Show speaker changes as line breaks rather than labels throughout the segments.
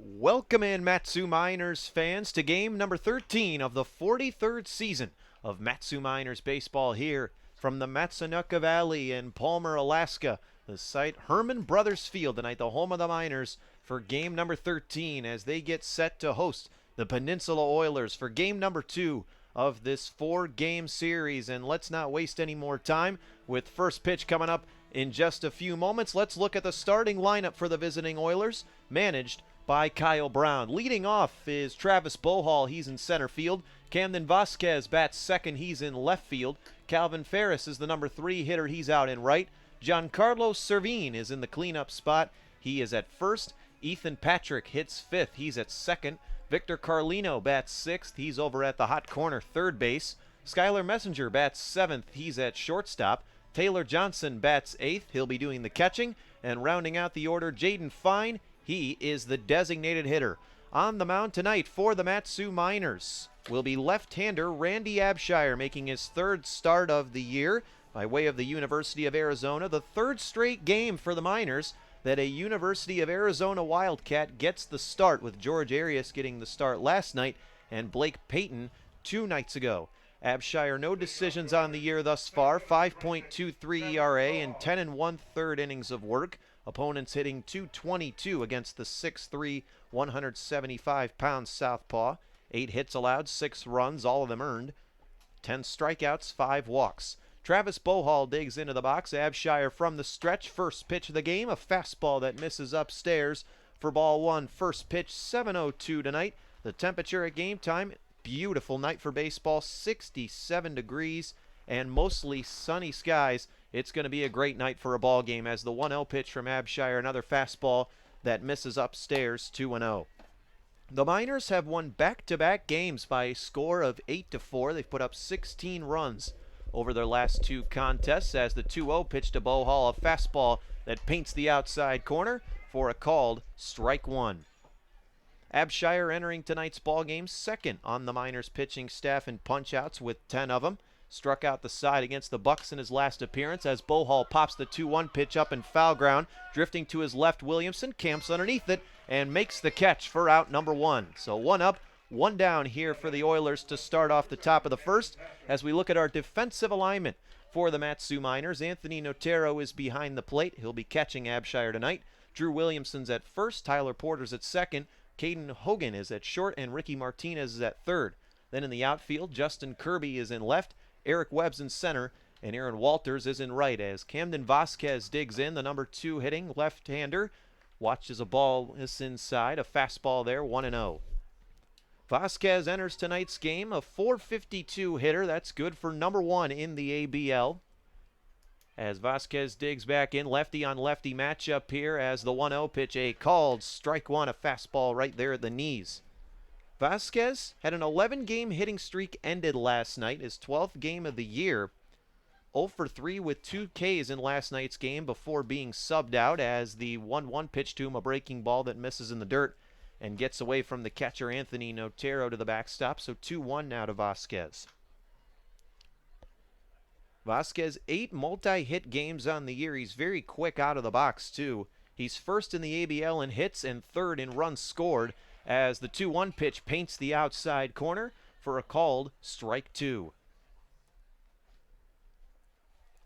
Welcome in, Matsu Miners fans, to game number 13 of the 43rd season of Matsu Miners baseball here from the Matsunuka Valley in Palmer, Alaska. The site Herman Brothers Field tonight, the home of the Miners, for game number 13 as they get set to host the Peninsula Oilers for game number 2 of this 4-game series. And let's not waste any more time with first pitch coming up in just a few moments. Let's look at the starting lineup for the visiting Oilers, managed by Kyle Brown. Leading off is Travis Bohall. He's in center field. Camden Vasquez bats second. He's in left field. Calvin Ferris is the number 3 hitter. He's out in right. Giancarlo Servine is in the cleanup spot. He is at first. Ethan Patrick hits fifth. He's at second. Victor Carlino bats sixth. He's over at the hot corner third base. Skylar Messenger bats seventh. He's at shortstop. Taylor Johnson bats eighth. He'll be doing the catching. And rounding out the order, Jaden Fine. He is the designated hitter. On the mound tonight for the Matsu Miners will be left-hander Randy Abshire, making his third start of the year by way of the University of Arizona. The third straight game for the Miners that a University of Arizona Wildcat gets the start, with George Arias getting the start last night and Blake Payton 2 nights ago. Abshire, no decisions on the year thus far, 5.23 ERA and 10 1/3 innings of work. Opponents hitting .222 against the 6'3", 175-pound southpaw. 8 hits allowed, 6 runs, all of them earned. 10 strikeouts, 5 walks. Travis Bohall digs into the box. Abshire from the stretch. First pitch of the game, a fastball that misses upstairs for ball one. First pitch, 7:02 tonight. The temperature at game time, beautiful night for baseball, 67 degrees and mostly sunny skies. It's going to be a great night for a ball game as the 1-0 pitch from Abshire, another fastball that misses upstairs, 2-0. The Miners have won back-to-back games by a score of 8-4. They've put up 16 runs over their last 2 contests as the 2-0 pitch to Bohall, a fastball that paints the outside corner for a called strike one. Abshire entering tonight's ball game second on the Miners pitching staff in punch-outs with 10 of them. Struck out the side against the Bucks in his last appearance as Bohall pops the 2-1 pitch up in foul ground. Drifting to his left, Williamson camps underneath it and makes the catch for out number 1. So 1 up, 1 down here for the Oilers to start off the top of the first. As we look at our defensive alignment for the Matsu Miners, Anthony Notero is behind the plate. He'll be catching Abshire tonight. Drew Williamson's at first, Tyler Porter's at second, Caden Hogan is at short, and Ricky Martinez is at third. Then in the outfield, Justin Kirby is in left, Eric Webb's in center, and Aaron Walters is in right as Camden Vasquez digs in, the number 2 hitting left-hander. Watches a ball is inside, a fastball there, 1-0. Vasquez enters tonight's game, a .452 hitter. That's good for number 1 in the ABL. As Vasquez digs back in, lefty-on-lefty matchup here as the 1-0 pitch, a called strike one, a fastball right there at the knees. Vasquez had an 11-game hitting streak ended last night, his 12th game of the year. 0 for 3 with 2 Ks in last night's game before being subbed out as the 1-1 pitch to him, a breaking ball that misses in the dirt and gets away from the catcher Anthony Notero to the backstop. So 2-1 now to Vasquez. Vasquez, 8 multi-hit games on the year. He's very quick out of the box too. He's first in the ABL in hits and third in runs scored, as the 2-1 pitch paints the outside corner for a called strike 2.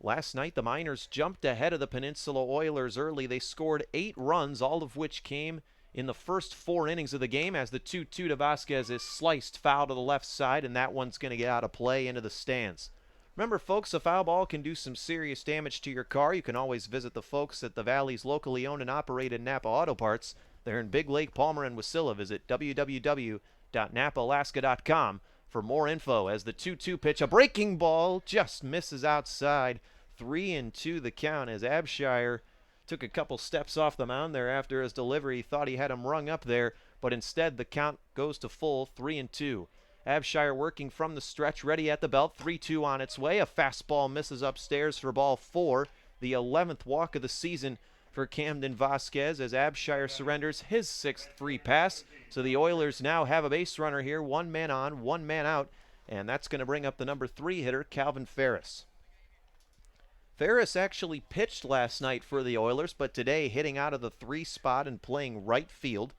Last night, the Miners jumped ahead of the Peninsula Oilers early. They scored 8 runs, all of which came in the first 4 innings of the game, as the 2-2 to Vasquez is sliced foul to the left side, and that one's going to get out of play into the stands. Remember, folks, a foul ball can do some serious damage to your car. You can always visit the folks at the Valley's locally owned and operated Napa Auto Parts. They're in Big Lake, Palmer, and Wasilla. Visit www.napaalaska.com for more info as the 2-2 pitch, a breaking ball, just misses outside. 3-2 the count as Abshire took a couple steps off the mound there after his delivery. He thought he had him rung up there, but instead the count goes to full, 3-2. Abshire working from the stretch, ready at the belt, 3-2 on its way. A fastball misses upstairs for ball 4, the 11th walk of the season for Camden Vasquez as Abshire surrenders his 6th free pass. So the Oilers now have a base runner here, 1 man on, 1 man out, and that's going to bring up the number 3 hitter, Calvin Ferris. Ferris actually pitched last night for the Oilers, but today hitting out of the 3 spot and playing right field.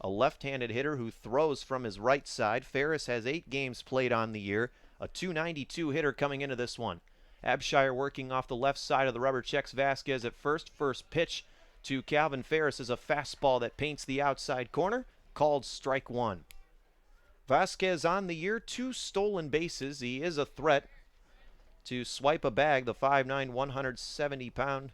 a left-handed hitter who throws from his right side. Ferris has 8 games played on the year, a .292 hitter coming into this one. Abshire working off the left side of the rubber, checks Vasquez at first. First pitch to Calvin Ferris is a fastball that paints the outside corner, called strike one. Vasquez on the year, 2 stolen bases. He is a threat to swipe a bag, the 5'9", 170-pound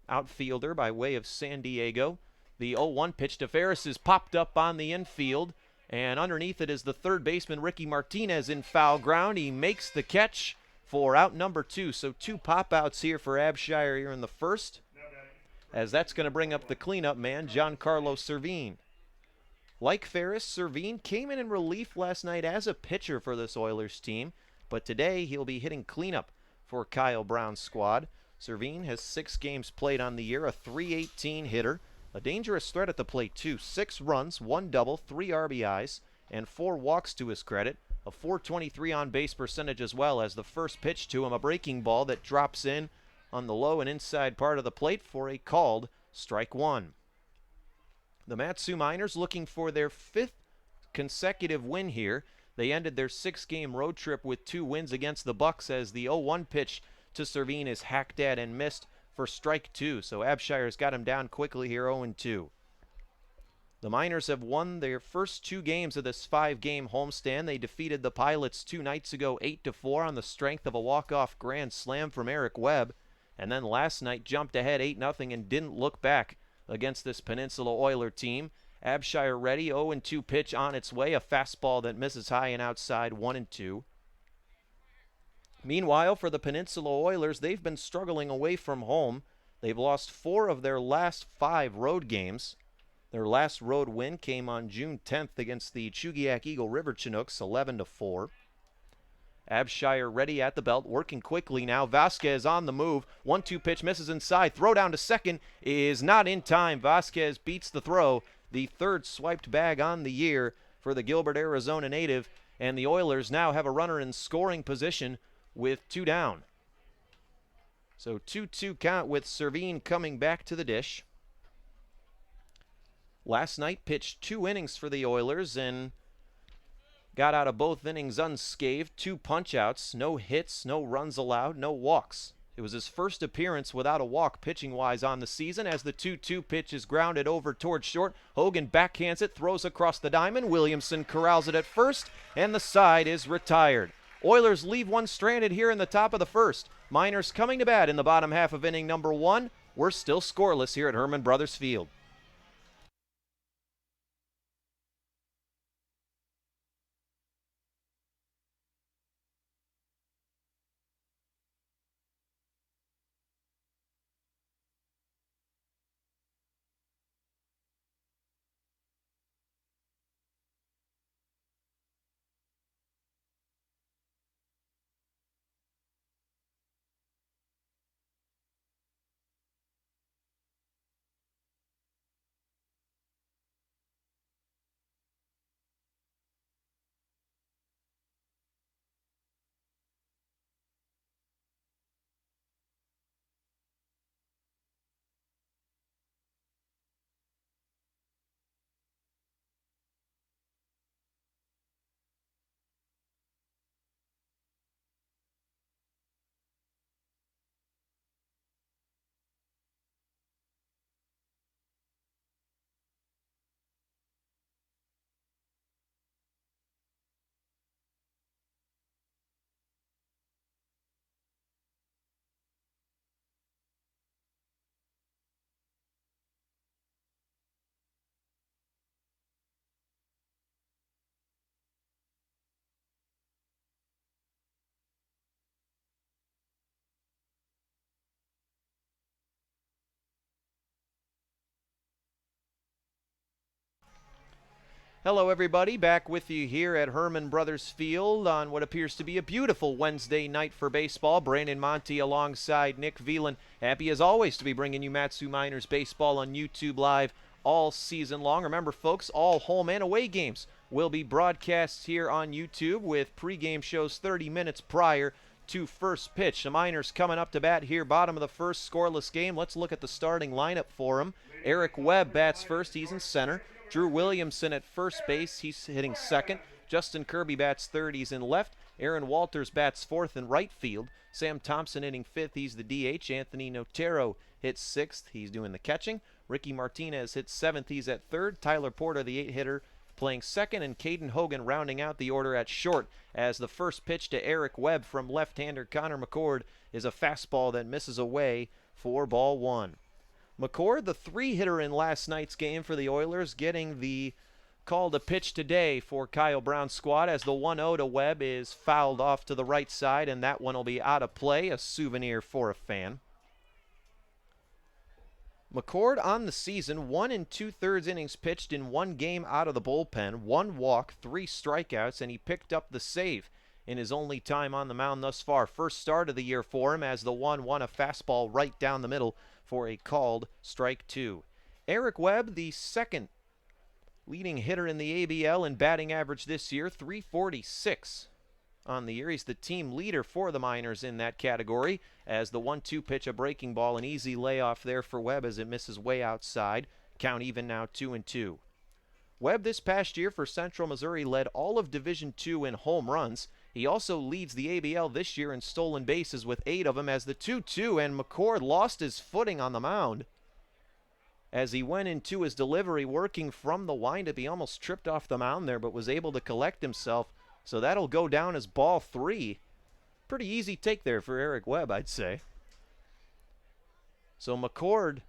outfielder by way of San Diego. The 0-1 pitch to Ferris is popped up on the infield, and underneath it is the third baseman Ricky Martinez in foul ground. He makes the catch for out number 2. So 2 pop-outs here for Abshire here in the first, as that's going to bring up the cleanup man, Giancarlo Servine. Like Ferris, Servine came in relief last night as a pitcher for this Oilers team, but today he'll be hitting cleanup for Kyle Brown's squad. Servine has 6 games played on the year, a .318 hitter, a dangerous threat at the plate too. 6 runs, 1 double, 3 RBIs, and 4 walks to his credit. A .423 on-base percentage as well, as the first pitch to him, a breaking ball that drops in on the low and inside part of the plate for a called strike one. The Mat-Su Miners looking for their 5th consecutive win here. They ended their 6-game road trip with 2 wins against the Bucks, as the 0-1 pitch to Servine is hacked at and missed for strike 2. So Abshire's got him down quickly here, 0-2. The Miners have won their first 2 games of this 5-game homestand. They defeated the Pilots 2 nights ago, 8-4, on the strength of a walk-off grand slam from Eric Webb. And then last night jumped ahead 8-0 and didn't look back against this Peninsula Oiler team. Abshire ready, 0-2 pitch on its way, a fastball that misses high and outside, 1-2. Meanwhile, for the Peninsula Oilers, they've been struggling away from home. They've lost 4 of their last 5 road games. Their last road win came on June 10th against the Chugiak Eagle River Chinooks, 11-4. Abshire ready at the belt, working quickly now. Vasquez on the move. 1-2 pitch misses inside. Throw down to second is not in time. Vasquez beats the throw. The 3rd swiped bag on the year for the Gilbert, Arizona native. And the Oilers now have a runner in scoring position with 2 down. So 2-2 count with Servine coming back to the dish. Last night pitched 2 innings for the Oilers and got out of both innings unscathed. 2 punch-outs, no hits, no runs allowed, no walks. It was his first appearance without a walk pitching-wise on the season, as the 2-2 pitch is grounded over towards short. Hogan backhands it, throws across the diamond. Williamson corrals it at first, and the side is retired. Oilers leave one stranded here in the top of the first. Miners coming to bat in the bottom half of inning number 1. We're still scoreless here at Herman Brothers Field. Hello everybody, back with you here at Herman Brothers Field on what appears to be a beautiful Wednesday night for baseball. Brandon Monty alongside Nick Veland. Happy as always to be bringing you Mat-Su Miners baseball on YouTube Live all season long. Remember folks, all home and away games will be broadcast here on YouTube with pregame shows 30 minutes prior 0-2 first pitch. The Miners coming up to bat here, bottom of the first, scoreless game. Let's look at the starting lineup for them. Eric Webb bats first, he's in center. Drew Williamson at first base, he's hitting second. Justin Kirby bats third, he's in left. Aaron Walters bats fourth in right field. Sam Thompson hitting fifth, he's the DH. Anthony Notero hits sixth, he's doing the catching. Ricky Martinez hits seventh, he's at third. Tyler Porter, the 8-hitter, playing second, and Caden Hogan rounding out the order at short, as the first pitch to Eric Webb from left-hander Connor McCord is a fastball that misses away for ball one. McCord, the 3-hitter in last night's game for the Oilers, getting the call to pitch today for Kyle Brown's squad, as the 1-0 to Webb is fouled off to the right side, and that one will be out of play, a souvenir for a fan. McCord on the season, 1 2/3 innings pitched in one game out of the bullpen, 1 walk, 3 strikeouts, and he picked up the save in his only time on the mound thus far. First start of the year for him, as the 1-1 a fastball right down the middle for a called strike 2. Eric Webb, the second leading hitter in the ABL in batting average this year, .346 on the year. He's the team leader for the Miners in that category, as the 1-2 pitch, a breaking ball, an easy layoff there for Webb as it misses way outside. Count even now, 2-2. Webb this past year for Central Missouri led all of Division II in home runs. He also leads the ABL this year in stolen bases with 8 of them, as the 2-2, and McCord lost his footing on the mound as he went into his delivery working from the windup. He almost tripped off the mound there, but was able to collect himself. So that'll go down as ball 3. Pretty easy take there for Eric Webb, I'd say. So McCord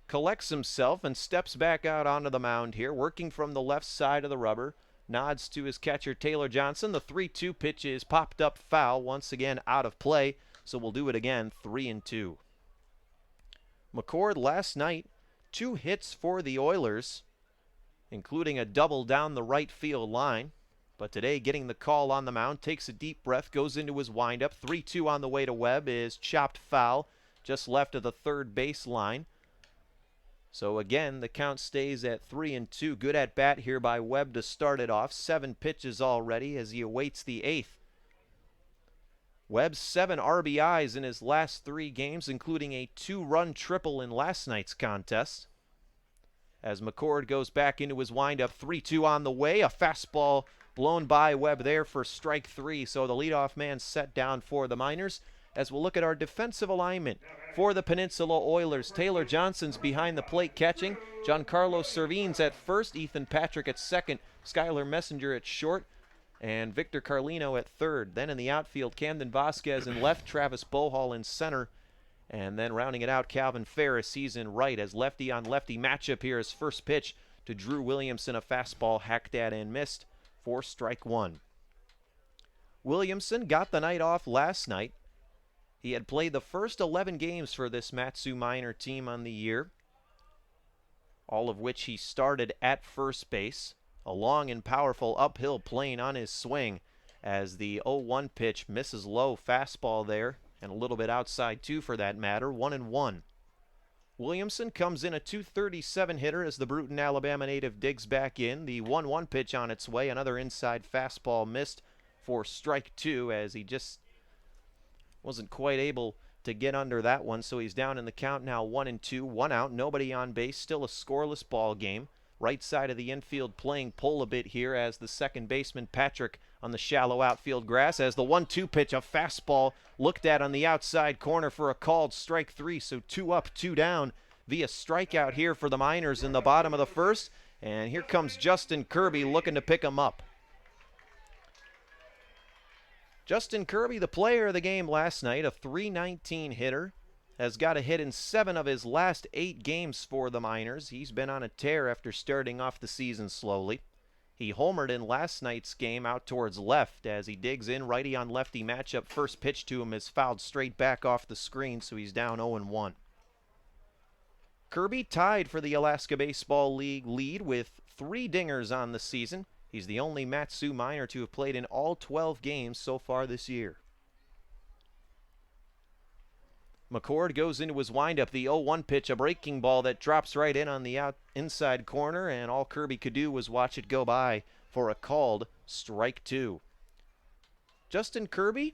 collects himself and steps back out onto the mound here, working from the left side of the rubber. Nods to his catcher, Taylor Johnson. The 3-2 pitch is popped up foul, once again out of play. So we'll do it again, 3-2. McCord last night, 2 hits for the Oilers, including a double down the right field line. But today, getting the call on the mound, takes a deep breath, goes into his windup. 3-2 on the way to Webb is chopped foul, just left of the third base line. So again, the count stays at 3-2. Good at bat here by Webb to start it off. 7 pitches already as he awaits the 8th. Webb's 7 RBIs in his last 3 games, including a 2-run triple in last night's contest. As McCord goes back into his windup, 3-2 on the way, a fastball blown by Webb there for strike 3, so the leadoff man set down for the Miners. As we'll look at our defensive alignment for the Peninsula Oilers, Taylor Johnson's behind the plate catching, Giancarlo Servines at first, Ethan Patrick at second, Skylar Messenger at short, and Victor Carlino at third. Then in the outfield, Camden Vasquez in left, Travis Bohall in center, and then rounding it out, Calvin Ferris, he's in right, as lefty on lefty matchup here. His first pitch to Drew Williamson, a fastball hacked at and missed for strike 1. Williamson got the night off last night. He had played the first 11 games for this Mat-Su Miner team on the year, all of which he started at first base. A long and powerful uphill plane on his swing, as the 0-1 pitch misses low, fastball there, and a little bit outside too for that matter. 1-1. Williamson comes in a .237 hitter as the Bruton, Alabama native digs back in. The 1-1 pitch on its way, another inside fastball missed for strike 2, as he just wasn't quite able to get under that one. So he's down in the count now, 1-2, 1 out, nobody on base, still a scoreless ball game. Right side of the infield playing pull a bit here, as the second baseman Patrick on the shallow outfield grass, as the 1-2 pitch, a fastball looked at on the outside corner for a called strike 3. So 2 up, 2 down via strikeout here for the Miners in the bottom of the first. And here comes Justin Kirby looking to pick him up. Justin Kirby, the player of the game last night, a .319 hitter, has got a hit in 7 of his last 8 games for the Miners. He's been on a tear after starting off the season slowly. He homered in last night's game out towards left as he digs in, righty on lefty matchup. First pitch to him is fouled straight back off the screen, so he's down 0-1. Kirby tied for the Alaska Baseball League lead with 3 dingers on the season. He's the only Mat-Su Miner to have played in all 12 games so far this year. McCord goes into his windup, the 0-1 pitch, a breaking ball that drops right in on the inside corner, and all Kirby could do was watch it go by for a called strike 2. Justin Kirby,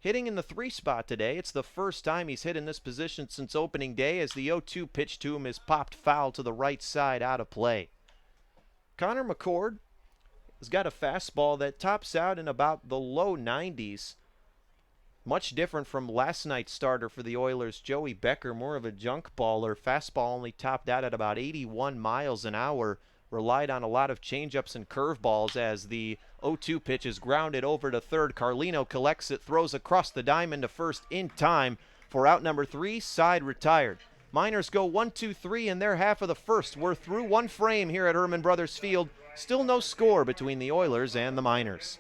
Hitting in the 3 spot today. It's the first time he's hit in this position since opening day, as the 0-2 pitch to him is popped foul to the right side, out of play. Connor McCord has got a fastball that tops out in about the low 90s. Much different from last night's starter for the Oilers, Joey Becker, more of a junk baller. Fastball only topped out at about 81 miles an hour. Relied on a lot of changeups and curveballs as the 0-2 pitch is grounded over to third. Carlino collects it, throws across the diamond to first in time for out number 3, side retired. Miners go 1-2-3 in their half of the first. We're through one frame here at Herman Brothers Field. Still no score between the Oilers and the Miners.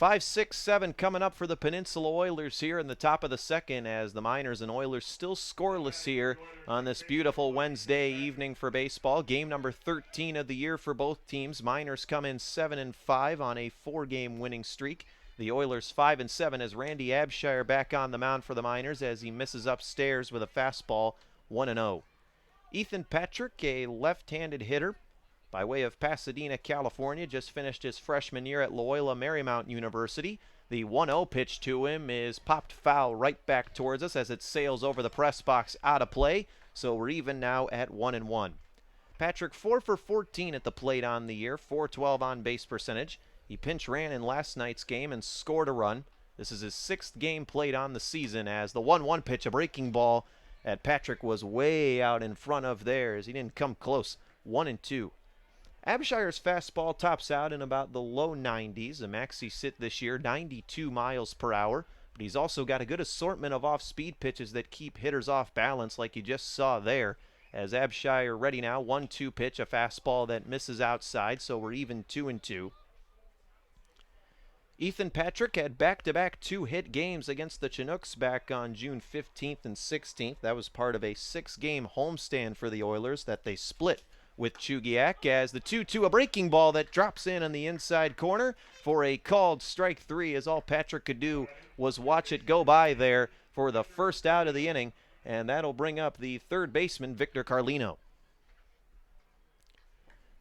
Five, six, seven coming up for the Peninsula Oilers here in the top of the second, as the Miners and Oilers still scoreless here on this beautiful Wednesday evening for baseball. Game number 13 of the year for both teams. Miners come in 7-5 on a 4-game winning streak. The Oilers 5-7 as Randy Abshire back on the mound for the Miners as he misses upstairs with a fastball, 1-0. Ethan Patrick, a left-handed hitter by way of Pasadena, California, just finished his freshman year at Loyola Marymount University. The 1-0 pitch to him is popped foul right back towards us as it sails over the press box, out of play. So we're even now at 1-1. Patrick 4 for 14 at the plate on the year, 412 on base percentage. He pinch ran in last night's game and scored a run. This is his 6th game played on the season, as the 1-1 pitch, a breaking ball that Patrick was way out in front of there as he didn't come close. 1-2. Abshire's fastball tops out in about the low 90s. The maxi sit this year, 92 miles per hour. But he's also got a good assortment of off-speed pitches that keep hitters off balance, like you just saw there. As Abshire ready now, 1-2 pitch, a fastball that misses outside, so we're even 2-2. Ethan Patrick had back-to-back 2-hit games against the Chinooks back on June 15th and 16th. That was part of a 6-game homestand for the Oilers that they split with Chugiak, as the 2-2, a breaking ball that drops in on the inside corner for a called strike 3, as all Patrick could do was watch it go by there for the first out of the inning, and that'll bring up the third baseman, Victor Carlino.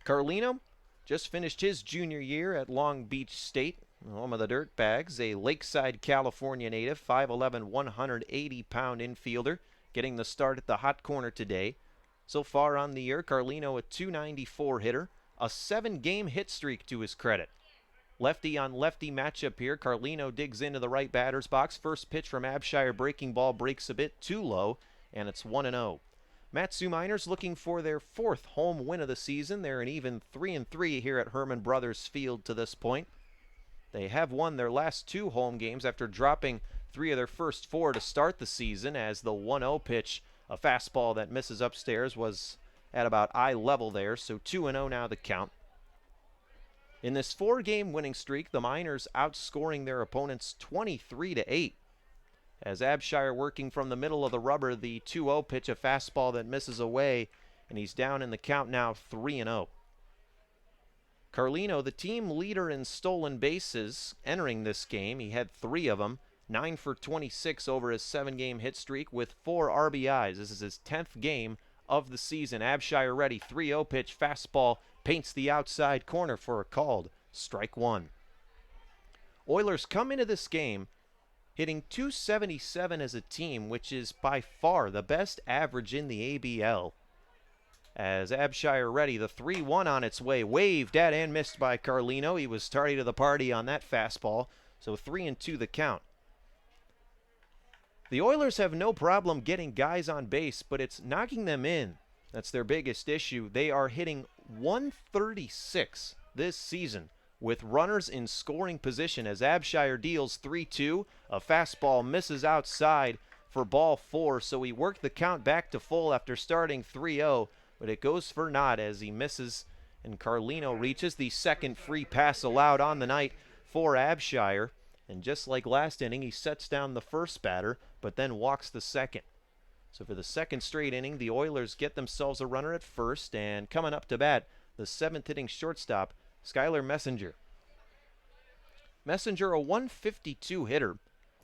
Carlino just finished his junior year at Long Beach State, home of the Dirtbags, a Lakeside, California native, 5'11", 180-pound infielder, getting the start at the hot corner today. So far on the year, Carlino a .294 hitter, a 7-game hit streak to his credit. Lefty on lefty matchup here. Carlino digs into the right batter's box. First pitch from Abshire, breaking ball breaks a bit too low, and it's 1-0. Mat-Su Miners looking for their 4th home win of the season. They're an even 3-3 here at Herman Brothers Field to this point. They have won their last 2 home games after dropping 3 of their first 4 to start the season, as the 1-0 pitch, a fastball that misses upstairs, was at about eye level there, so 2-0 now the count. In this 4-game winning streak, the Miners outscoring their opponents 23-8. As Abshire working from the middle of the rubber, the 2-0 pitch, a fastball that misses away, and he's down in the count now, 3-0. Carlino, the team leader in stolen bases entering this game. He had 3 of them. 9 for 26 over his 7-game hit streak with 4 RBIs. This is his 10th game of the season. Abshire ready, 3-0 pitch, fastball, paints the outside corner for a called strike one. Oilers come into this game hitting .277 as a team, which is by far the best average in the ABL. As Abshire ready, the 3-1 on its way, waved at and missed by Carlino. He was tardy to the party on that fastball, so 3-2 the count. The Oilers have no problem getting guys on base, but it's knocking them in. That's their biggest issue. They are hitting .136 this season with runners in scoring position as Abshire deals 3-2. A fastball misses outside for ball 4, so he worked the count back to full after starting 3-0, but it goes for naught as he misses, and Carlino reaches the second free pass allowed on the night for Abshire. And just like last inning, he sets down the first batter, but then walks the second. So for the second straight inning, the Oilers get themselves a runner at first, and coming up to bat, the 7th inning shortstop, Skylar Messenger. Messenger, a .152 hitter,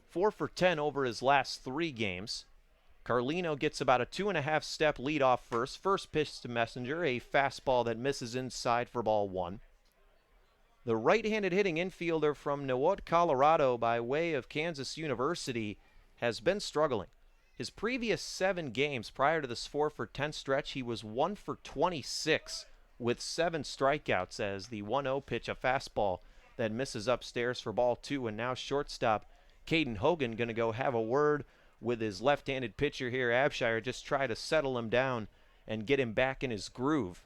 4 for 10 over his last 3 games. Carlino gets about a 2.5 step lead off first. First pitch to Messenger, a fastball that misses inside for ball 1. The right-handed hitting infielder from Nowot, Colorado by way of Kansas University has been struggling. His previous 7 games prior to this 4 for 10 stretch, he was 1 for 26 with 7 strikeouts as the 1-0 pitch, a fastball that misses upstairs for ball 2. And now shortstop Caden Hogan going to go have a word with his left-handed pitcher here, Abshire, just try to settle him down and get him back in his groove.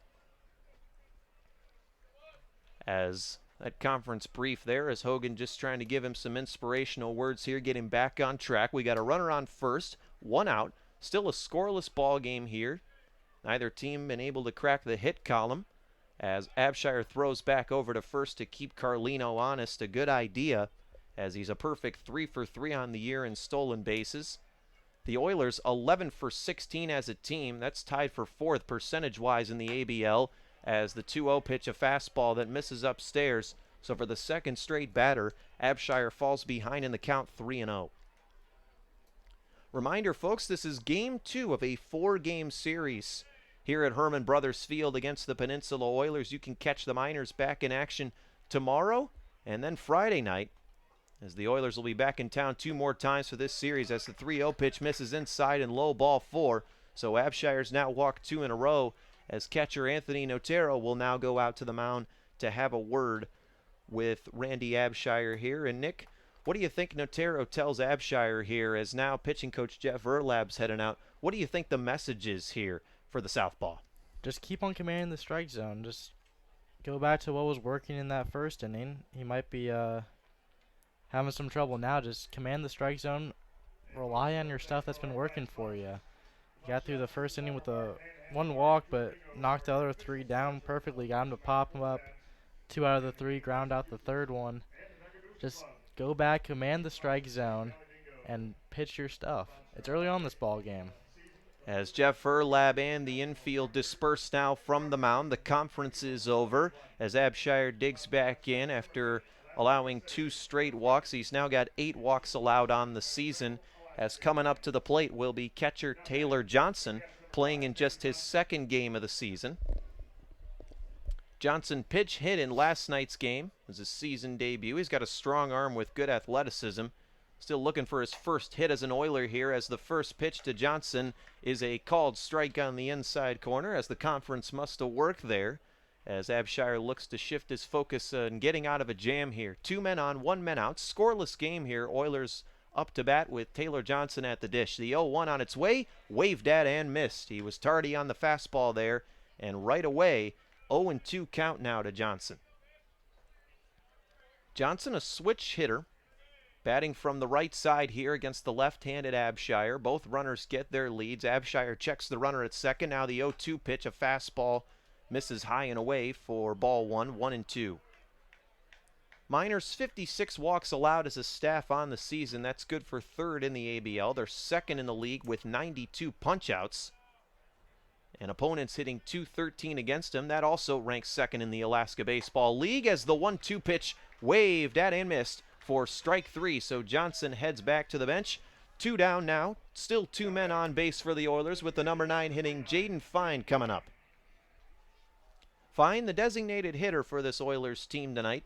As that conference brief there, as Hogan just trying to give him some inspirational words here, get him back on track. We got a runner on first, 1 out, still a scoreless ball game here. Neither team been able to crack the hit column as Abshire throws back over to first to keep Carlino honest. A good idea as he's a perfect 3 for 3 on the year in stolen bases. The Oilers 11 for 16 as a team. That's tied for 4th percentage-wise in the ABL as the 2-0 pitch, a fastball that misses upstairs. So for the second straight batter, Abshire falls behind in the count 3-0. Reminder, folks, this is Game 2 of a 4-game series here at Herman Brothers Field against the Peninsula Oilers. You can catch the Miners back in action tomorrow and then Friday night, as the Oilers will be back in town 2 more times for this series as the 3-0 pitch misses inside and low, ball 4. So Abshire's now walked 2 in a row as catcher Anthony Notero will now go out to the mound to have a word with Randy Abshire here. And Nick, what do you think Notero tells Abshire here as now pitching coach Jeff Verlab's heading out? What do you think the message is here for the Southpaw?
Just keep on commanding the strike zone. Just go back to what was working in that first inning. He might be having some trouble now. Just command the strike zone. Rely on your stuff that's been working for you. You got through the first inning with a 1 walk, but knocked the other 3 down perfectly. Got him to pop him up. 2 out of the 3, ground out the 3rd one. Just go back, command the strike zone, and pitch your stuff. It's early on this ball game.
As Jeff Verlab and the infield disperse now from the mound, the conference is over as Abshire digs back in after allowing 2 straight walks. He's now got 8 walks allowed on the season, as coming up to the plate will be catcher Taylor Johnson, playing in just his 2nd game of the season. Johnson pitch hit in last night's game. It was his season debut. He's got a strong arm with good athleticism. Still looking for his first hit as an Oiler here, as the first pitch to Johnson is a called strike on the inside corner, as the conference must have worked there, as Abshire looks to shift his focus in getting out of a jam here. 2 men on, 1 man out. Scoreless game here. Oilers up to bat with Taylor Johnson at the dish. The 0-1 on its way, waved at and missed. He was tardy on the fastball there, and right away, 0-2 count now to Johnson. Johnson, a switch hitter, batting from the right side here against the left-handed Abshire. Both runners get their leads. Abshire checks the runner at second. Now the 0-2 pitch, a fastball, misses high and away for ball 1, 1-2. Miners 56 walks allowed as a staff on the season. That's good for 3rd in the ABL. They're 2nd in the league with 92 punch-outs. And opponents hitting .213 against him. That also ranks 2nd in the Alaska Baseball League, as the 1-2 pitch waved at and missed for strike 3. So Johnson heads back to the bench Two down now. Still two men on base for the Oilers with the number 9 hitting Jaden Fine coming up. Fine, the designated hitter for this Oilers team tonight.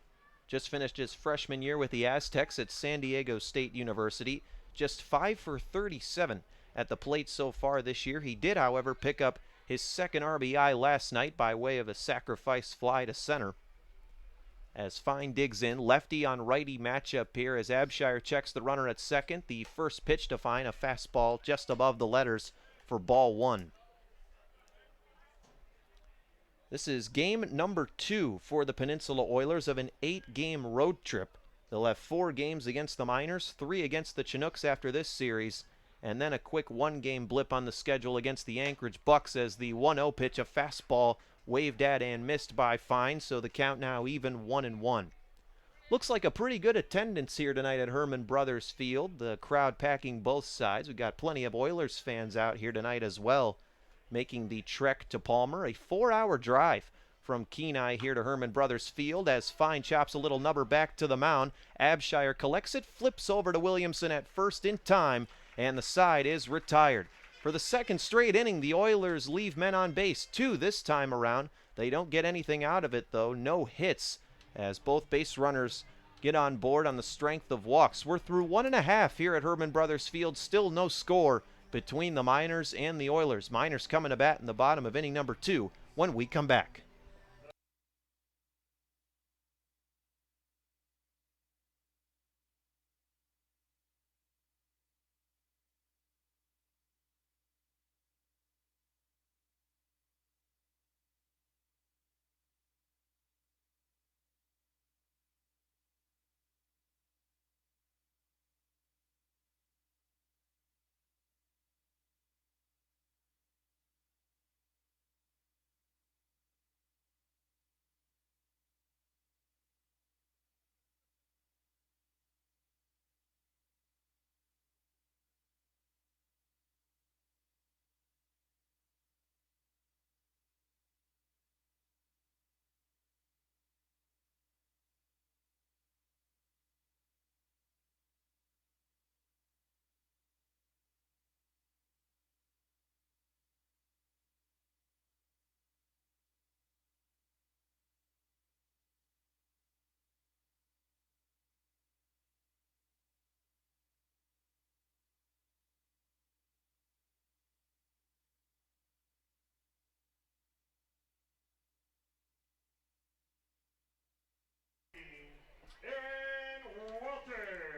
Just finished his freshman year with the Aztecs at San Diego State University. Just 5 for 37 at the plate so far this year. He did, however, pick up his second RBI last night by way of a sacrifice fly to center. As Fine digs in, lefty on righty matchup here as Abshire checks the runner at second. The first pitch to Fine, a fastball just above the letters for ball 1. This is game number 2 for the Peninsula Oilers of an 8-game road trip. They'll have 4 games against the Miners, 3 against the Chinooks after this series, and then a quick 1-game blip on the schedule against the Anchorage Bucks as the 1-0 pitch, a fastball waved at and missed by Fine, so the count now even 1-1. Looks like a pretty good attendance here tonight at Herman Brothers Field. The crowd packing both sides. We've got plenty of Oilers fans out here tonight as well, making the trek to Palmer. A 4-hour drive from Kenai here to Herman Brothers Field as Fine chops a little number back to the mound. Abshire collects it, flips over to Williamson at first in time, and the side is retired. For the second straight inning, the Oilers leave men on base, 2 this time around. They don't get anything out of it, though. No hits as both base runners get on board on the strength of walks. We're through 1.5 here at Herman Brothers Field. Still no score between the Miners and the Oilers. Miners coming to bat in the bottom of inning number 2 when we come back.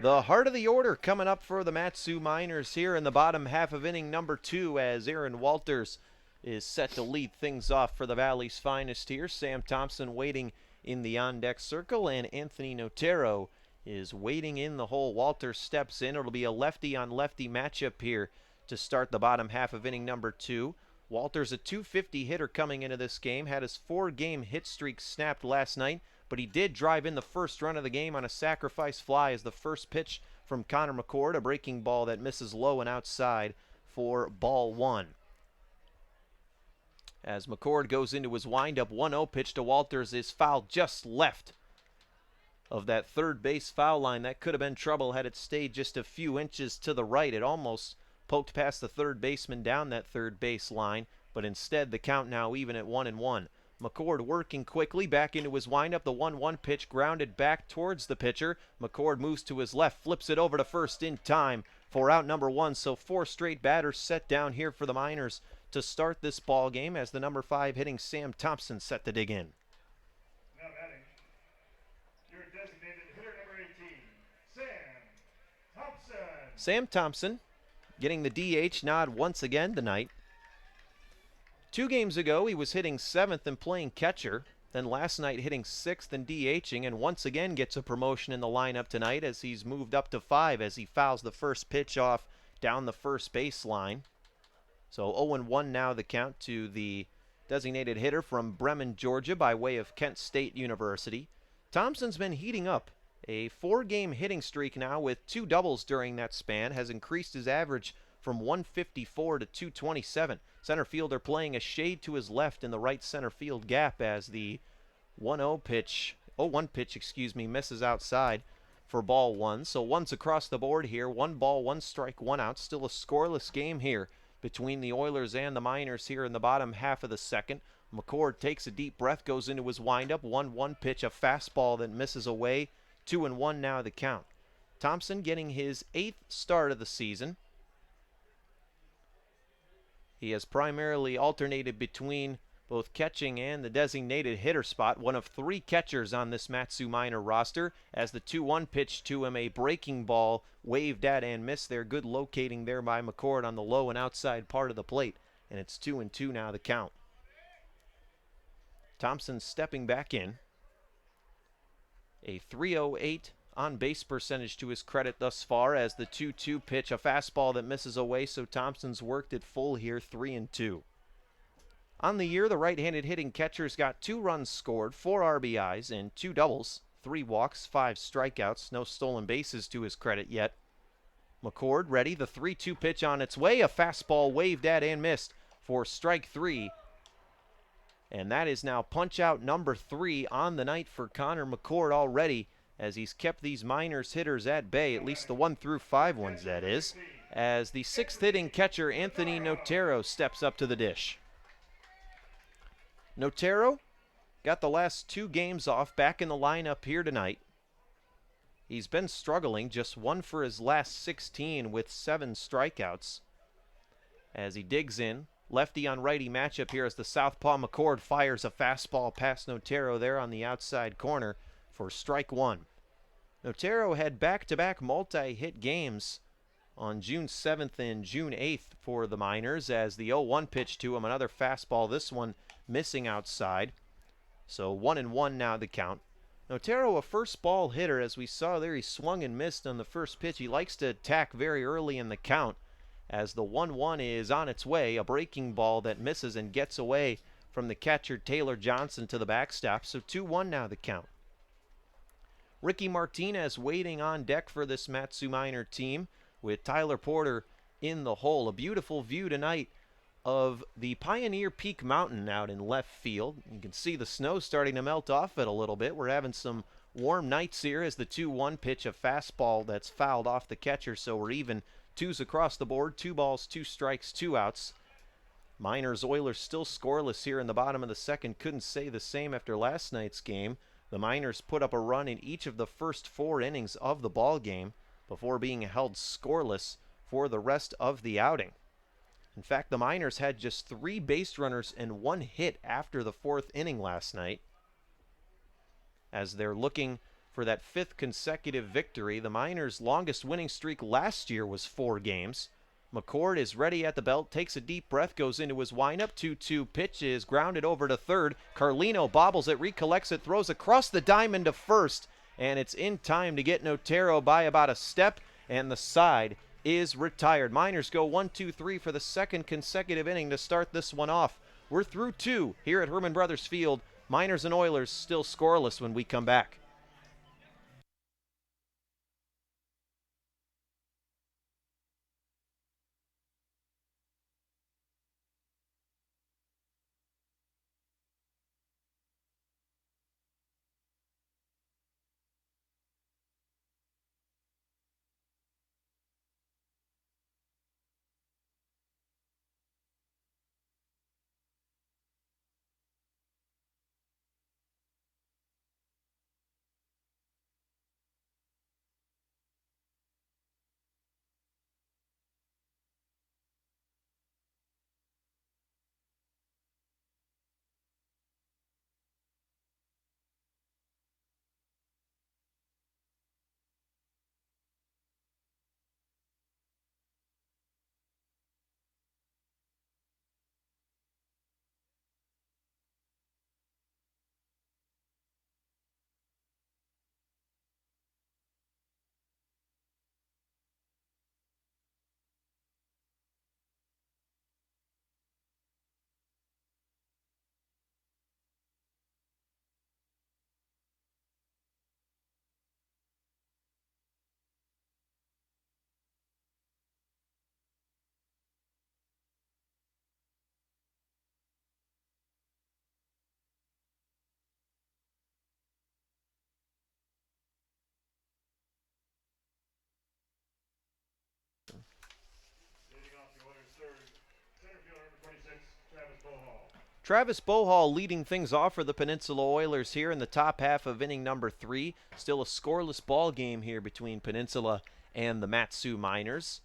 The heart of the order coming up for the Mat-Su Miners here in the bottom half of inning number 2 as Aaron Walters is set to lead things off for the Valley's finest here. Sam Thompson waiting in the on-deck circle, and Anthony Notero is waiting in the hole. Walters steps in. It'll be a lefty-on-lefty matchup here to start the bottom half of inning number 2. Walters, a .250 hitter coming into this game, had his 4-game hit streak snapped last night, but he did drive in the first run of the game on a sacrifice fly as the first pitch from Connor McCord, a breaking ball that misses low and outside for ball 1. As McCord goes into his windup, 1-0 pitch to Walters is fouled just left of that third base foul line. That could have been trouble had it stayed just a few inches to the right. It almost poked past the third baseman down that third base line, but instead the count now even at 1-1. McCord working quickly back into his windup. The 1-1 pitch grounded back towards the pitcher. McCord moves to his left, flips it over to first in time for out number 1. So 4 straight batters set down here for the Miners to start this ball game as the number 5 hitting Sam Thompson set to dig in.
Now batting, your designated hitter number 18, Sam Thompson.
Sam Thompson getting the DH nod once again tonight. 2 games ago, he was hitting 7th and playing catcher. Then last night hitting 6th and DHing, and once again gets a promotion in the lineup tonight as he's moved up to 5 as he fouls the first pitch off down the first baseline. So 0-1 now the count to the designated hitter from Bremen, Georgia by way of Kent State University. Thompson's been heating up. A 4-game hitting streak now with 2 doubles during that span has increased his average from 154 to 227. Center fielder playing a shade to his left in the right center field gap as the 1-0 pitch, 0-1 pitch, misses outside for ball one. So one's across the board here. 1 ball, 1 strike, 1 out. Still a scoreless game here between the Oilers and the Miners here in the bottom half of the second. McCord takes a deep breath, goes into his windup. 1-1 pitch, a fastball that misses away. 2-1 now the count. Thompson getting his 8th start of the season. He has primarily alternated between both catching and the designated hitter spot. One of 3 catchers on this Mat-Su Miner roster, as the 2-1 pitch to him, a breaking ball waved at and missed there. Good locating there by McCord on the low and outside part of the plate, and it's 2-2 now the count. Thompson stepping back in. A .308 on base percentage to his credit thus far, as the 2-2 pitch, a fastball that misses away, so Thompson's worked it full here, 3-2. On the year, the right-handed hitting catcher's got 2 runs scored, 4 RBIs, and 2 doubles, 3 walks, 5 strikeouts, no stolen bases to his credit yet. McCord ready, the 3-2 pitch on its way, a fastball waved at and missed for strike 3. And that is now punch-out number 3 on the night for Connor McCord already, as he's kept these Miners hitters at bay, at least the 1 through 5 ones, that is, as the 6th hitting catcher Anthony Notero steps up to the dish. Notero got the last 2 games off, back in the lineup here tonight. He's been struggling, just 1 for his last 16 with 7 strikeouts. As he digs in, lefty on righty matchup here as the southpaw McCord fires a fastball past Notero there on the outside corner for strike 1. Notero had back-to-back multi-hit games on June 7th and June 8th for the Miners, as the 0-1 pitch to him, another fastball, this one missing outside. So 1-1 now the count. Notero, a first ball hitter, as we saw there, he swung and missed on the first pitch. He likes to attack very early in the count, as the 1-1 is on its way, a breaking ball that misses and gets away from the catcher Taylor Johnson to the backstop. So 2-1 now the count. Ricky Martinez waiting on deck for this Mat-Su Miner team, with Tyler Porter in the hole. A beautiful view tonight of the Pioneer Peak Mountain out in left field. You can see the snow starting to melt off it a little bit. We're having some warm nights here, as the 2-1 pitch, a fastball that's fouled off the catcher, so we're even 2s across the board, 2 balls, 2 strikes, 2 outs. Miners Oilers still scoreless here in the bottom of the second. Couldn't say the same after last night's game. The Miners put up a run in each of the first 4 innings of the ball game before being held scoreless for the rest of the outing. In fact, the Miners had just 3 base runners and 1 hit after the 4th inning last night, as they're looking for that 5th consecutive victory. The Miners' longest winning streak last year was 4 games. McCord is ready at the belt, takes a deep breath, goes into his windup. 2-2 pitch is grounded over to third. Carlino bobbles it, recollects it, throws across the diamond to first, and it's in time to get Notero by about a step, and the side is retired. Miners go 1-2-3 for the 2nd consecutive inning to start this one off. We're through 2 here at Herman Brothers Field. Miners and Oilers still scoreless when we come back. Travis Bohall leading things off for the Peninsula Oilers here in the top half of inning number 3. Still a scoreless ball game here between Peninsula and the Mat-Su Miners,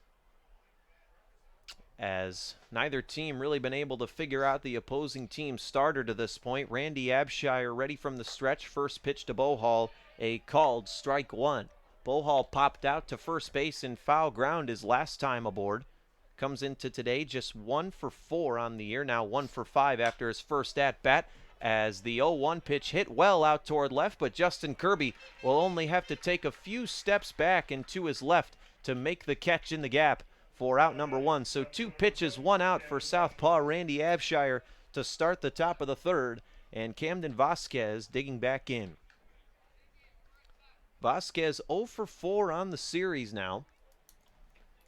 as neither team really been able to figure out the opposing team's starter to this point. Randy Abshire ready from the stretch. First pitch to Bohall, a called strike one. Bohall popped out to first base in foul ground his last time aboard. Comes into today just 1 for 4 on the year, now 1 for 5 after his first at-bat, as the 0-1 pitch hit well out toward left, but Justin Kirby will only have to take a few steps back and to his left to make the catch in the gap for out number 1. So 2 pitches, 1 out for southpaw Randy Abshire to start the top of the third, and Camden Vasquez digging back in. Vasquez 0 for 4 on the series now.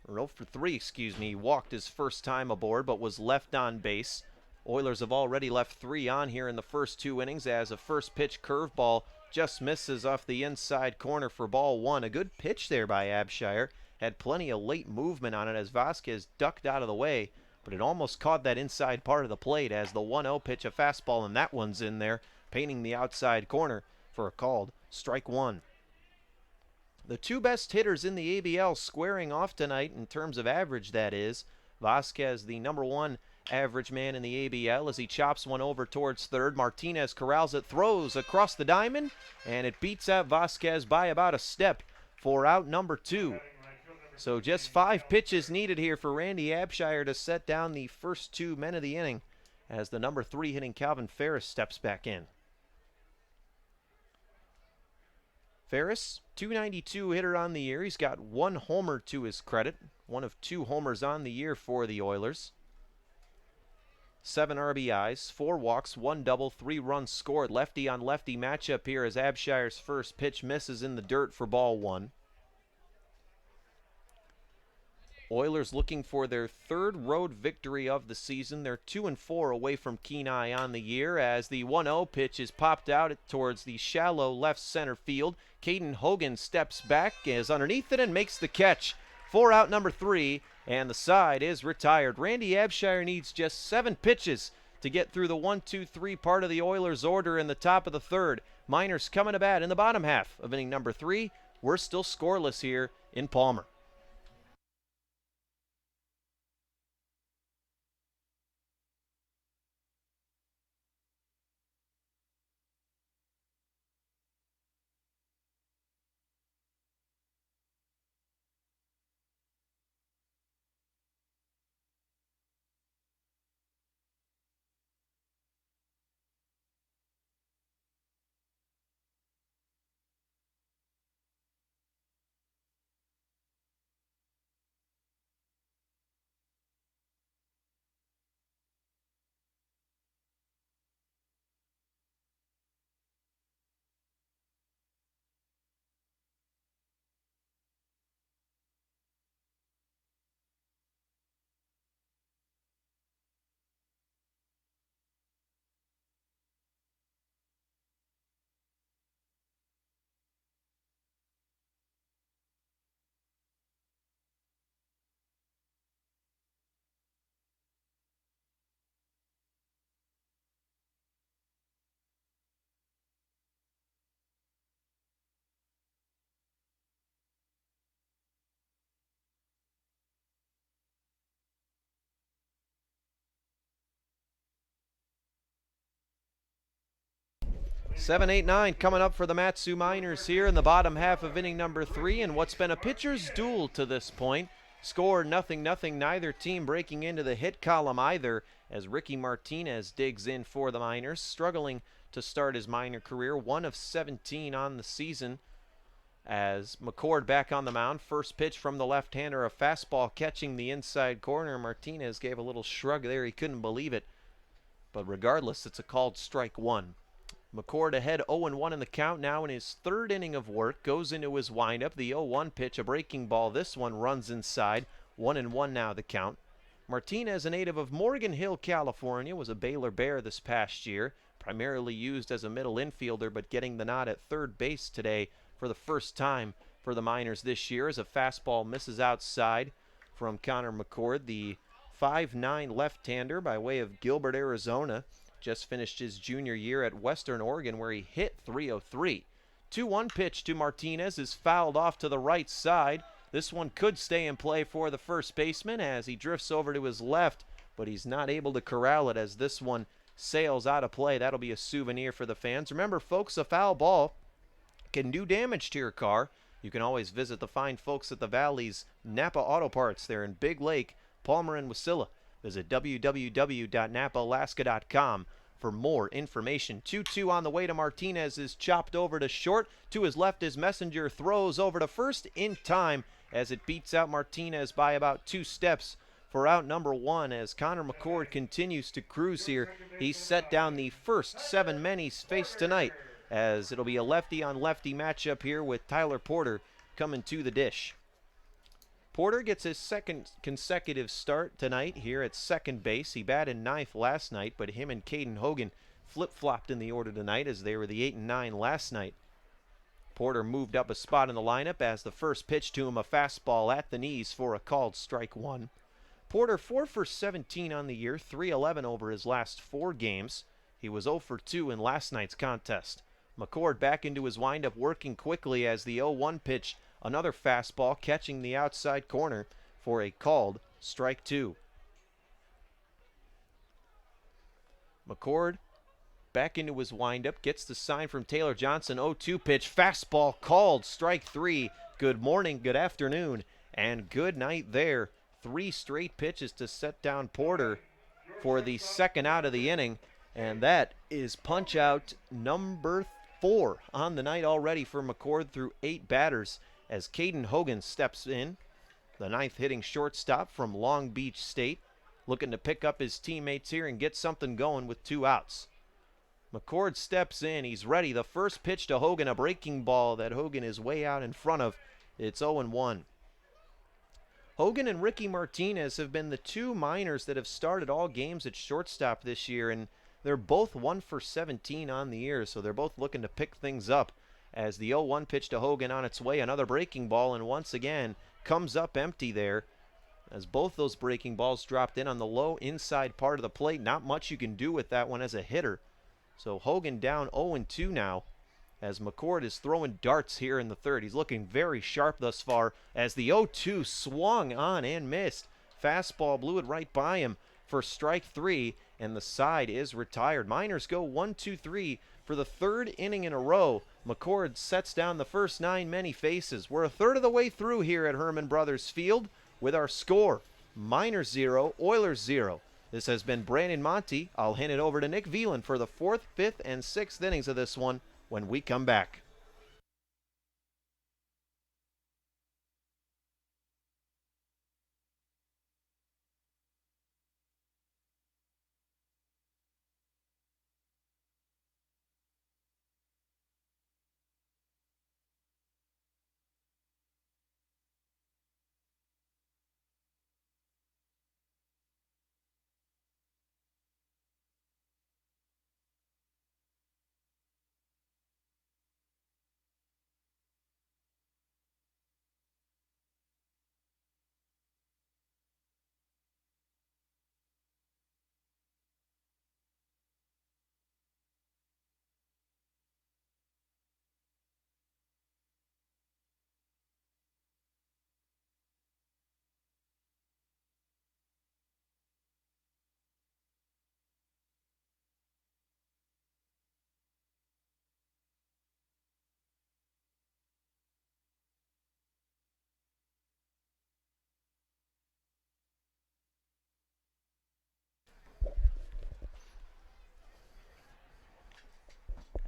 Or 0 for 3, excuse me. He walked his first time aboard, but was left on base. Oilers have already left 3 on here in the first 2 innings, as a first pitch curveball just misses off the inside corner for ball 1. A good pitch there by Abshire. Had plenty of late movement on it as Vasquez ducked out of the way, but it almost caught that inside part of the plate as the 1-0 pitch, a fastball, and that one's in there, painting the outside corner for a called strike 1. The 2 best hitters in the ABL squaring off tonight in terms of average, that is. Vasquez, the number 1 average man in the ABL, as he chops one over towards third. Martinez corrals it, throws across the diamond, and it beats out Vasquez by about a step for out number 2. So just 5 pitches needed here for Randy Abshire to set down the first 2 men of the inning, as the number 3 hitting Calvin Ferris steps back in. Ferris, .292 hitter on the year. He's got 1 homer to his credit. 1 of 2 homers on the year for the Oilers. 7 RBIs, 4 walks, 1 double, 3 runs scored. Lefty on lefty matchup here as Abshire's first pitch misses in the dirt for ball 1. Oilers looking for their 3rd road victory of the season. They're 2-4 away from Kenai on the year, as the 1-0 pitch is popped out towards the shallow left center field. Caden Hogan steps back, is underneath it, and makes the catch for out number 3, and the side is retired. Randy Abshire needs just 7 pitches to get through the 1-2-3 part of the Oilers' order in the top of the 3rd. Miners coming to bat in the bottom half of inning number 3. We're still scoreless here in Palmer. Seven, 8, 9 coming up for the Mat-Su Miners here in the bottom half of inning number 3, and what's been a pitcher's duel to this point. Score 0-0, neither team breaking into the hit column either, as Ricky Martinez digs in for the Miners, struggling to start his minor career, 1 of 17 on the season. As McCord back on the mound, first pitch from the left-hander, a fastball catching the inside corner. Martinez gave a little shrug there, he couldn't believe it, but regardless, it's a called strike 1. McCord ahead 0-1 in the count now in his 3rd inning of work. Goes into his windup. The 0-1 pitch, a breaking ball. This one runs inside. 1-1 now the count. Martinez, a native of Morgan Hill, California, was a Baylor Bear this past year. Primarily used as a middle infielder, but getting the nod at 3rd base today for the first time for the Miners this year, as a fastball misses outside from Connor McCord, the 5'9 left-hander by way of Gilbert, Arizona. just finished his junior year at Western Oregon where he hit .303. 2-1 pitch to Martinez is fouled off to the right side. This one could stay in play for the first baseman as he drifts over to his left, but he's not able to corral it as this one sails out of play. That'll be a souvenir for the fans. Remember, folks, a foul ball can do damage to your car. You can always visit the fine folks at the Valley's Napa Auto Parts. They're in Big Lake, Palmer, and Wasilla. Visit www.napaalaska.com for more information. 2-2 on the way to Martinez is chopped over to short. To his left is Messenger, throws over to first in time as it beats out Martinez by about 2 steps for out number 1 as Connor McCord continues to cruise here. He's set down the first 7 men he's faced tonight as it'll be a lefty-on-lefty matchup here with Tyler Porter coming to the dish. Porter gets his second consecutive start tonight here at second base. He batted 9th last night, but him and Caden Hogan flip-flopped in the order tonight as they were the 8 and 9 last night. Porter moved up a spot in the lineup as the first pitch to him, a fastball at the knees for a called strike 1. Porter 4 for 17 on the year, 311 over his last 4 games. He was 0 for 2 in last night's contest. McCord back into his windup, working quickly as the 0-1 pitch, another fastball catching the outside corner for a called strike 2. McCord back into his windup, gets the sign from Taylor Johnson, 0-2 pitch, fastball called strike 3. Good morning, good afternoon, and good night there. 3 straight pitches to set down Porter for the second out of the inning, and that is punch out number 4 on the night already for McCord through 8 batters as Caden Hogan steps in, the 9th hitting shortstop from Long Beach State, looking to pick up his teammates here and get something going with 2 outs. McCord steps in, he's ready. The first pitch to Hogan, a breaking ball that Hogan is way out in front of. It's 0-1. Hogan and Ricky Martinez have been the 2 minors that have started all games at shortstop this year, and they're both 1 for 17 on the year, so they're both looking to pick things up as the 0-1 pitch to Hogan on its way. Another breaking ball, and once again comes up empty there as both those breaking balls dropped in on the low inside part of the plate. Not much you can do with that one as a hitter. So Hogan down 0-2 now as McCord is throwing darts here in the 3rd. He's looking very sharp thus far as the 0-2 swung on and missed. Fastball blew it right by him for strike 3, and the side is retired. Miners go 1-2-3 for the 3rd inning in a row. McCord sets down the first 9 men he faces. We're a third of the way through here at Herman Brothers Field with our score: Miners 0, Oilers 0. This has been Brandon Monty. I'll hand it over to Nick Veland for the 4th, 5th, and 6th innings of this one when we come back.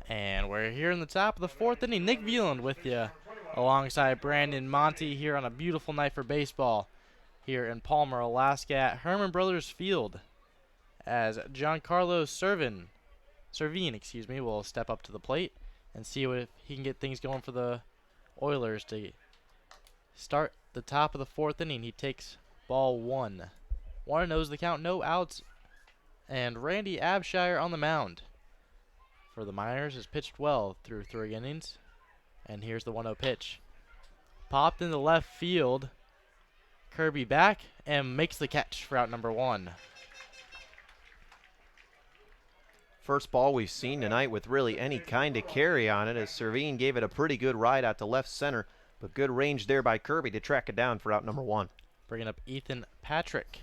And we're here in the top of the 4th inning. Nick Veland with you alongside Brandon Monty here on a beautiful night for baseball here in Palmer, Alaska at Herman Brothers Field as Giancarlo Servine, will step up to the plate and see if he can get things going for the Oilers to start the top of the 4th inning. He takes ball 1. 1-0 is the count, no outs, and Randy Abshire on the mound for the Miners has pitched well through 3 innings. And here's the 1-0 pitch. Popped into left field. Kirby back and makes the catch for out number 1.
First ball we've seen tonight with really any kind of carry on it, as Servine gave it a pretty good ride out to left center, but good range there by Kirby to track it down for out number 1.
Bringing up Ethan Patrick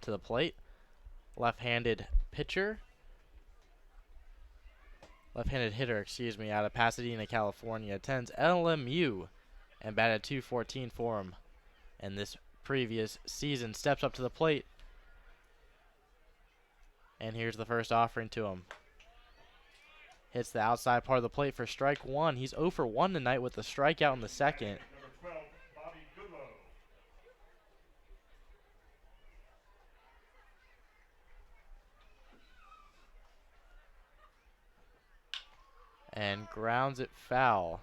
to the plate. Left-handed pitcher. Left-handed hitter, excuse me, out of Pasadena, California. Attends LMU and batted .214 for him in this previous season. Steps up to the plate. And here's the first offering to him. Hits the outside part of the plate for strike 1. He's 0 for 1 tonight with a strikeout in the second.
Number 12, Bobby Goodlow.
And grounds it foul.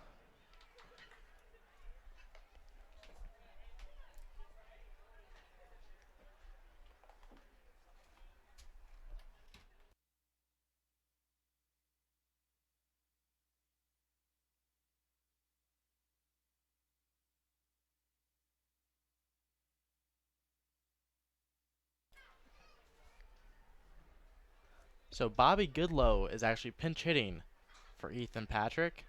So Bobby Goodlow is actually pinch hitting for Ethan Patrick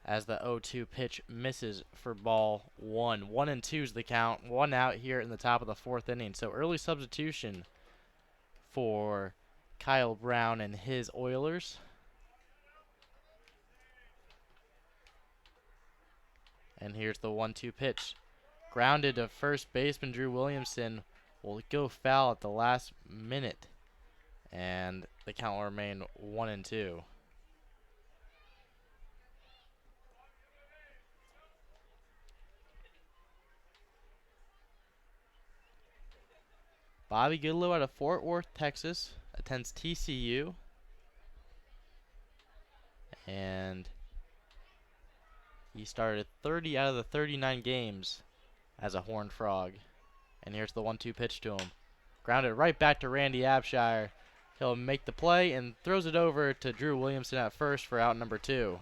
as the 0-2 pitch misses for ball 1. 1-2 is the count. 1 out here in the top of the 4th inning. So early substitution for Kyle Brown and his Oilers. And here's the 1-2 pitch. Grounded to first baseman Drew Williamson. Will go foul at the last minute. And the count will remain 1-2. Bobby Goodlow out of Fort Worth, Texas, attends TCU. And he started 30 out of the 39 games as a Horned Frog. And here's the 1-2 pitch to him. Grounded right back to Randy Abshire. He'll make the play and throws it over to Drew Williamson at first for out number 2.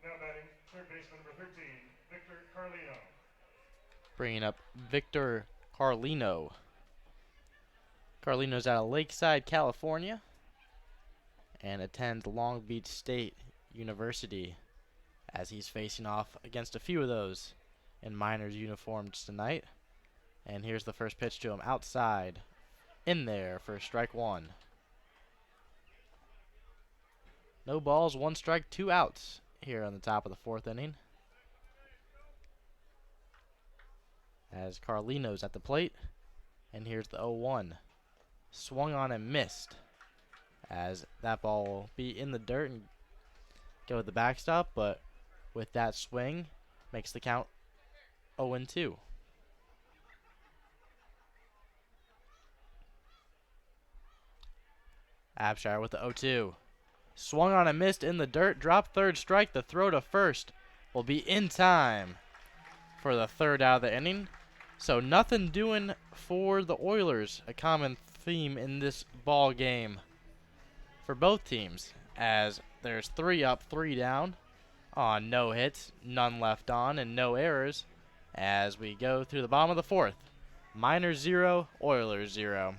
Now batting, third baseman number 13, Victor Carlino.
Bringing up Victor Carlino. Carlino's out of Lakeside, California, and attends Long Beach State University, as he's facing off against a few of those in Miners uniforms tonight. And here's the first pitch to him outside, in there for strike 1. No balls, 1 strike, 2 outs here on the top of the 4th inning. As Carlino's at the plate, and here's the 0-1. Swung on and missed, as that ball will be in the dirt and go with the backstop, but with that swing, makes the count 0-2. Abshire with the 0-2. Swung on and missed in the dirt, dropped third strike. The throw to first will be in time for the 3rd out of the inning. So nothing doing for the Oilers, a common theme in this ball game for both teams, as there's 3 up, 3 down on no hits, none left on, and no errors as we go through the bottom of the 4th. Miners 0, Oilers 0.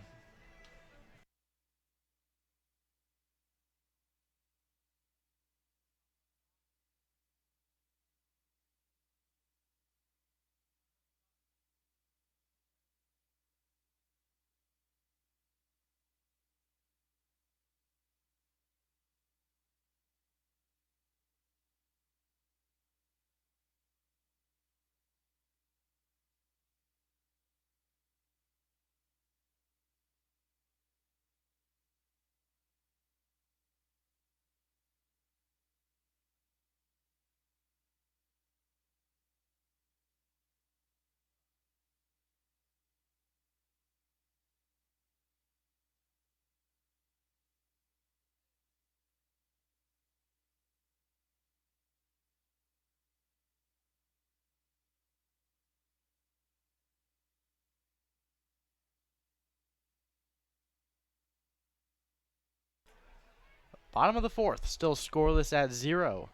Bottom of the 4th, still scoreless at 0,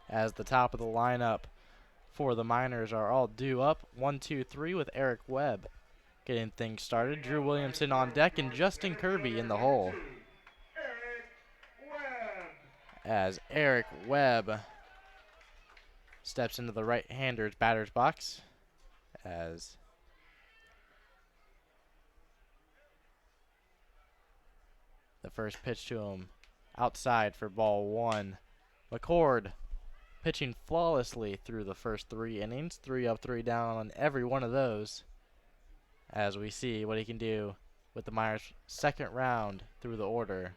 as the top of the lineup for the Miners are all due up. 1, 2, 3 with Eric Webb getting things started. Drew Williamson on deck and Justin Kirby in the hole.
Eric Webb.
As Eric Webb steps into the right-hander's batter's box. As the first pitch to him outside for ball 1. McCord pitching flawlessly through the first 3 innings. 3 up, 3 down on every one of those. As we see what he can do with the Miners' second round through the order.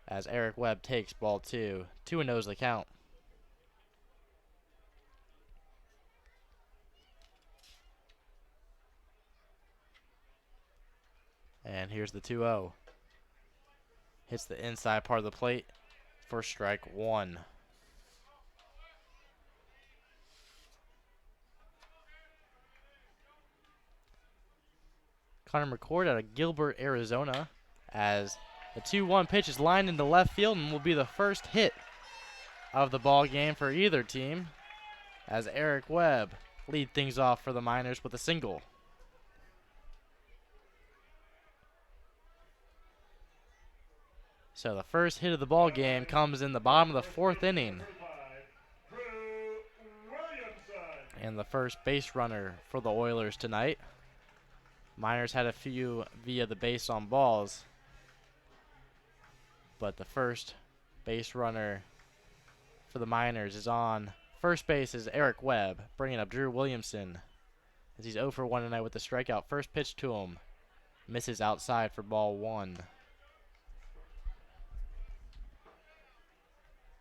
As Eric Webb takes ball 2. 2-0's the count. And here's the 2-0. Hits the inside part of the plate for strike 1. Connor McCord out of Gilbert, Arizona, as the 2-1 pitch is lined into left field and will be the first hit of the ball game for either team, as Eric Webb lead things off for the Miners with a single. So the first hit of the ball game comes in the bottom of the 4th inning. And the first base runner for the Oilers tonight. Miners had a few via the base on balls, but the first base runner for the Miners is on first base is Eric Webb, bringing up Drew Williamson as he's 0 for 1 tonight with the strikeout. First pitch to him misses outside for ball 1.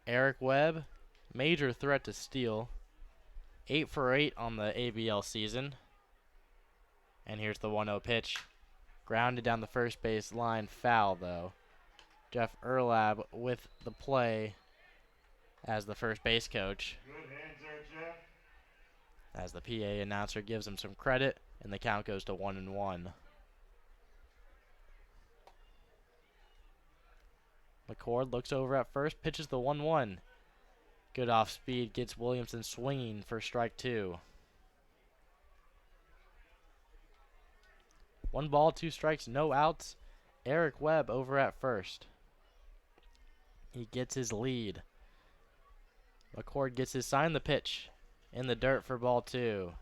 Eric Webb, major threat to steal, 8 for 8 on the ABL season. And here's the 1-0 pitch. Grounded down the first base line, foul though. Jeff Erlab with the play as the first base coach.
Good hands there, Jeff.
As the PA announcer gives him some credit, and the count goes to 1-1. McCord looks over at first, pitches the 1-1. Good off speed, gets Williamson swinging for strike 2. 1 ball, 2 strikes, no outs. Eric Webb over at first. He gets his lead. McCord gets his sign. The pitch in the dirt for ball 2.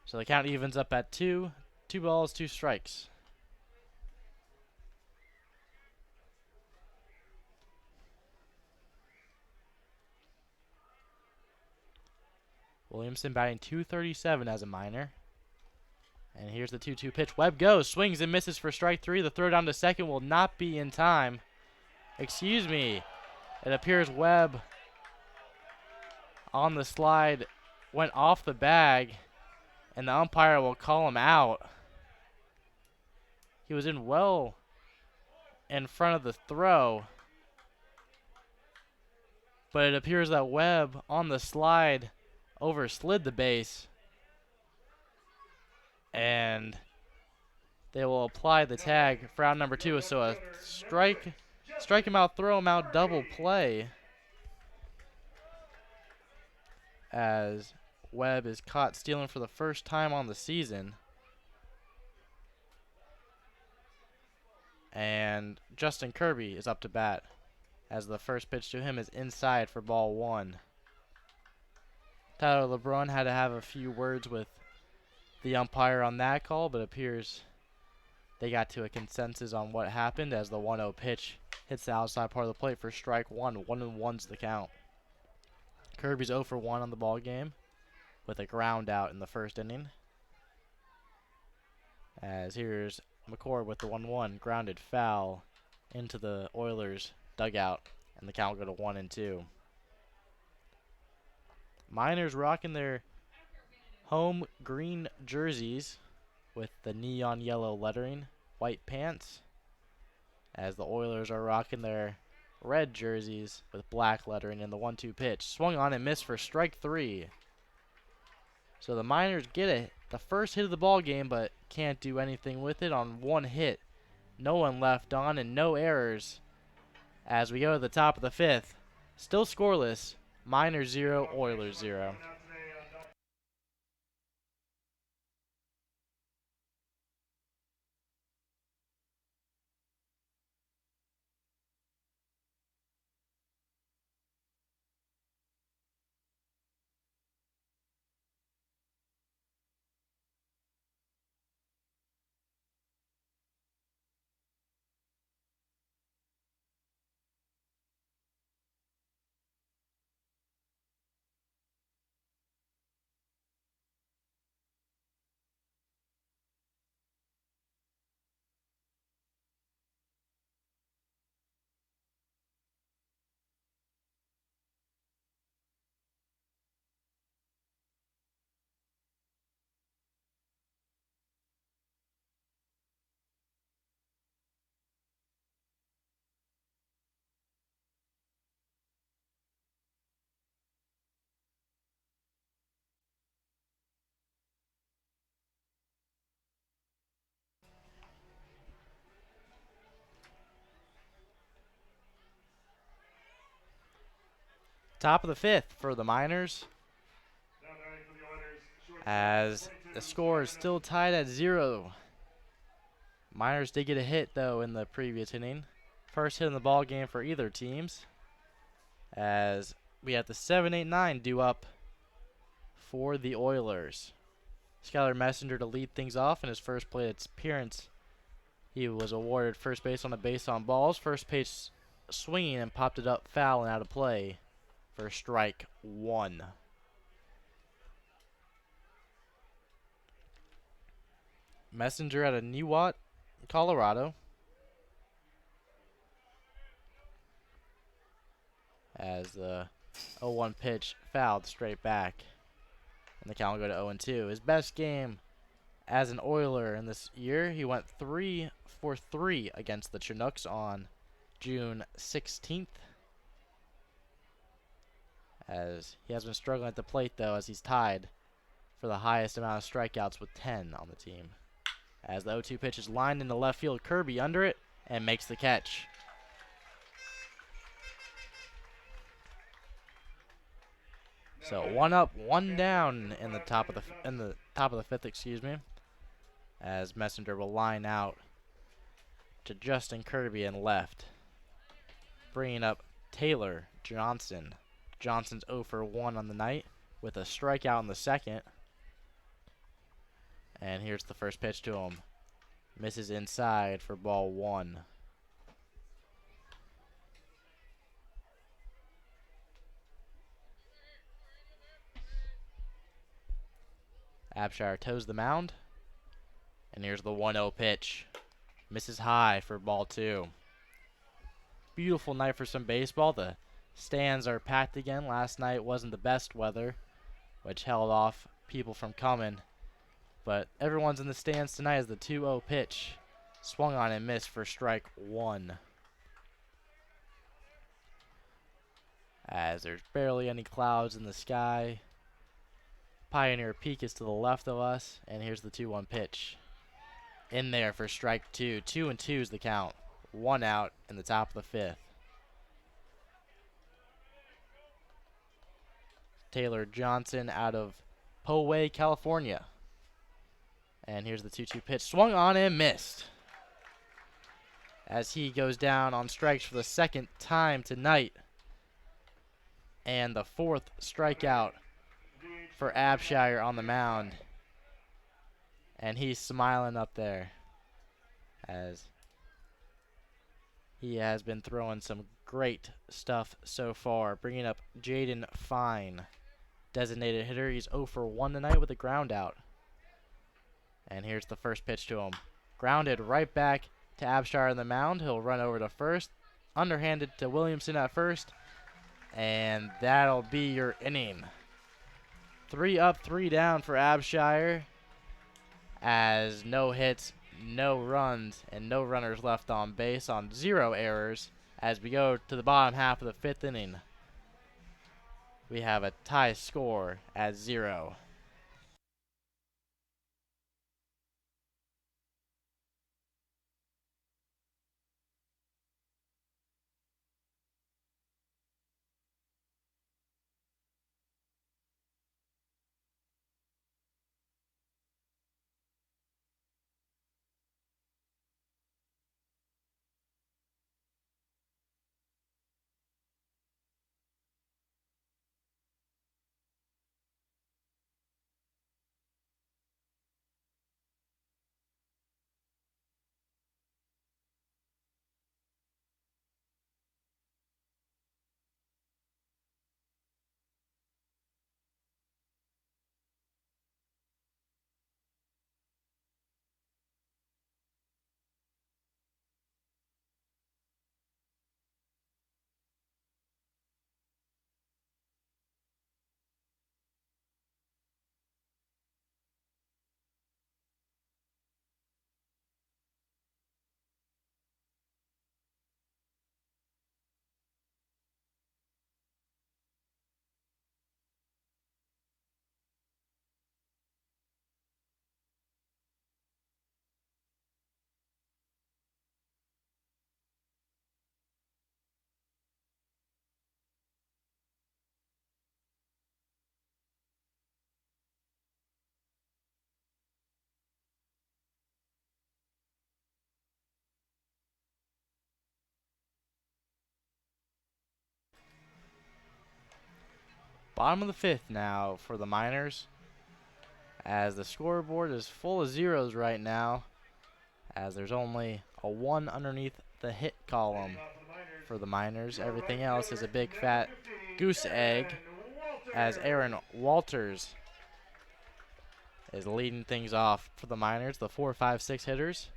So the count evens up at 2. 2 balls, 2 strikes. Williamson batting .237 as a Miner. And here's the 2-2 pitch. Webb goes, swings and misses for strike 3. The throw down to second will not be in time. Excuse me. It appears Webb on the slide went off the bag, and the umpire will call him out. He was in well in front of the throw, but it appears that Webb on the slide overslid the base, and they will apply the tag for out number 2. So a strike him out, throw him out, double play, as Webb is caught stealing for the first time on the season. And Justin Kirby is up to bat, as the first pitch to him is inside for ball 1. Tyler LeBrun had to have a few words with the umpire on that call, but appears they got to a consensus on what happened, as the 1-0 pitch hits the outside part of the plate for strike 1. 1-1's the count. Kirby's 0 for 1 on the ball game with a ground out in the first inning. As here's McCord with the 1-1, grounded foul into the Oilers dugout, and the count will go to 1-2. Miners rocking their home green jerseys with the neon yellow lettering, white pants, as the Oilers are rocking their red jerseys with black lettering in the 1-2 pitch. Swung on and missed for strike 3. So the Miners get the first hit of the ball game, but can't do anything with it on 1 hit. No one left on and no errors as we go to the top of the 5th. Still scoreless. Miners 0, Oilers 0.
Announced
Top of the fifth for the Miners,
Now batting for the Oilers, shortstop,
as
22,
the score is
Skyler
still tied at 0. Miners did get a hit though in the previous inning. First hit in the ball game for either teams, as we have the 7-8-9 due up for the Oilers. Skyler Messenger to lead things off in his first plate appearance. He was awarded first base on a base on balls. First pitch swinging and popped it up foul and out of play for strike 1. Messenger out of Newott, Colorado. As the 0-1 pitch fouled straight back. And the count will go to 0-2. His best game as an Oiler in this year, he went 3 for 3 against the Chinooks on June 16th. As he has been struggling at the plate though, as he's tied for the highest amount of strikeouts with 10 on the team. As the 0-2 pitch is lined into left field, Kirby under it and makes the catch. So 1 up, 1 down in the top of the fifth, excuse me. As Messenger will line out to Justin Kirby in left, bringing up Taylor Johnson. Johnson's 0 for 1 on the night with a strikeout in the second. And here's the first pitch to him. Misses inside for ball 1. Abshire toes the mound. And here's the 1-0 pitch. Misses high for ball 2. Beautiful night for some baseball. The stands are packed again. Last night wasn't the best weather, which held off people from coming. But everyone's in the stands tonight as the 2-0 pitch swung on and missed for strike 1. As there's barely any clouds in the sky. Pioneer Peak is to the left of us, and here's the 2-1 pitch. In there for strike 2. 2-2 is the count. 1 out in the top of the fifth. Taylor Johnson out of Poway, California. And here's the 2-2 pitch. Swung on and missed. As he goes down on strikes for the second time tonight. And the 4th strikeout for Abshire on the mound. And he's smiling up there as he has been throwing some great stuff so far. Bringing up Jaden Fine, designated hitter. He's 0 for 1 tonight with a ground out. And here's the first pitch to him. Grounded right back to Abshire on the mound. He'll run over to first. Underhanded to Williamson at first. And that'll be your inning. 3 up, 3 down for Abshire. As no hits, no runs, and no runners left on base on 0 errors. As we go to the bottom half of the 5th inning, we have a tie score at 0. Bottom of the fifth now for the Miners, as the scoreboard is full of zeros right now, as there's only a 1 underneath the hit column
Leading off for the Miners.
for the Miners.
Your
Everything
right
else is a
fielder,
big
number
fat
15,
goose egg, as Aaron Walters is leading things off for the Miners. The 4, 5, 6 hitters.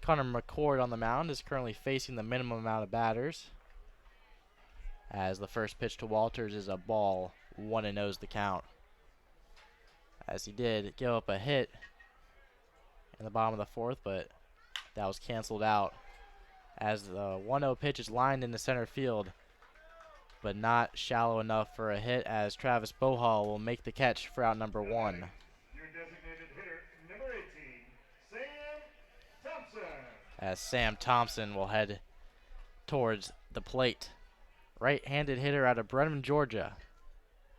Connor McCord on the mound is currently facing the minimum amount of batters, as the first pitch to Walters is a ball, 1-0's the count, as he did give up a hit in the bottom of the fourth, but that was canceled out, as the 1-0 pitch is lined into center field, but not shallow enough for a hit, as Travis Bohal will make the catch for out number 1.
Your designated hitter, number 18, Sam Thompson.
As Sam Thompson will head towards the plate. Right-handed hitter out of Brenham, Georgia.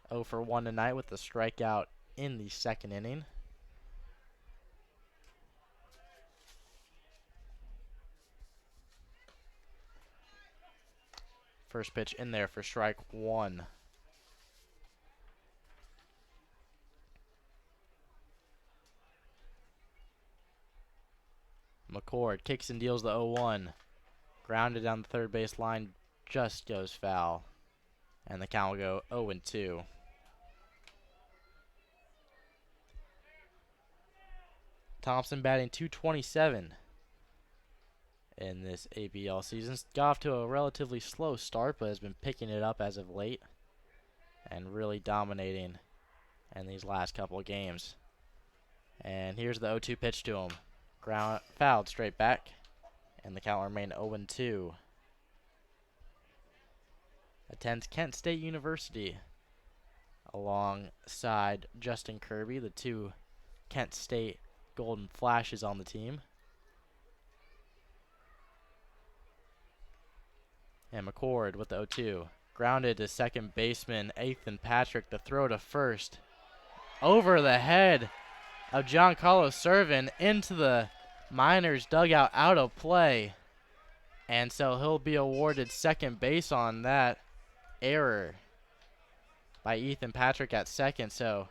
0 for 1 tonight with the strikeout in the second inning. First pitch in there for strike 1. McCord kicks and deals the 0-1. Grounded down the third base line, just goes foul. And the count will go 0-2. Thompson batting .227 in this ABL season. Got off to a relatively slow start, but has been picking it up as of late and really dominating in these last couple of games. And here's the 0-2 pitch to him. Ground fouled straight back, and the count will remain 0-2. Attends Kent State University alongside Justin Kirby, the 2 Kent State Golden Flashes on the team. And McCord with the 0-2. Grounded to second baseman Ethan Patrick. The throw to first. Over the head of Giancarlo Servin into the Miners dugout, out of play. And so he'll be awarded second base on that error by Ethan Patrick at second. So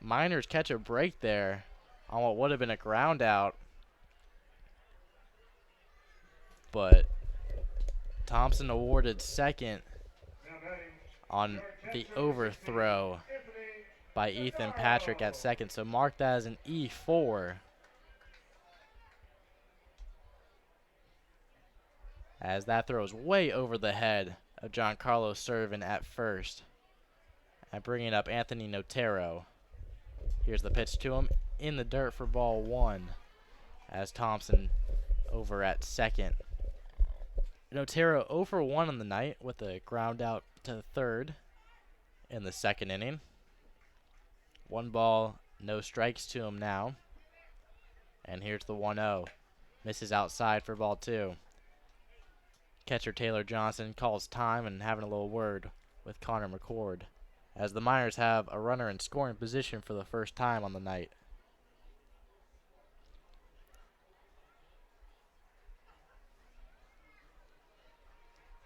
Miners catch a break there on what would have been a ground out. But Thompson awarded second
Now batting,
on the overthrow by Ethan Patrick at second. So mark that as an E4. As that throws way over the head of Giancarlo Servin at first. And bringing up Anthony Notero. Here's the pitch to him in the dirt for ball 1. As Thompson over at second. Notero 0 for 1 on the night with a ground out to third in the second inning. 1 ball, no strikes to him now. And here's the 1-0. Misses outside for ball 2. Catcher Taylor Johnson calls time and having a little word with Connor McCord, as the Miners have a runner in scoring position for the first time on the night.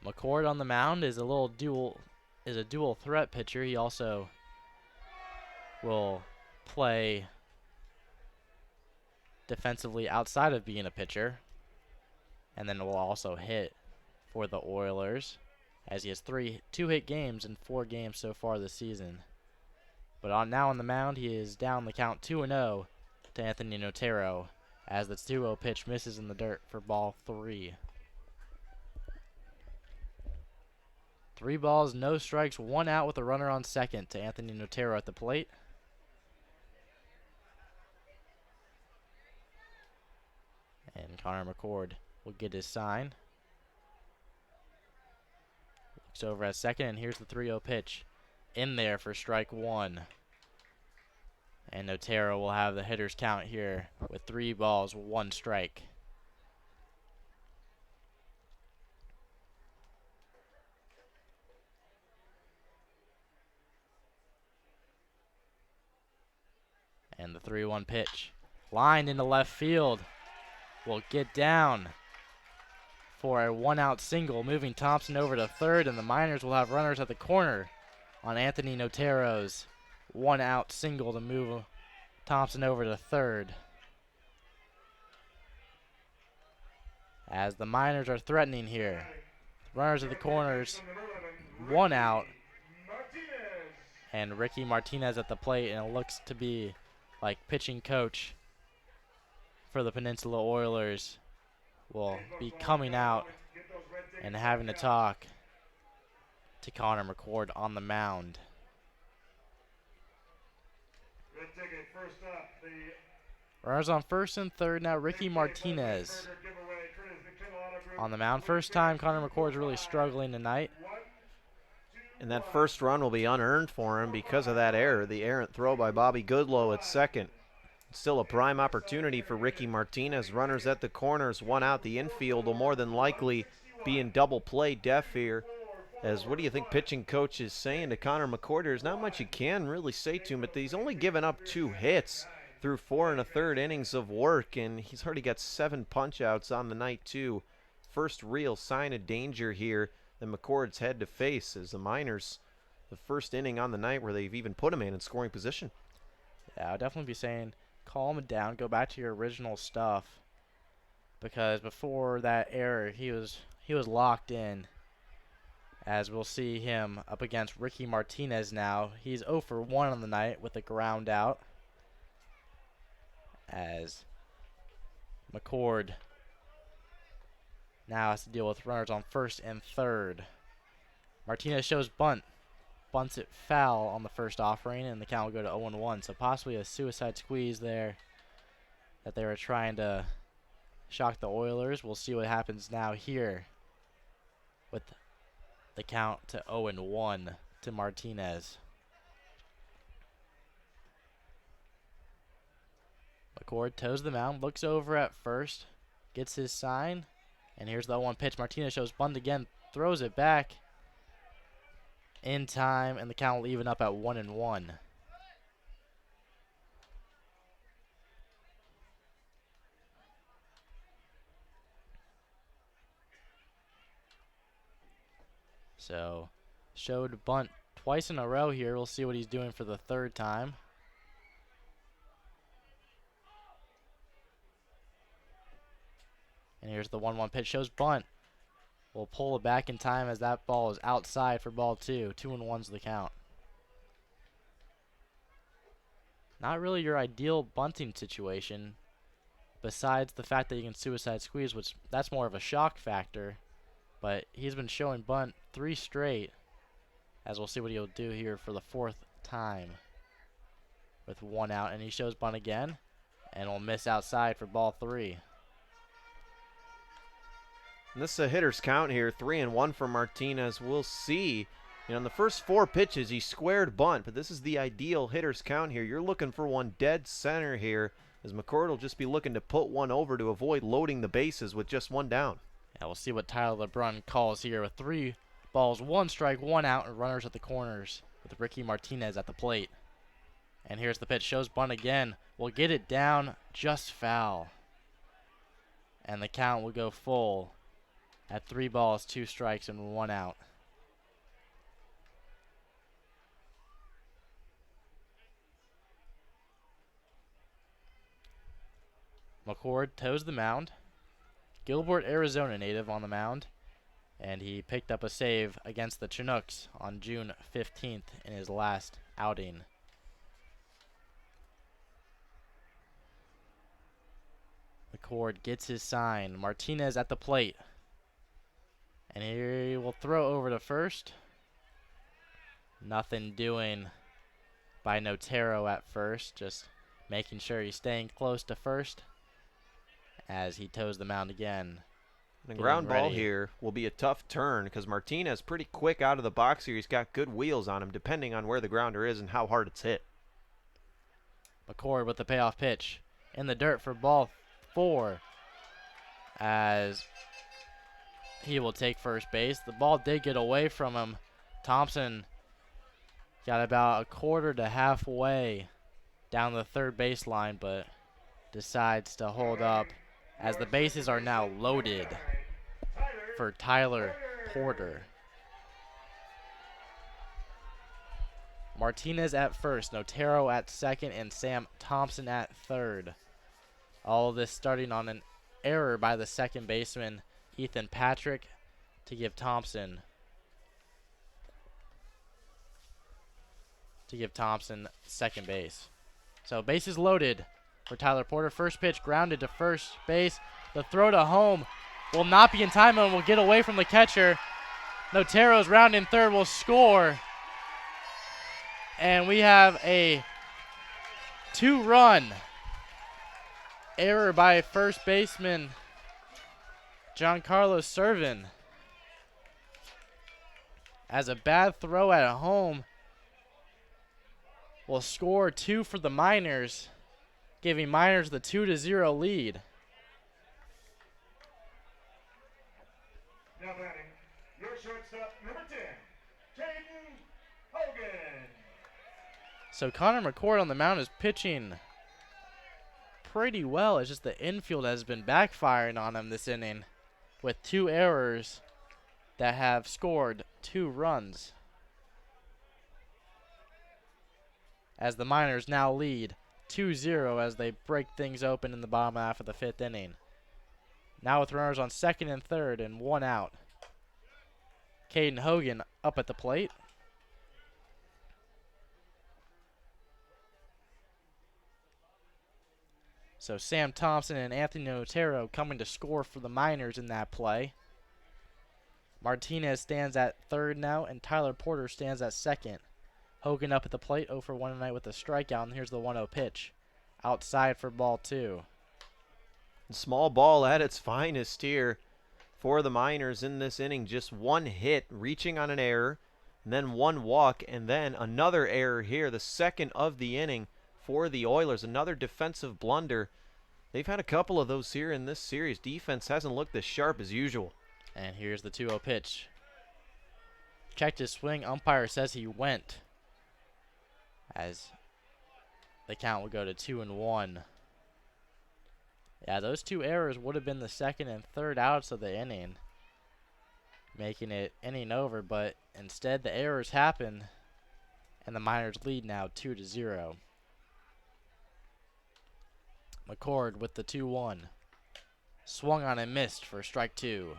McCord on the mound is a dual threat pitcher. He also will play defensively outside of being a pitcher, and then will also hit for the Oilers, as he has 2-hit games in 4 games so far this season. But now on the mound, he is down the count 2-0 to Anthony Notero, as the 2-0 pitch misses in the dirt for ball 3. 3 balls, no strikes, 1 out with a runner on second to Anthony Notero at the plate. And Connor McCord will get his sign. Looks over at second, and here's the 3-0 pitch. In there for strike 1. And Notero will have the hitter's count here with 3 balls, 1 strike. And the 3-1 pitch, lined into left field, will get down for a 1-out single, moving Thompson over to third, and the Miners will have runners at the corner on Anthony Notero's 1-out single to move Thompson over to third. As the Miners are threatening here. Runners at the corners, 1 out, and Ricky Martinez at the plate, and it looks to be like pitching coach for the Peninsula Oilers will be coming out and having to talk to Connor McCord on the mound. Runners on first and third now. Ricky Martinez on the mound. First time Connor McCord's really struggling tonight.
And that first run will be unearned for him because of that error, the errant throw by Bobby Goodlow at second. Still a prime opportunity for Ricky Martinez. Runners at the corners, 1 out. The infield will more than likely be in double play def here. As what do you think pitching coach is saying to Connor McCord? There's not much you can really say to him, but he's only given up 2 hits through 4 1/3 innings of work, and he's already got 7 punch-outs on the night too. First real sign of danger here that McCord's had to face as the Miners, the first inning on the night where they've even put him in scoring position.
Yeah, I'll definitely be saying calm it down, go back to your original stuff, because before that error he was locked in. As we'll see him up against Ricky Martinez now. He's 0 for 1 on the night with a ground out. As McCord now has to deal with runners on first and third. Martinez shows bunt. Bunts it foul on the first offering, and the count will go to 0-1. So possibly a suicide squeeze there that they were trying to shock the Oilers. We'll see what happens now here with the count to 0-1 to Martinez. McCord toes the mound, looks over at first, gets his sign, and here's the 0-1 pitch. Martinez shows bunt again, throws it back in time, and the count will even up at 1-1. So, showed bunt twice in a row here. We'll see what he's doing for the third time. And here's the 1-1 pitch. Shows bunt. We'll pull it back in time as that ball is outside for ball 2. 2-1's the count. Not really your ideal bunting situation, besides the fact that you can suicide squeeze, which that's more of a shock factor. But he's been showing bunt 3 straight, as we'll see what he'll do here for the 4th time with 1 out. And he shows bunt again, and will miss outside for ball 3.
And this is a hitter's count here, 3-1 for Martinez. We'll see. You know, in the first 4 pitches, he squared bunt, but this is the ideal hitter's count here. You're looking for one dead center here, as McCord will just be looking to put one over to avoid loading the bases with just 1 down.
Yeah, we'll see what Tyler LeBrun calls here with 3 balls, 1 strike, 1 out, and runners at the corners with Ricky Martinez at the plate. And here's the pitch. Shows bunt again. We'll get it down, just foul. And the count will go full at 3 balls, 2 strikes, and 1 out. McCord toes the mound. Gilbert, Arizona native on the mound, and he picked up a save against the Chinooks on June 15th in his last outing. McCord gets his sign. Martinez at the plate. And here he will throw over to first. Nothing doing by Notero at first, just making sure he's staying close to first as he toes the mound again.
The ground ball here will be a tough turn because Martinez pretty quick out of the box here. He's got good wheels on him depending on where the grounder is and how hard it's hit.
McCord with the payoff pitch in the dirt for ball 4 as he will take first base. The ball did get away from him. Thompson got about a quarter to halfway down the third baseline, but decides to hold up as the bases are now loaded for Tyler Porter. Martinez at first, Notero at second, and Sam Thompson at third. All of this starting on an error by the second baseman, Ethan Patrick, to give Thompson second base. So bases loaded for Tyler Porter. First pitch grounded to first base. The throw to home will not be in time and will get away from the catcher. Notero's rounding third, will score. And we have a 2-run error by first baseman Giancarlo Servin, as a bad throw at home will score 2 for the Miners, giving Miners the 2-0 lead.
Now batting, your shortstop, number 10, Caden Hogan.
So Connor McCord on the mound is pitching pretty well. It's just the infield has been backfiring on him this inning with 2 errors that have scored 2 runs, as the Miners now lead 2-0 as they break things open in the bottom half of the 5th inning. Now with runners on second and third and 1 out. Caden Hogan up at the plate. So Sam Thompson and Anthony Notero coming to score for the Miners in that play. Martinez stands at third now, and Tyler Porter stands at second. Hogan up at the plate, 0 for 1 tonight with a strikeout, and here's the 1-0 pitch. Outside for ball 2.
Small ball at its finest here for the Miners in this inning. Just 1 hit, reaching on an error, and then 1 walk, and then another error here, the second of the inning for the Oilers. Another defensive blunder. They've had a couple of those here in this series. Defense hasn't looked as sharp as usual.
And here's the 2-0 pitch. Checked his swing. Umpire says he went, as the count will go to 2-1. Yeah, those 2 errors would have been the second and third outs of the inning, making it inning over, but instead the errors happen, and the Miners lead now 2-0. McCord with the 2-1. Swung on and missed for strike 2.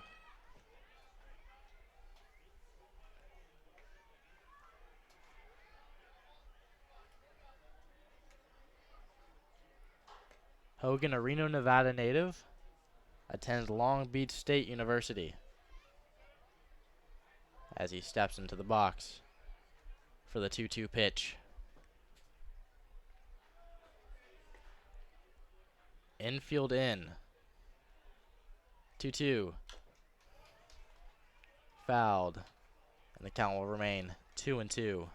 Hogan, a Reno, Nevada native, attends Long Beach State University, as he steps into the box for the 2-2 pitch. Infield in. 2-2. Fouled. And the count will remain 2-2.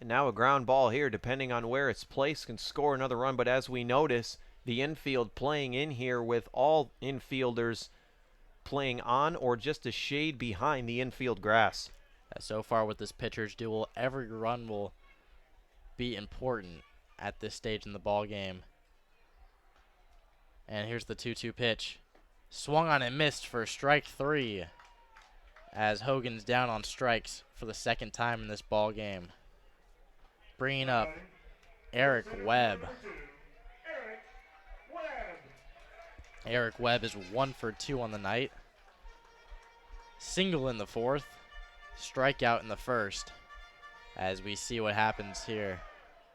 And now a ground ball here, depending on where it's placed, can score another run. But as we notice, the infield playing in here with all infielders playing on or just a shade behind the infield grass.
So far with this pitcher's duel, every run will be important at this stage in the ball game. And here's the 2-2 pitch. Swung on and missed for strike 3, as Hogan's down on strikes for the second time in this ball game. Bringing up Eric Webb. Eric Webb is 1 for 2 on the night. Single in the 4th. Strikeout in the 1st. As we see what happens here,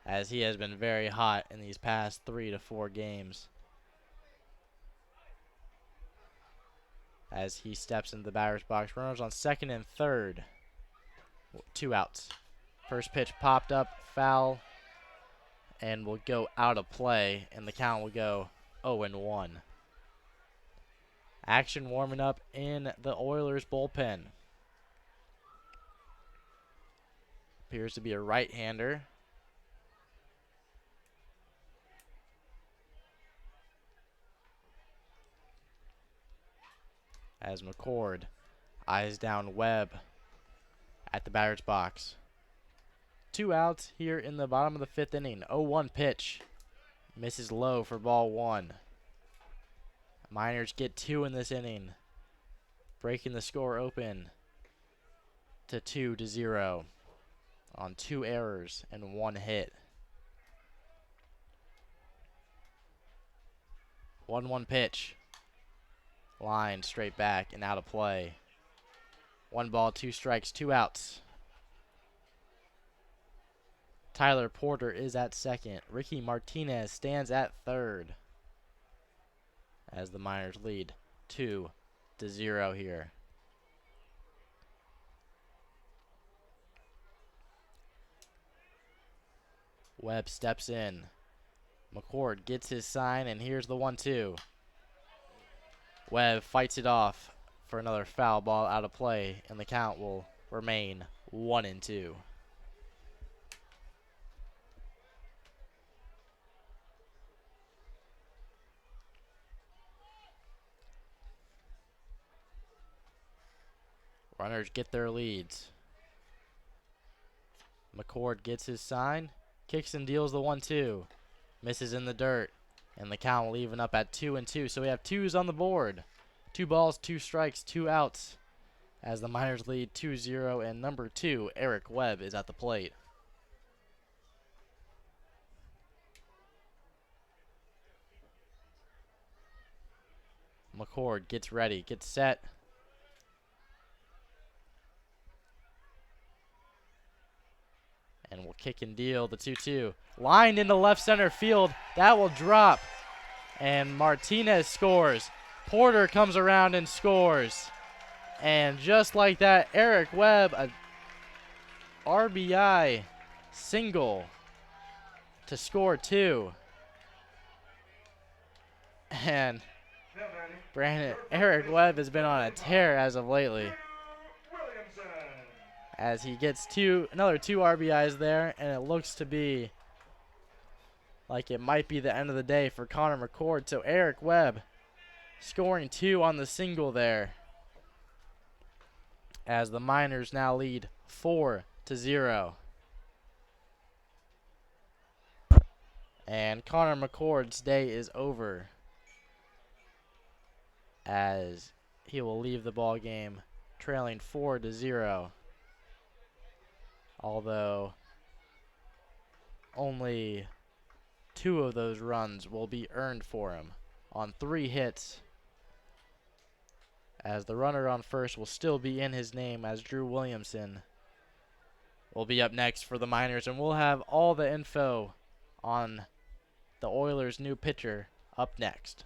as he has been very hot in these past 3 to 4 games. As he steps into the batter's box. Runners on second and third. 2 outs. First pitch popped up, foul, and will go out of play, and the count will go 0-1. Action warming up in the Oilers bullpen. Appears to be a right-hander. As McCord eyes down Webb at the batter's box. 2 outs here in the bottom of the 5th inning. 0-1 pitch. Misses low for ball 1. Miners get 2 in this inning, breaking the score open to 2-0. on 2 errors and 1 hit. 1-1 pitch. Line straight back and out of play. 1 ball, 2 strikes, 2 outs. Tyler Porter is at second. Ricky Martinez stands at third as the Miners lead 2-0 here. Webb steps in. McCord gets his sign, and here's the 1-2. Webb fights it off for another foul ball out of play, and the count will remain 1-2. Runners get their leads. McCord gets his sign, kicks and deals the 1-2. Misses in the dirt, and the count will even up at 2-2. So we have 2s on the board. 2 balls, 2 strikes, 2 outs as the Miners lead 2-0, and number 2, Eric Webb, is at the plate. McCord gets ready, gets set. And will kick and deal the 2-2. Lined into left center field. That will drop. And Martinez scores. Porter comes around and scores. And just like that, Eric Webb, a RBI single to score 2. And Eric Webb has been on a tear as of lately, as he gets another 2 RBIs there, and it looks to be like it might be the end of the day for Connor McCord. So Eric Webb scoring 2 on the single there, as the Miners now lead 4-0. And Connor McCord's day is over, as he will leave the ball game trailing 4-0. Although only 2 of those runs will be earned for him on 3 hits, as the runner on first will still be in his name, as Drew Williamson will be up next for the Miners, and we'll have all the info on the Oilers' new pitcher up next.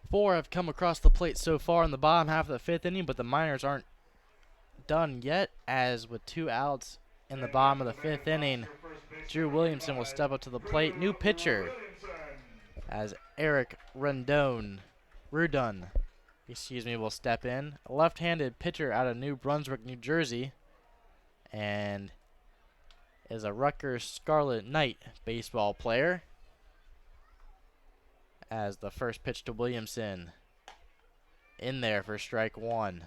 Four have come across the plate so far in the bottom half of the 5th inning, but the Miners aren't done yet, as with 2 outs in the bottom of the 5th inning, Drew Williamson will step up to the plate. New pitcher, as Eric Rudon, will step in. A left-handed pitcher out of New Brunswick, New Jersey, and is a Rutgers Scarlet Knight baseball player. As the first pitch to Williamson, in there for strike 1.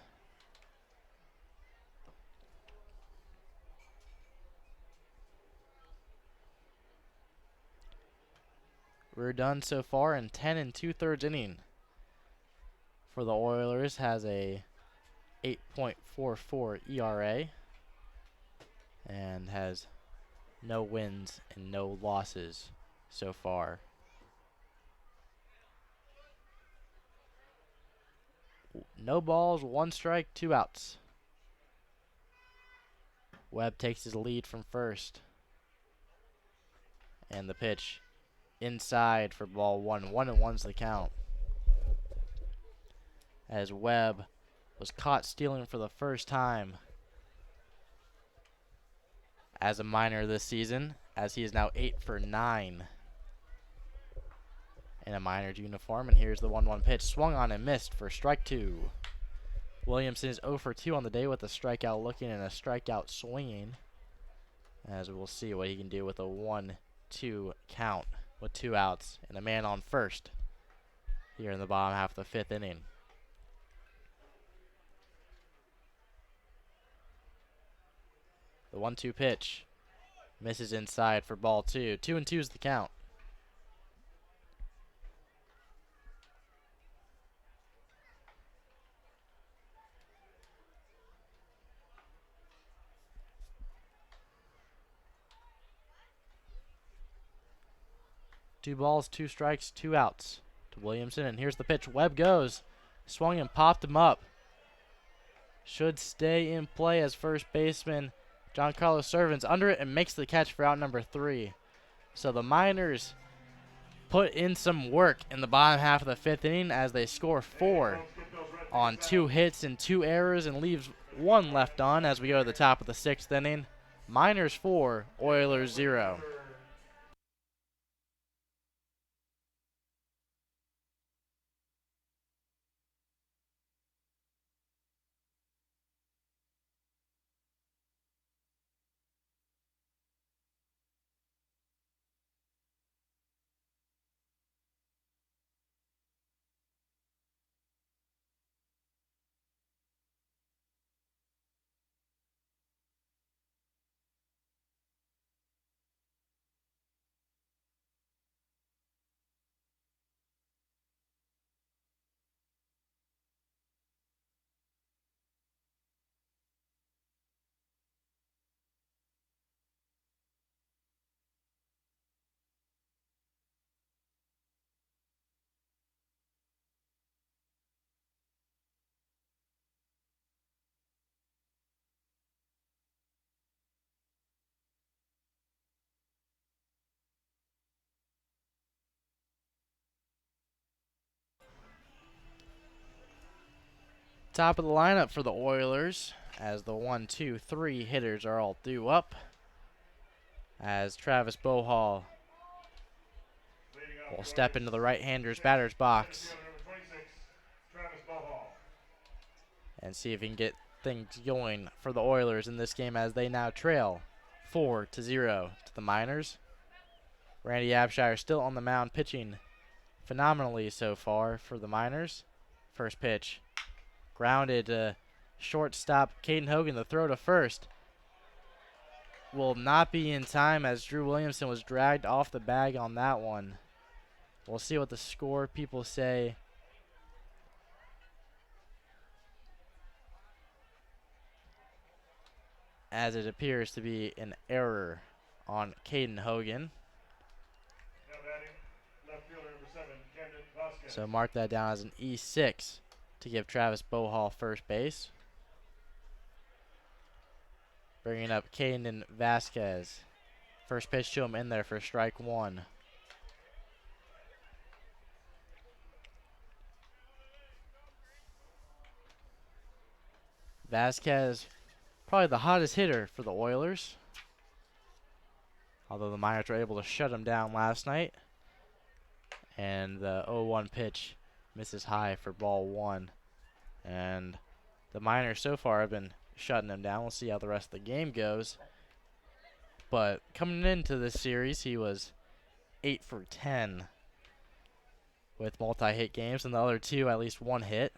We're done so far in 10 2/3 inning. For the Oilers, has a 8.44 ERA and has no wins and no losses so far. No balls, 1 strike, 2 outs. Webb takes his lead from first. And the pitch inside for ball 1. 1-1's the count. As Webb was caught stealing for the first time as a minor this season, as he is now 8 for 9 in a minor's uniform. And here's the 1-1 pitch, swung on and missed for strike 2. Williamson is 0 for 2 on the day with a strikeout looking and a strikeout swinging, as we'll see what he can do with a 1-2 count with 2 outs and a man on first here in the bottom half of the 5th inning. The 1-2 pitch misses inside for ball 2. 2-2 is the count. Two balls, 2 strikes, 2 outs to Williamson. And here's the pitch. Webb goes. Swung and popped him up. Should stay in play as first baseman Giancarlo Servants under it and makes the catch for out number 3. So the Miners put in some work in the bottom half of the 5th inning as they score 4 on 2 hits and 2 errors and leaves 1 left on as we go to the top of the 6th inning. Miners 4, Oilers 0. Top of the lineup for the Oilers as the 1, 2, 3 hitters are all due up. As Travis Bohall will step into the right-hander's batter's box and see if he can get things going for the Oilers in this game as they now trail 4-0 to the Miners. Randy Abshire still on the mound pitching phenomenally so far for the Miners. First pitch grounded to shortstop Caden Hogan. The throw to first will not be in time as Drew Williamson was dragged off the bag on that one. We'll see what the score people say. As it appears to be an error on Caden Hogan.
Now batting, left fielder number 7, Camden Vasquez.
So mark that down as an E6 to give Travis Bohall first base. Bringing up Caden Vasquez. First pitch to him in there for strike 1. Vasquez, probably the hottest hitter for the Oilers. Although the Miners were able to shut him down last night. And the 0-1 pitch misses high for ball 1. And the Miners so far have been shutting him down. We'll see how the rest of the game goes. But coming into this series, he was 8 for 10 with multi-hit games, and the other 2 at least 1 hit.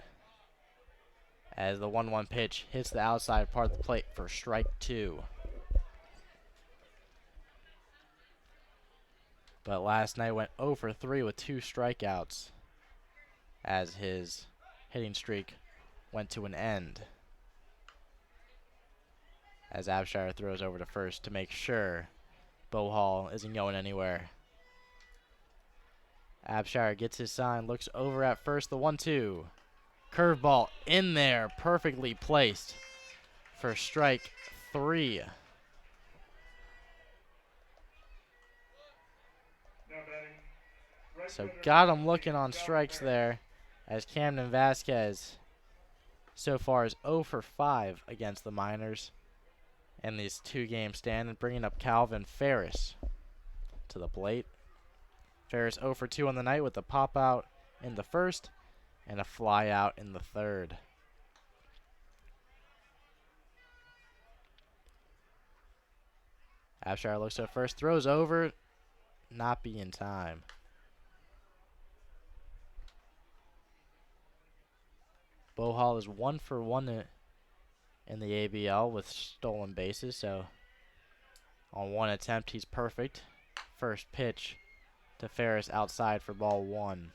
As the 1-1 pitch hits the outside part of the plate for strike 2. But last night went 0 for 3 with 2 strikeouts as his hitting streak went to an end. As Abshire throws over to first to make sure Bohall isn't going anywhere. Abshire gets his sign, looks over at first, the 1-2. Curveball in there, perfectly placed for strike 3.
Now batting, right
So
fielder
got
number
him looking
15,
on
Calvin
strikes
Harris.
there, as Camden Vasquez so far is 0 for 5 against the Miners in these 2-game stand, and bringing up Calvin Ferris to the plate. Ferris 0 for 2 on the night with a pop out in the first and a fly out in the third. Abshire looks at first, throws over, not be in time. Bohall is 1 for 1 in the ABL with stolen bases, so on one attempt he's perfect. First pitch to Ferris outside for ball 1.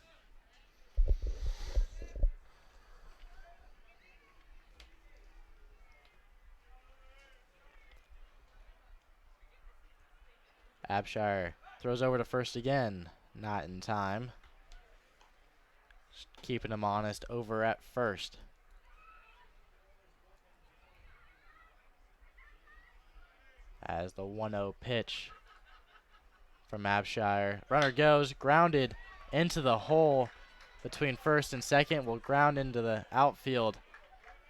Abshire throws over to first again, not in time. Just keeping him honest over at first. As the 1-0 pitch from Abshire. Runner goes, grounded into the hole between first and second, will ground into the outfield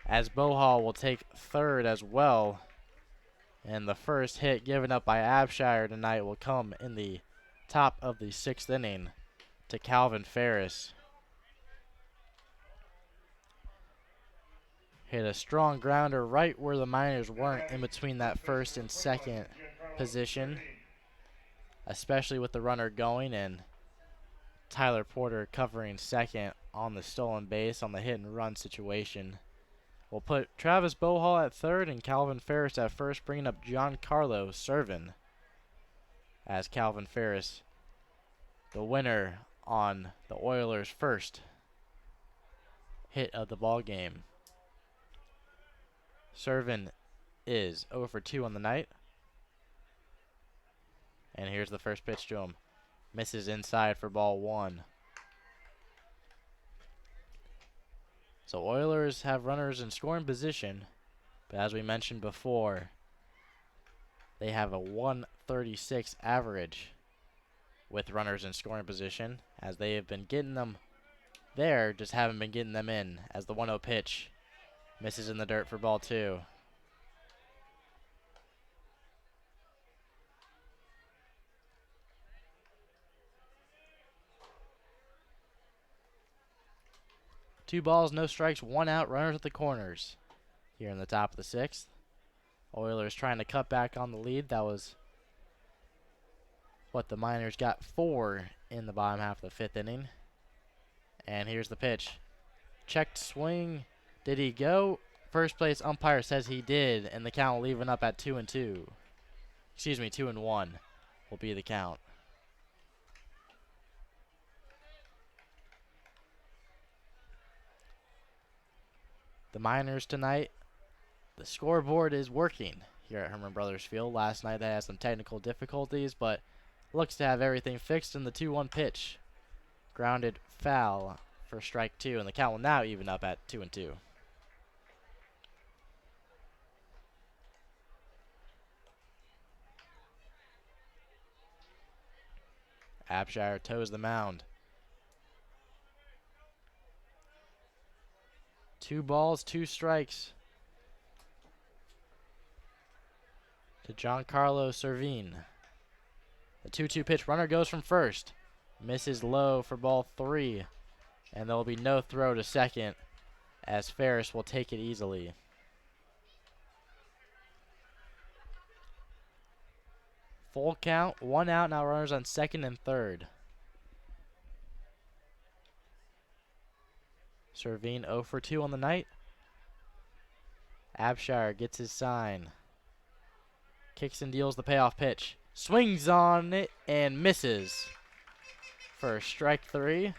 as Bohall will take third as well. And the first hit given up by Abshire tonight will come in the top of the 6th inning to Calvin Ferris. Hit a strong grounder right where the Miners weren't, in between that first and second position, especially with the runner going and Tyler Porter covering second on the stolen base on the hit and run situation. We'll put Travis Bohall at third and Calvin Ferris at first, bringing up Giancarlo Servin as Calvin Ferris, the winner on the Oilers' first hit of the ball game. Servin is 0 for 2 on the night. And here's the first pitch to him. Misses inside for ball 1. So Oilers have runners in scoring position, but as we mentioned before, they have a 136 average with runners in scoring position, as they have been getting them there, just haven't been getting them in, as the 1-0 pitch misses in the dirt for ball 2. Two balls, no strikes, 1 out, runners at the corners here in the top of the 6th. Oilers trying to cut back on the lead. That was what the Miners got 4 in the bottom half of the 5th inning. And here's the pitch. Checked swing. Did he go? First place umpire says he did, and the count leaving up at 2-2. Excuse me, 2-1 will be the count. The Miners tonight, the scoreboard is working here at Herman Brothers Field. Last night they had some technical difficulties, but looks to have everything fixed in the 2-1 pitch. Grounded foul for strike 2, and the count will now even up at 2-2. Abshire toes the mound. 2 balls, 2 strikes to Giancarlo Servin. The 2-2 pitch, runner goes from first. Misses low for ball 3. And there will be no throw to second, as Ferris will take it easily. Full count, 1 out, now runners on second and third. Servin 0 for 2 on the night. Abshire gets his sign. Kicks and deals the payoff pitch. Swings on it and misses for strike 3.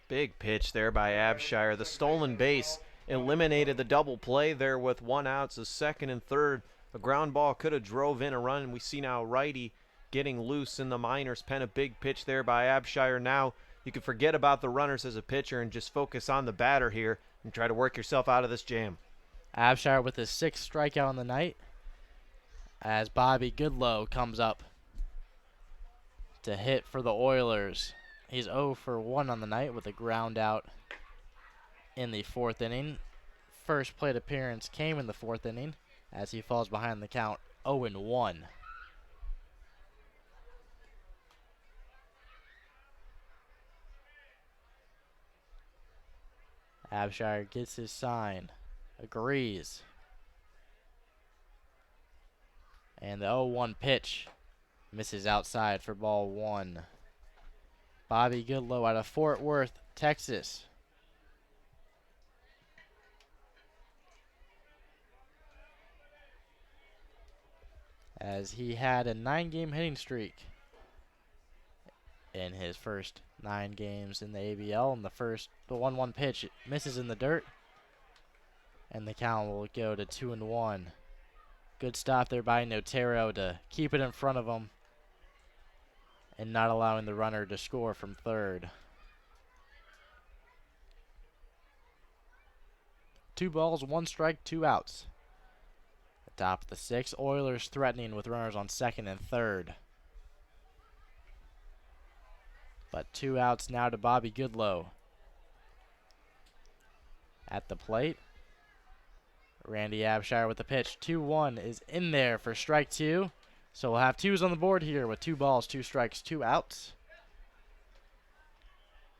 Big pitch there by Abshire. The stolen base eliminated the double play there with 1 out, so second and third. A ground ball could have drove in a run, and we see now righty getting loose in the minors pen. A big pitch there by Abshire. Now you can forget about the runners as a pitcher and just focus on the batter here and try to work yourself out of this jam.
Abshire with his 6th strikeout on the night as Bobby Goodlow comes up to hit for the Oilers. He's 0 for 1 on the night with a ground out in the 4th inning. First plate appearance came in the 4th inning as he falls behind the count 0-1. Abshire gets his sign, agrees. And the 0-1 pitch misses outside for ball 1. Bobby Goodlow out of Fort Worth, Texas. As he had a 9-game hitting streak in his first 9 games in the ABL. And the 1-1 pitch misses in the dirt. And the count will go to 2-1. Good stop there by Notero to keep it in front of him and not allowing the runner to score from third. 2 balls, 1 strike, 2 outs. The top of the 6th, Oilers threatening with runners on second and third. But 2 outs now to Bobby Goodlow. At the plate, Randy Abshire with the pitch. 2-1 is in there for strike 2. So we'll have 2s on the board here with 2 balls, 2 strikes, 2 outs.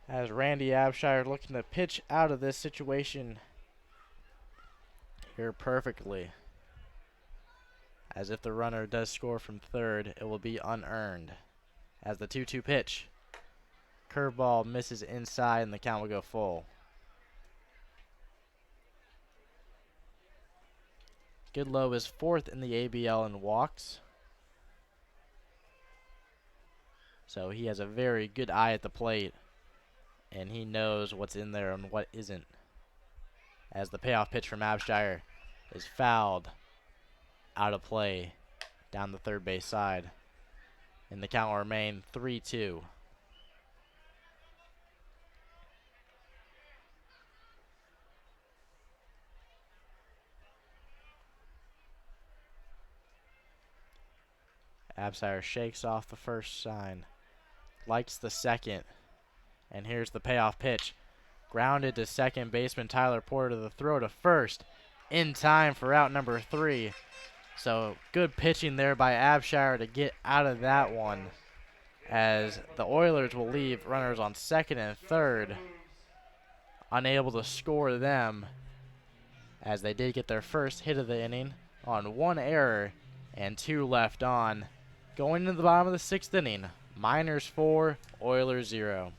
As Randy Abshire looking to pitch out of this situation here perfectly. As if the runner does score from third, it will be unearned. As the 2-2 pitch. Curveball misses inside and the count will go full. Goodlow is 4th in the ABL in walks. So he has a very good eye at the plate. And he knows what's in there and what isn't. As the payoff pitch from Abshire is fouled out of play down the third base side. And the count will remain 3-2. Abshire shakes off the first sign, likes the second, and here's the payoff pitch. Grounded to second baseman Tyler Porter to the throw to first in time for out number 3. So good pitching there by Abshire to get out of that one, as the Oilers will leave runners on second and third, unable to score them, as they did get their first hit of the inning on 1 error and 2 left on. Going into the bottom of the 6th inning, Miners 4, Oilers 0.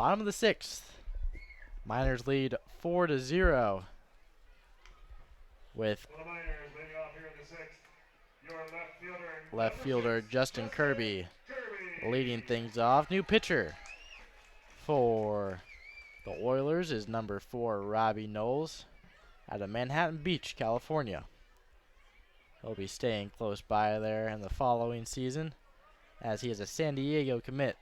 Bottom of the 6th. Miners lead 4-0 with
For the Miners, leading off here in the 6th, your
left fielder Justin Kirby
Kirby.
leading things off. New pitcher for the Oilers is number 4, Robbie Knowles, out of Manhattan Beach, California. He'll be staying close by there in the following season, as he is a San Diego commit.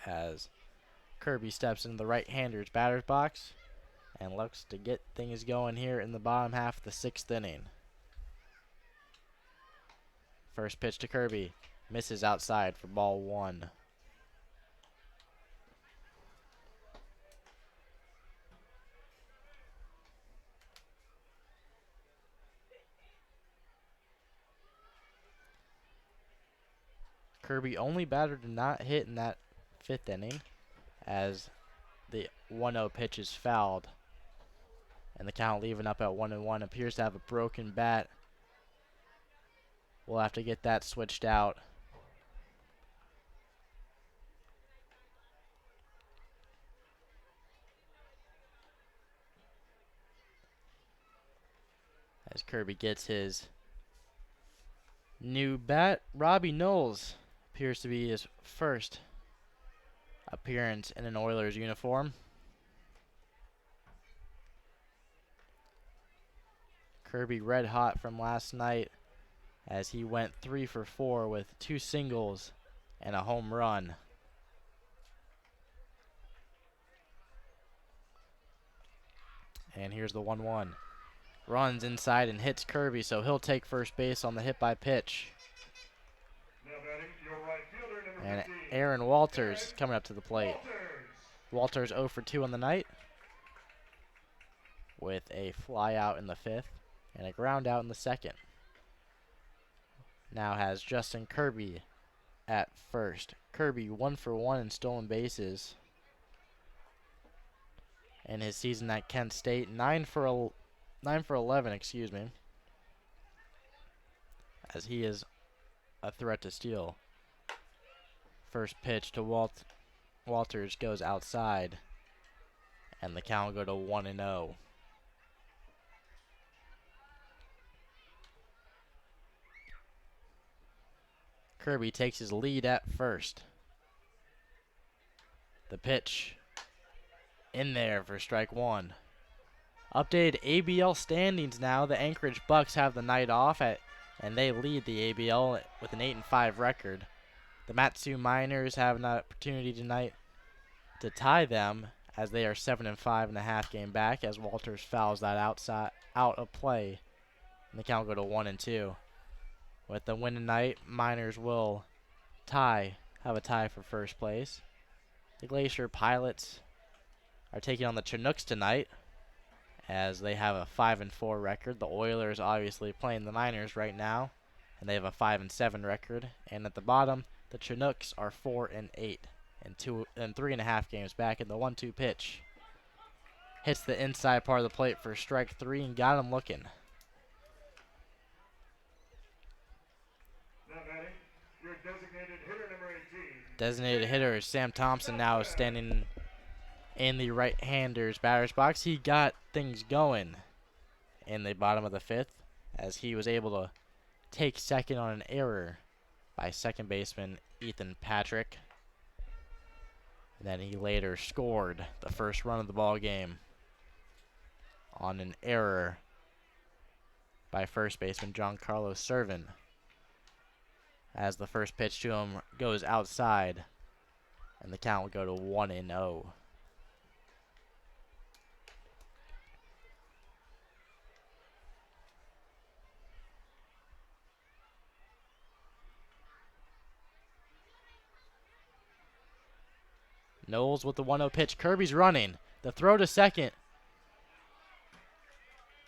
As Kirby steps into the right-hander's batter's box and looks to get things going here in the bottom half of the 6th inning. First pitch to Kirby. Misses outside for ball 1. Kirby only batter to not hit in that 5th inning, as the 1-0 pitch is fouled. And the count leaving up at 1-1. Appears to have a broken bat. We'll have to get that switched out. As Kirby gets his new bat, Robbie Knowles appears to be his first appearance in an Oilers uniform. Kirby red hot from last night, as he went 3 for 4 with 2 singles and a home run. And here's the 1-1. Runs inside and hits Kirby, so he'll take first base on the hit by pitch.
Now batting, your right fielder, number
And
15,
Aaron Walters coming up to the plate.
Walters.
Walters 0 for 2 on the night, with a fly out in the 5th and a ground out in the 2nd. Now has Justin Kirby at first. Kirby 1 for 1 in stolen bases in his season at Kent State. 9 for 11, excuse me, as he is a threat to steal. First pitch to Walters goes outside, and the count will go to 1-0. Kirby takes his lead at first. The pitch in there for strike 1. Updated ABL standings now. The Anchorage Bucks have the night off, and they lead the ABL with an 8-5 record. The Matsu Miners have an opportunity tonight to tie them, as they are 7-5 and a half game back, as Walters fouls that out of play, and the count will go to 1-2. With the win tonight, Miners will have a tie for first place. The Glacier Pilots are taking on the Chinooks tonight, as they have a 5-4 record. The Oilers obviously playing the Miners right now, and they have a 5-7 record. And at the bottom, the Chinooks are 4-8 and 3.5 games back. In the 1-2 pitch, hits the inside part of the plate for strike 3 and got him looking.
Now batting, your designated hitter, number 18.
Designated hitter is Sam Thompson, now standing in the right-hander's batter's box. He got things going in the bottom of the 5th, as he was able to take second on an error by second baseman Ethan Patrick. And then he later scored the first run of the ball game on an error by first baseman Giancarlo Servin, as the first pitch to him goes outside, and the count will go to 1-0. Knowles with the 1-0 pitch. Kirby's running. The throw to second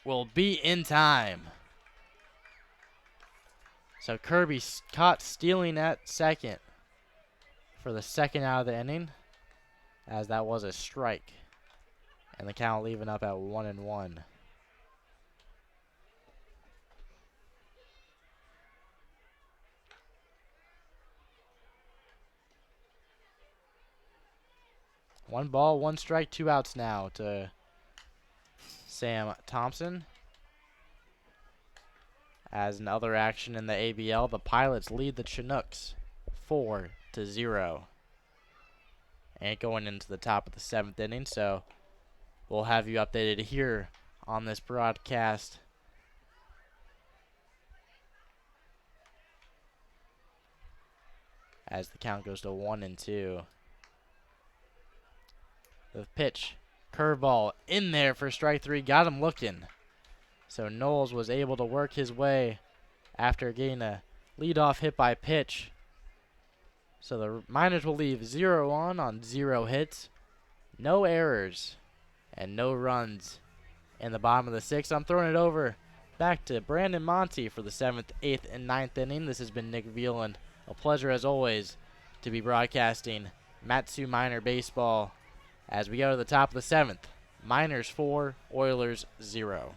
will be in time. So Kirby caught stealing at second for the second out of the inning, as that was a strike. And the count leaving up at 1-1. 1 ball, 1 strike, 2 outs now to Sam Thompson. As in other action in the ABL, the Pilots lead the Chinooks 4-0. And going into the top of the 7th inning, so we'll have you updated here on this broadcast. As the count goes to 1-2. The pitch, curveball in there for strike 3, got him looking. So Knowles was able to work his way after getting a leadoff hit by pitch. So the Miners will leave 0 on 0 hits, no errors, and no runs in the bottom of the 6th. I'm throwing it over back to Brandon Monty for the 7th, 8th, and 9th inning. This has been Nick Veland. A pleasure as always to be broadcasting Mat-Su Miner baseball as we go to the top of the 7th. Miners 4, Oilers 0.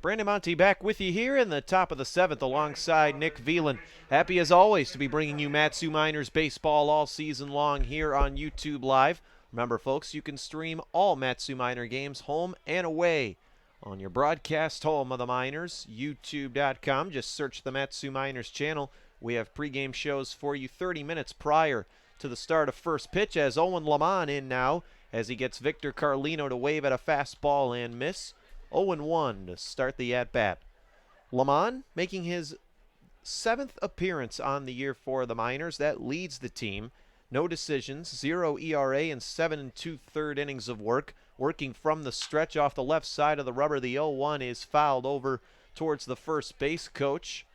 Brandon Monty back with you here in the top of the 7th alongside Nick Veland. Happy as always to be bringing you Mat-Su Miners baseball all season long here on YouTube Live. Remember, folks, you can stream all Mat-Su Miner games home and away on your broadcast home of the Miners, youtube.com. Just search the Mat-Su Miners channel. We have pregame shows for you 30 minutes prior to the start of first pitch as Owen Lamont in now as he gets Victor Carlino to wave at a fastball and miss. 0-1 to start the at-bat. Lamont making his 7th appearance on the year for the Miners. That leads the team. No decisions, 0 ERA, and 7 2/3 innings of work. Working from the stretch off the left side of the rubber, the 0-1 is fouled over towards the first base coach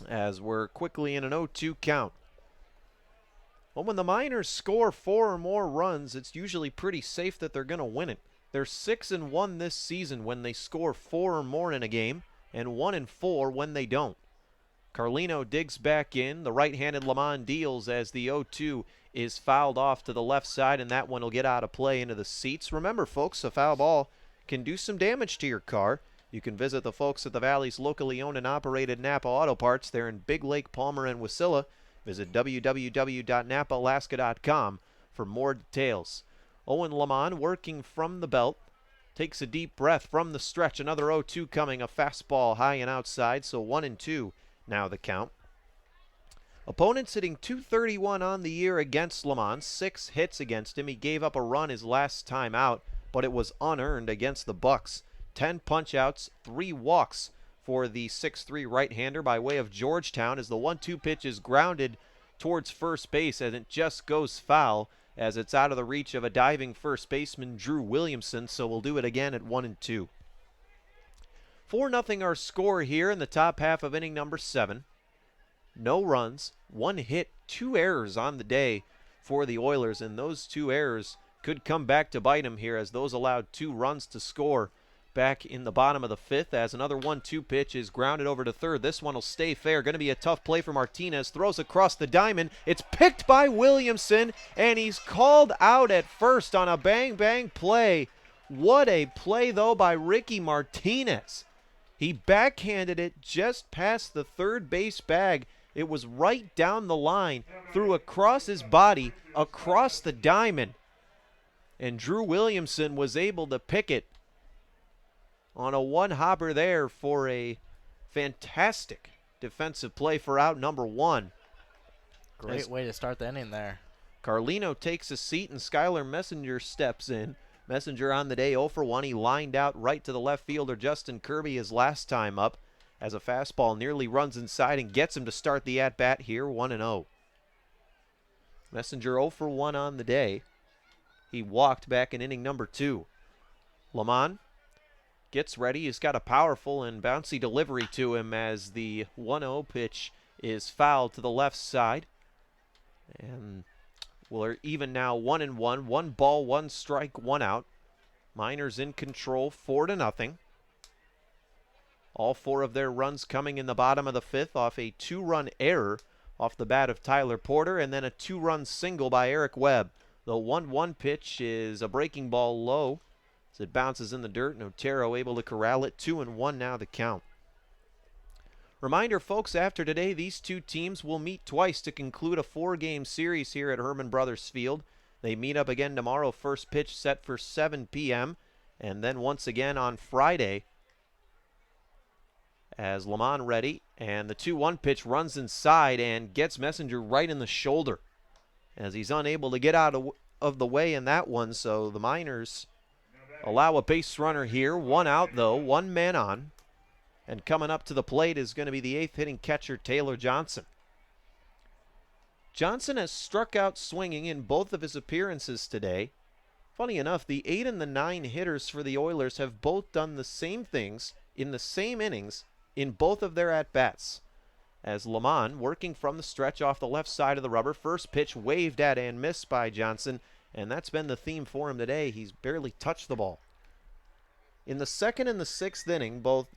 as we're quickly in an 0-2 count. Well, when the Miners score 4 or more runs, it's usually pretty safe that they're going to win it. They're 6-1 this season when they score 4 or more in a game, and 1-4 when they don't. Carlino digs back in. The right-handed Lamont deals as the 0-2 is fouled off to the left side, and that one will get out of play into the seats. Remember, folks, a foul ball can do some damage to your car. You can visit the folks at the Valley's locally owned and operated Napa Auto Parts. They're in Big Lake, Palmer, and Wasilla. Visit www.napaalaska.com for more details. Owen Lamont working from the belt. Takes a deep breath from the stretch. Another 0-2 coming. A fastball high and outside. So 1-2 now the count. Opponents hitting .231 on the year against Lamont. 6 hits against him. He gave up a run his last time out, but it was unearned against the Bucks. 10 punch-outs, 3 walks for the 6'3 right-hander by way of Georgetown as the 1-2 pitch is grounded towards first base and it just goes foul as it's out of the reach of a diving first baseman, Drew Williamson, so we'll do it again at 1-2. 4-0 our score here in the top half of inning number 7. No runs, 1 hit, 2 errors on the day for the Oilers, and those 2 errors could come back to bite him here, as those allowed 2 runs to score back in the bottom of the 5th, as another 1-2 pitch is grounded over to third. This one will stay fair. Going to be a tough play for Martinez. Throws across the diamond. It's picked by Williamson, and he's called out at first on a bang-bang play. What a play, though, by Ricky Martinez. He backhanded it just past the third base bag. It was right down the line, threw across his body, across the diamond, and Drew Williamson was able to pick it on a one-hopper there for a fantastic defensive play for out number 1.
Great way to start the inning there.
Carlino takes a seat and Skylar Messenger steps in. Messenger on the day 0 for 1. He lined out right to the left fielder Justin Kirby his last time up, as a fastball nearly runs inside and gets him to start the at-bat here 1-0. Messenger 0 for 1 on the day. He walked back in inning number 2. Lamont gets ready. He's got a powerful and bouncy delivery to him as the 1-0 pitch is fouled to the left side. And we're even now 1-1. 1 ball, 1 strike, 1 out. Miners in control 4-0. All 4 of their runs coming in the bottom of the 5th off a 2-run error off the bat of Tyler Porter, and then a 2-run single by Eric Webb. The 1-1 pitch is a breaking ball low as it bounces in the dirt, and Otero able to corral it. 2-1 now the count. Reminder, folks, after today, these 2 teams will meet twice to conclude a 4-game series here at Herman Brothers Field. They meet up again tomorrow, first pitch set for 7 p.m., and then once again on Friday as Lamont ready, and the 2-1 pitch runs inside and gets Messenger right in the shoulder as he's unable to get out of the way in that one, so the Miners allow a base runner here. 1 out, though, 1 man on. And coming up to the plate is going to be the 8th hitting catcher, Taylor Johnson. Johnson has struck out swinging in both of his appearances today. Funny enough, the 8 and the 9 hitters for the Oilers have both done the same things in the same innings in both of their at-bats. As Lamont, working from the stretch off the left side of the rubber, first pitch waved at and missed by Johnson, and that's been the theme for him today. He's barely touched the ball. In the 2nd and the 6th inning, both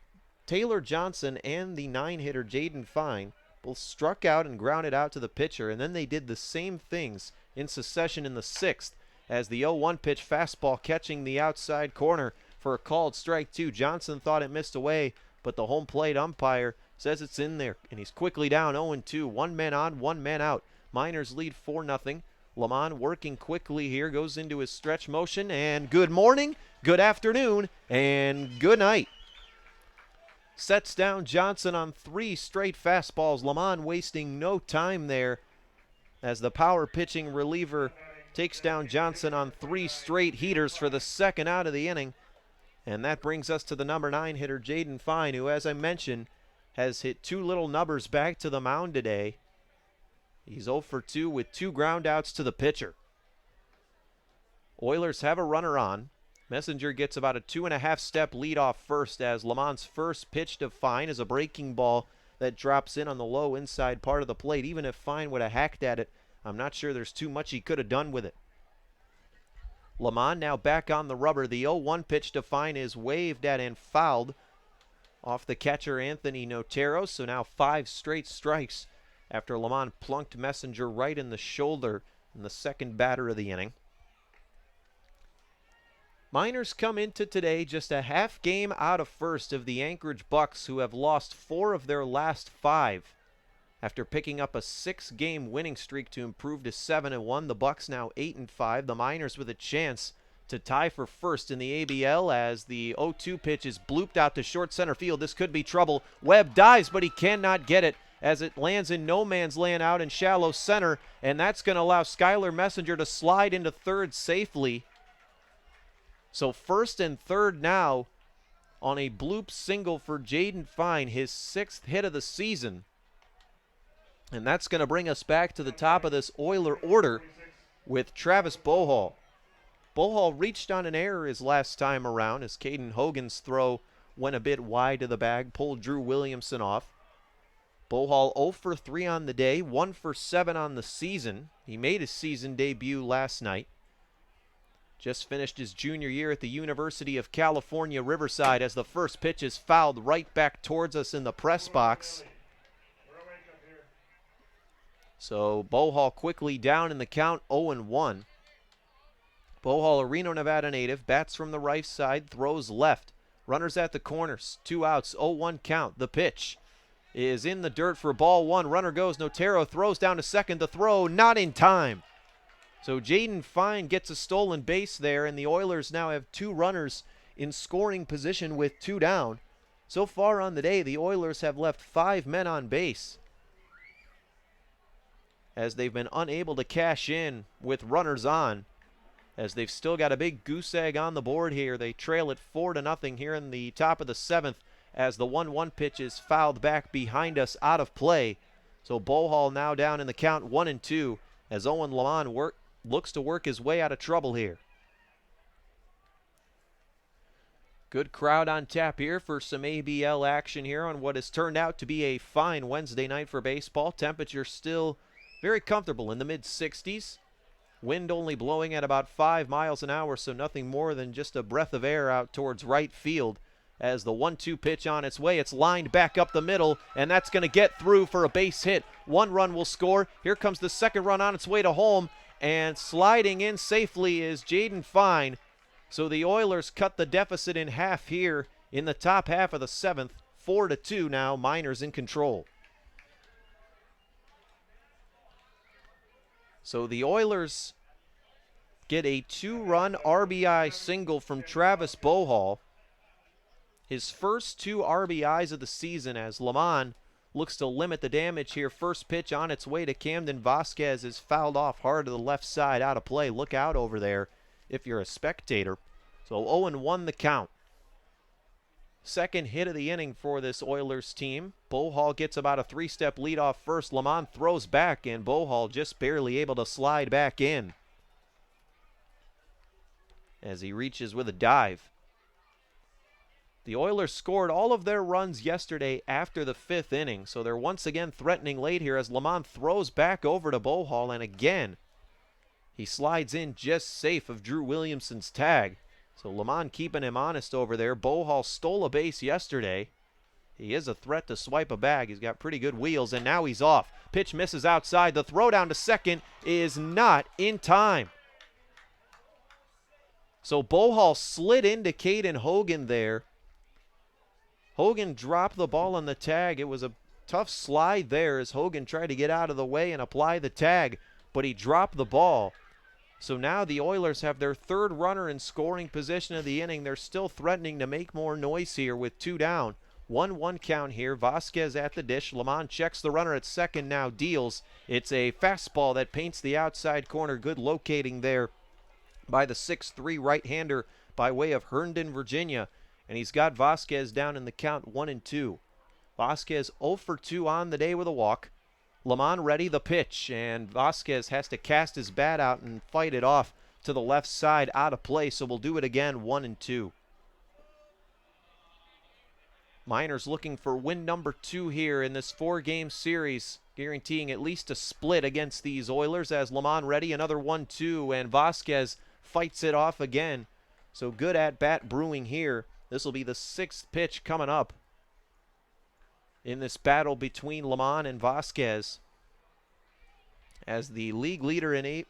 Taylor Johnson and the 9-hitter Jaden Fine both struck out and grounded out to the pitcher, and then they did the same things in succession in the 6th as the 0-1 pitch fastball catching the outside corner for a called strike 2. Johnson thought it missed away, but the home plate umpire says it's in there, and he's quickly down 0-2. 1 man on, 1 man out. Miners lead 4-0. Lamont working quickly here, goes into his stretch motion, and good morning, good afternoon, and good night. Sets down Johnson on 3 straight fastballs. Lamont wasting no time there as the power pitching reliever takes down Johnson on 3 straight heaters for the 2nd out of the inning. And that brings us to the number 9 hitter, Jaden Fine, who, as I mentioned, has hit 2 little nubbers back to the mound today. He's 0 for 2 with 2 ground outs to the pitcher. Oilers have a runner on. Messenger gets about a 2.5 step lead off first as Lamont's first pitch to Fine is a breaking ball that drops in on the low inside part of the plate. Even if Fine would have hacked at it, I'm not sure there's too much he could have done with it. Lamont now back on the rubber. The 0-1 pitch to Fine is waved at and fouled off the catcher Anthony Notero. So now 5 straight strikes after Lamont plunked Messenger right in the shoulder in the 2nd batter of the inning. Miners come into today just a half game out of first of the Anchorage Bucks, who have lost 4 of their last 5 after picking up a 6-game winning streak to improve to 7-1. The Bucks now 8-5. The Miners with a chance to tie for first in the ABL as the 0-2 pitch is blooped out to short center field. This could be trouble. Webb dives, but he cannot get it as it lands in no man's land out in shallow center, and that's going to allow Skylar Messenger to slide into third safely. So 1st and 3rd now on a bloop single for Jaden Fine, his 6th hit of the season. And that's going to bring us back to the top of this Oiler order with Travis Bohall. Bohall reached on an error his last time around as Caden Hogan's throw went a bit wide to the bag, pulled Drew Williamson off. Bohal 0 for 3 on the day, 1 for 7 on the season. He made his season debut last night. Just finished his junior year at the University of California, Riverside, as the first pitch is fouled right back towards us in the press box. So Bohal quickly down in the count, 0-1. Bohal, a Reno, Nevada native, bats from the right side, throws left. Runners at the corners, 2 outs, 0-1 count. The pitch is in the dirt for ball 1. Runner goes, Notero throws down to second. The throw not in time. So Jaden Fine gets a stolen base there, and the Oilers now have 2 runners in scoring position with 2 down. So far on the day, the Oilers have left 5 men on base, as they've been unable to cash in with runners on, as they've still got a big goose egg on the board here. They trail it 4-0 here in the top of the 7th, as the 1-1 pitch is fouled back behind us out of play. So Bohal now down in the count, 1-2, as Owen Lamont looks to work his way out of trouble here. Good crowd on tap here for some ABL action here on what has turned out to be a fine Wednesday night for baseball. Temperature still very comfortable in the mid-60s. Wind only blowing at about 5 miles an hour, so nothing more than just a breath of air out towards right field. As the 1-2 pitch on its way, it's lined back up the middle, and that's going to get through for a base hit. 1 run will score. Here comes the second run on its way to home, and sliding in safely is Jaden Fine. So the Oilers cut the deficit in half here in the top half of the 7th. 4-2 now, Miners in control. So the Oilers get a 2-run RBI single from Travis Bohal. His first 2 RBIs of the season, as Lamont looks to limit the damage here. First pitch on its way to Camden Vasquez is fouled off hard to the left side, out of play. Look out over there if you're a spectator. So 0-1 the count. Second hit of the inning for this Oilers team. Bohal gets about a 3-step lead off first. Lamont throws back, and Bohal just barely able to slide back in as he reaches with a dive. The Oilers scored all of their runs yesterday after the 5th inning, so they're once again threatening late here as Lamont throws back over to Bohal, and again he slides in just safe of Drew Williamson's tag. So Lamont keeping him honest over there. Bohal stole a base yesterday. He is a threat to swipe a bag. He's got pretty good wheels, and now he's off. Pitch misses outside. The throw down to second is not in time. So Bohal slid into Caden Hogan there. Hogan dropped the ball on the tag. It was a tough slide there as Hogan tried to get out of the way and apply the tag, but he dropped the ball. So now the Oilers have their 3rd runner in scoring position of the inning. They're still threatening to make more noise here with 2 down. 1-1 count here. Vasquez at the dish. Lamont checks the runner at second, now deals. It's a fastball that paints the outside corner. Good locating there by the 6'3" right-hander by way of Herndon, Virginia. And he's got Vasquez down in the count, 1-2. Vasquez 0 for 2 on the day with a walk. Lamont ready, the pitch, and Vasquez has to cast his bat out and fight it off to the left side, out of play, so we'll do it again, 1-2. Miners looking for win number 2 here in this 4-game series, guaranteeing at least a split against these Oilers, as Lamont ready, another 1-2, and Vasquez fights it off again. So good at-bat brewing here. This will be the 6th pitch coming up in this battle between Lamont and Vasquez, as the league leader in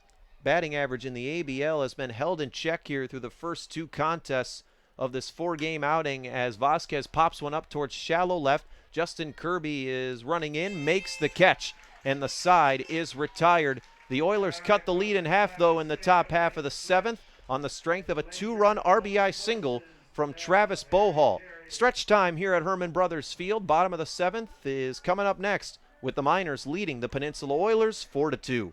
batting average in the ABL has been held in check here through the first 2 contests of this 4-game outing, as Vasquez pops one up towards shallow left. Justin Kirby is running in, makes the catch, and the side is retired. The Oilers cut the lead in half, though, in the top half of the 7th on the strength of a 2-run RBI single from Travis Bohal. Stretch time here at Herman Brothers Field. Bottom of the 7th is coming up next, with the Miners leading the Peninsula Oilers 4-2.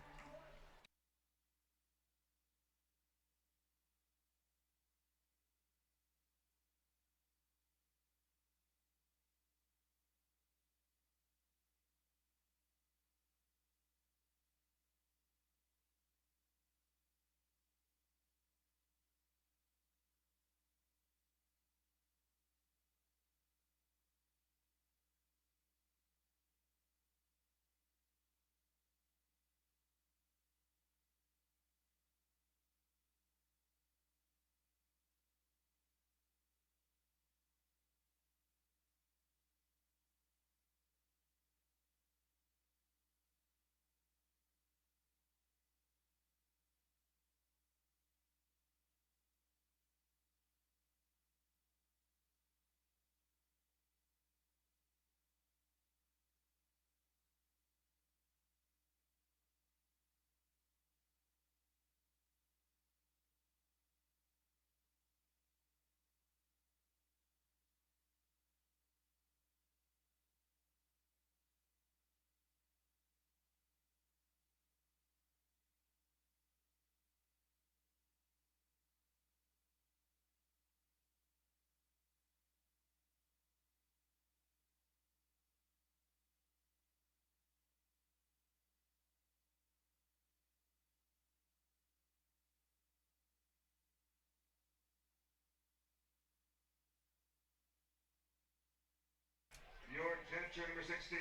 Catcher number 16,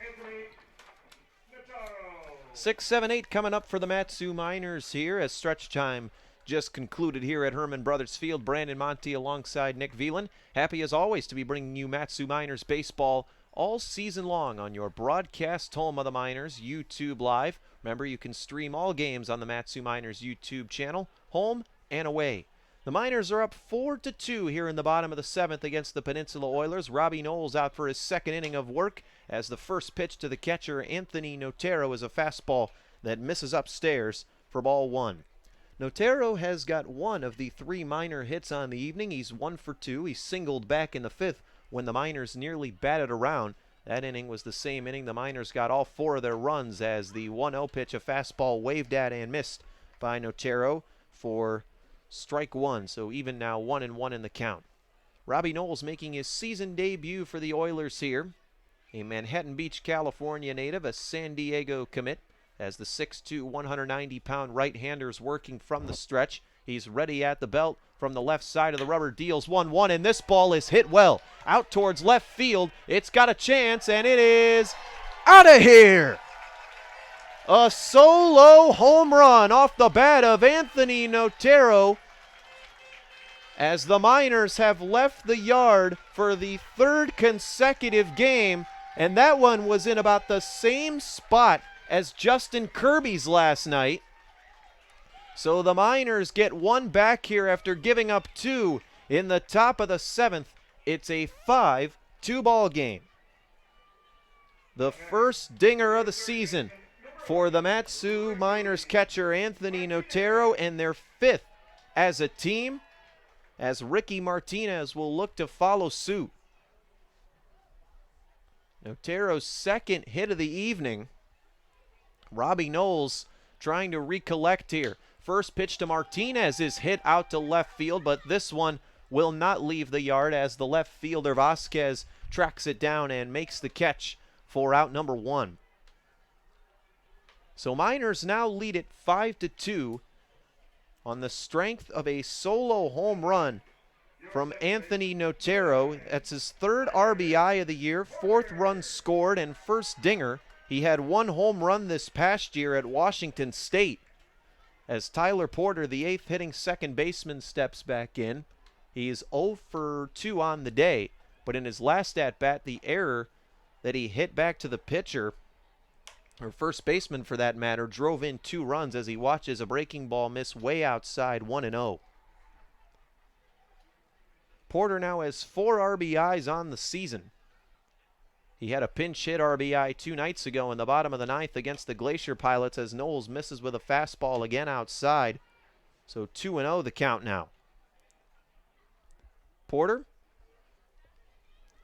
Anthony Notaro.
6, 7, 8 coming up for the Matsu Miners here as stretch time just concluded here at Herman Brothers Field. Brandon Monty alongside Nick Velan. Happy as always to be bringing you Matsu Miners baseball all season long on your broadcast home of the Miners, YouTube Live. Remember, you can stream all games on the Matsu Miners YouTube channel, home and away. The Miners are up 4-2 here in the bottom of the 7th against the Peninsula Oilers. Robbie Knowles out for his second inning of work as the first pitch to the catcher, Anthony Notaro, is a fastball that misses upstairs for ball 1. Notaro has got one of the 3 Miner hits on the evening. He's 1 for 2. He singled back in the 5th when the Miners nearly batted around. That inning was the same inning. The Miners got all 4 of their runs as the 1-0 pitch, a fastball waved at and missed by Notaro for strike 1. So even now 1-1 in the count. Robbie Knowles making his season debut for the Oilers here. A Manhattan Beach, California native, a San Diego commit, as the 6'2", 190-pound right-hander is working from the stretch. He's ready at the belt from the left side of the rubber, deals 1-1, and this ball is hit well. Out towards left field. It's got a chance, and it is out of here. A solo home run off the bat of Anthony Notaro as the Miners have left the yard for the 3rd consecutive game, and that one was in about the same spot as Justin Kirby's last night. So the Miners get 1 back here after giving up 2 in the top of the 7th. It's a 5-2 ball game. The first dinger of the season for the Matsu Miners catcher Anthony Notaro, and their 5th as a team, as Ricky Martinez will look to follow suit. Notaro's 2nd hit of the evening. Robbie Knowles trying to recollect here. First pitch to Martinez is hit out to left field, but this one will not leave the yard as the left fielder Vasquez tracks it down and makes the catch for out number 1. So Miners now lead it 5-2 on the strength of a solo home run from Anthony Notaro. That's his 3rd RBI of the year, 4th run scored, and 1st dinger. He had 1 home run this past year at Washington State. As Tyler Porter, the 8th hitting second baseman, steps back in. He is 0 for 2 on the day, but in his last at-bat, the error that he hit back to the pitcher, or first baseman for that matter, drove in 2 runs as he watches a breaking ball miss way outside, 1-0. Porter now has 4 RBIs on the season. He had a pinch hit RBI 2 nights ago in the bottom of the 9th against the Glacier Pilots as Knowles misses with a fastball again outside. So 2-0 the count now. Porter,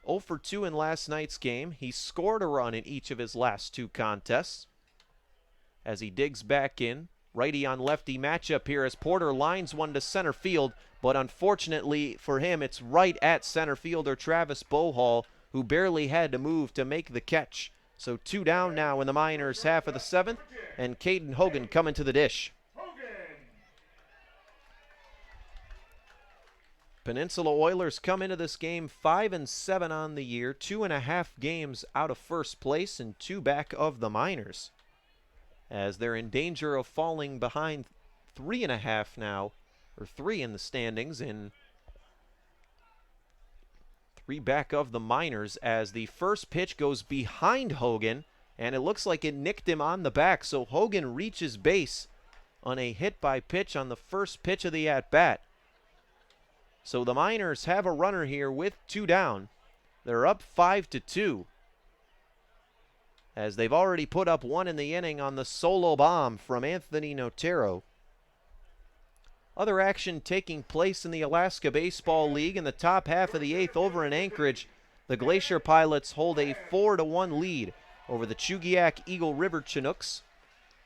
0 for 2 in last night's game. He scored a run in each of his last 2 contests. As he digs back in, righty on lefty matchup here as Porter lines one to center field, but unfortunately for him, it's right at center fielder Travis Bohall, who barely had to move to make the catch. So 2 down now in the Miners' half of the 7th, and Caden Hogan coming to the dish. Peninsula Oilers come into this game 5-7 on the year, 2.5 games out of first place and 2 back of the Miners, as they're in danger of falling behind 3.5 now, or 3 in the standings, in 3 back of the Miners, as the first pitch goes behind Hogan, and it looks like it nicked him on the back, so Hogan reaches base on a hit by pitch on the first pitch of the at-bat. So the Miners have a runner here with 2 down. They're up 5-2, as they've already put up 1 in the inning on the solo bomb from Anthony Notaro. Other action taking place in the Alaska Baseball League in the top half of the 8th over in Anchorage. The Glacier Pilots hold a 4-1 lead over the Chugiak Eagle River Chinooks.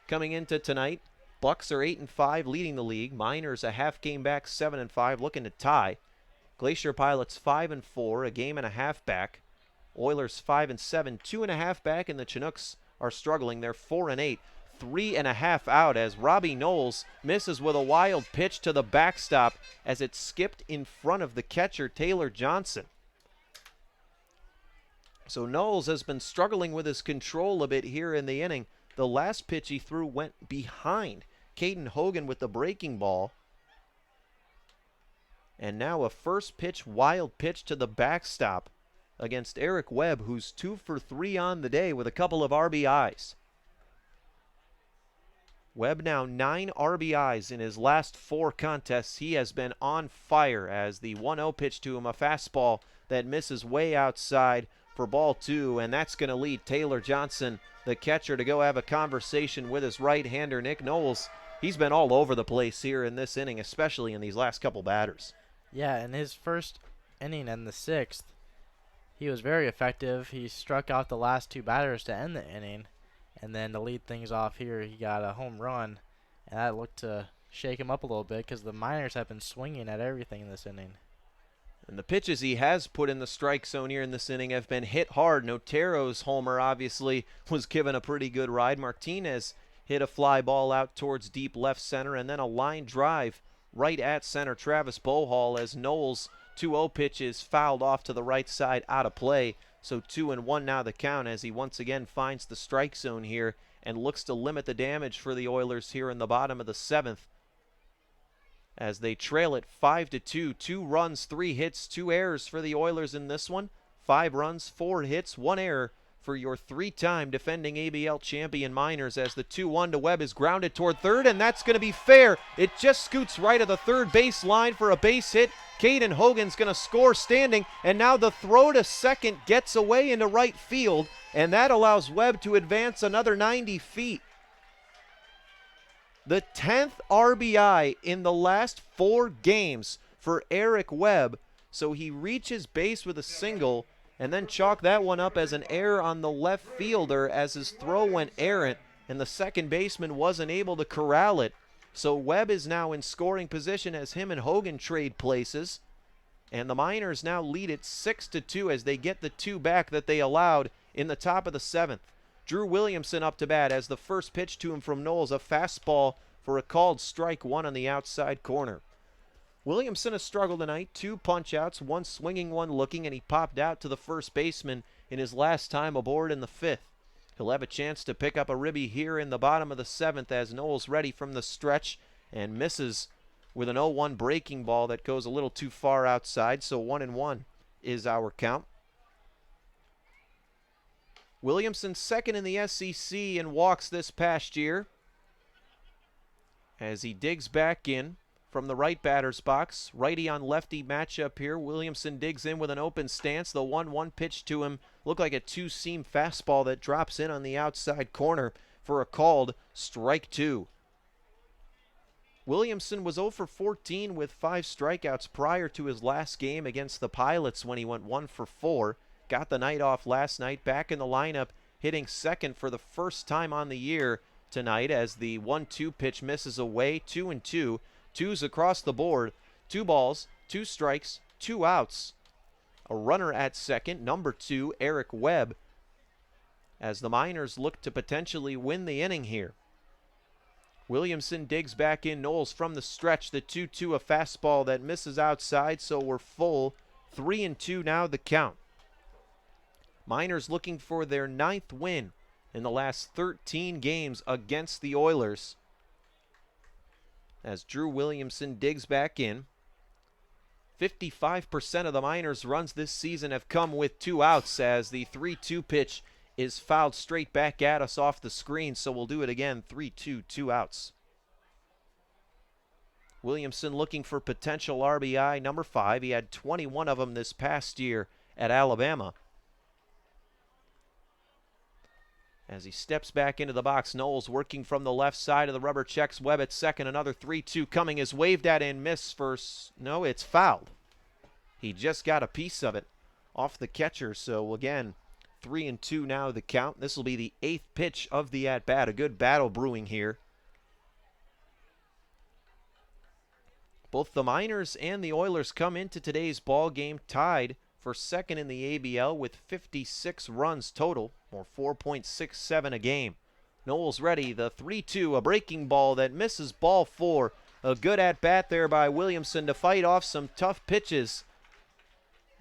Coming into tonight, Bucks are 8-5, leading the league. Miners a half game back, 7-5, looking to tie. Glacier Pilots 5-4, a game and a half back. Oilers 5-7, 2.5 back, and the Chinooks are struggling. They're 4-8. 3.5 out as Robbie Knowles misses with a wild pitch to the backstop as it skipped in front of the catcher Taylor Johnson. So Knowles has been struggling with his control a bit here in the inning. The last pitch he threw went behind Caden Hogan with the breaking ball. And now a first pitch wild pitch to the backstop against Eric Webb, who's 2 for 3 on the day with a couple of RBIs. Webb now 9 RBIs in his last 4 contests. He has been on fire as the 1-0 pitch to him, a fastball that misses way outside for ball 2, and that's going to lead Taylor Johnson, the catcher, to go have a conversation with his right-hander, Nick Knowles. He's been all over the place here in this inning, especially in these last couple batters.
Yeah, in his first inning and the 6th, he was very effective. He struck out the last 2 batters to end the inning. And then to lead things off here, he got a home run. And that looked to shake him up a little bit because the Miners have been swinging at everything in this inning.
And the pitches he has put in the strike zone here in this inning have been hit hard. Notero's homer obviously was given a pretty good ride. Martinez hit a fly ball out towards deep left center, and then a line drive right at center. Travis Bohall, as Knowles' 2-0 pitch is fouled off to the right side out of play. So 2-1 now the count as he once again finds the strike zone here and looks to limit the damage for the Oilers here in the bottom of the 7th. As they trail it 5-2, 2 runs, 3 hits, 2 errors for the Oilers in this one. 5 runs, 4 hits, 1 error for your 3-time defending ABL champion Miners, as the 2-1 to Webb is grounded toward third, and that's going to be fair. It just scoots right of the third base line for a base hit. Caden Hogan's going to score standing, and now the throw to second gets away into right field, and that allows Webb to advance another 90 feet. The 10th RBI in the last 4 games for Eric Webb, so he reaches base with a single and then chalk that one up as an error on the left fielder as his throw went errant and the second baseman wasn't able to corral it. So Webb is now in scoring position as him and Hogan trade places, and the Miners now lead it 6-2 as they get the 2 back that they allowed in the top of the 7th. Drew Williamson up to bat as the first pitch to him from Knowles, a fastball for a called strike 1 on the outside corner. Williamson has struggled tonight, 2 punch-outs, 1 swinging, 1 looking, and he popped out to the first baseman in his last time aboard in the 5th. He'll have a chance to pick up a ribby here in the bottom of the 7th as Knowles ready from the stretch and misses with an 0-1 breaking ball that goes a little too far outside, so 1-1 is our count. Williamson second in the SEC in walks this past year as he digs back in from the right batter's box. Righty on lefty matchup here. Williamson digs in with an open stance. The 1-1 pitch to him looked like a 2-seam fastball that drops in on the outside corner for a called strike 2. Williamson was 0 for 14 with 5 strikeouts prior to his last game against the Pilots when he went 1 for 4. Got the night off last night, back in the lineup, hitting second for the first time on the year tonight as the 1-2 pitch misses away. 2-2. 2s across the board. 2 balls, 2 strikes, 2 outs. A runner at second, number 2, Eric Webb, as the Miners look to potentially win the inning here. Williamson digs back in. Knowles from the stretch. The 2-2, a fastball that misses outside, so we're full. 3-2 now the count. Miners looking for their 9th win in the last 13 games against the Oilers. As Drew Williamson digs back in. 55% of the Miners' runs this season have come with 2 outs as the 3-2 pitch is fouled straight back at us off the screen, so we'll do it again. 3-2, 2 outs. Williamson looking for potential RBI number 5. He had 21 of them this past year at Alabama. As he steps back into the box, Knowles working from the left side of the rubber, checks Webb at second. Another 3-2 coming is waved at and missed first. No, it's fouled. He just got a piece of it off the catcher. So again, 3-2 now the count. This will be the 8th pitch of the at-bat. A good battle brewing here. Both the Miners and the Oilers come into today's ball game tied for second in the ABL with 56 runs total, or 4.67 a game. Knowles ready, the 3-2, a breaking ball that misses ball 4. A good at-bat there by Williamson to fight off some tough pitches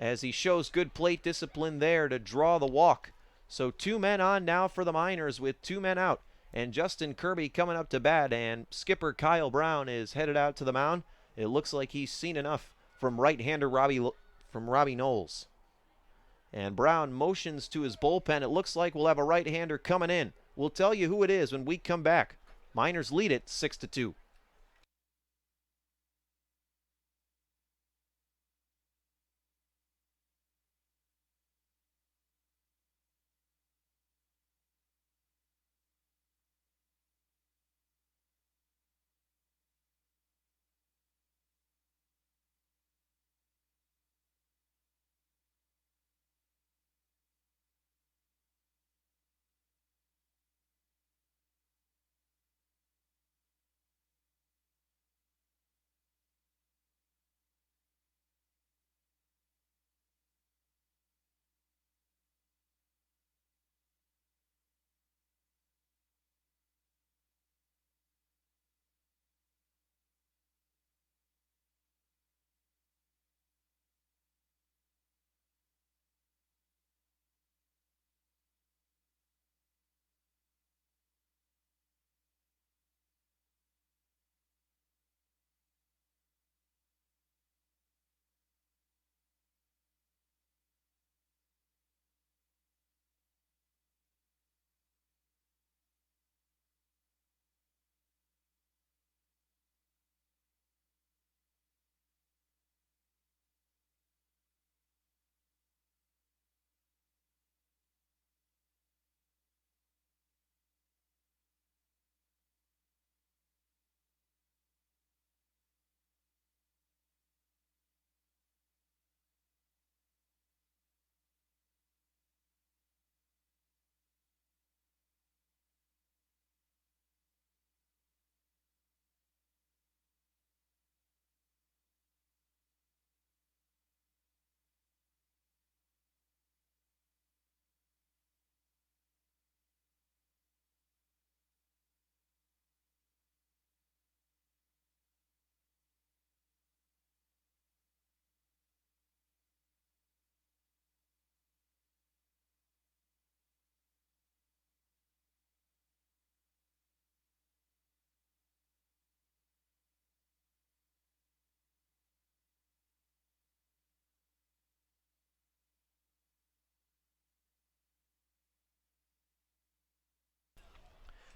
as he shows good plate discipline there to draw the walk. So 2 men on now for the Miners with 2 men out. And Justin Kirby coming up to bat, and skipper Kyle Brown is headed out to the mound. It looks like he's seen enough from right-hander Robbie Knowles. And Brown motions to his bullpen. It looks like we'll have a right-hander coming in. We'll tell you who it is when we come back. Miners lead it 6-2.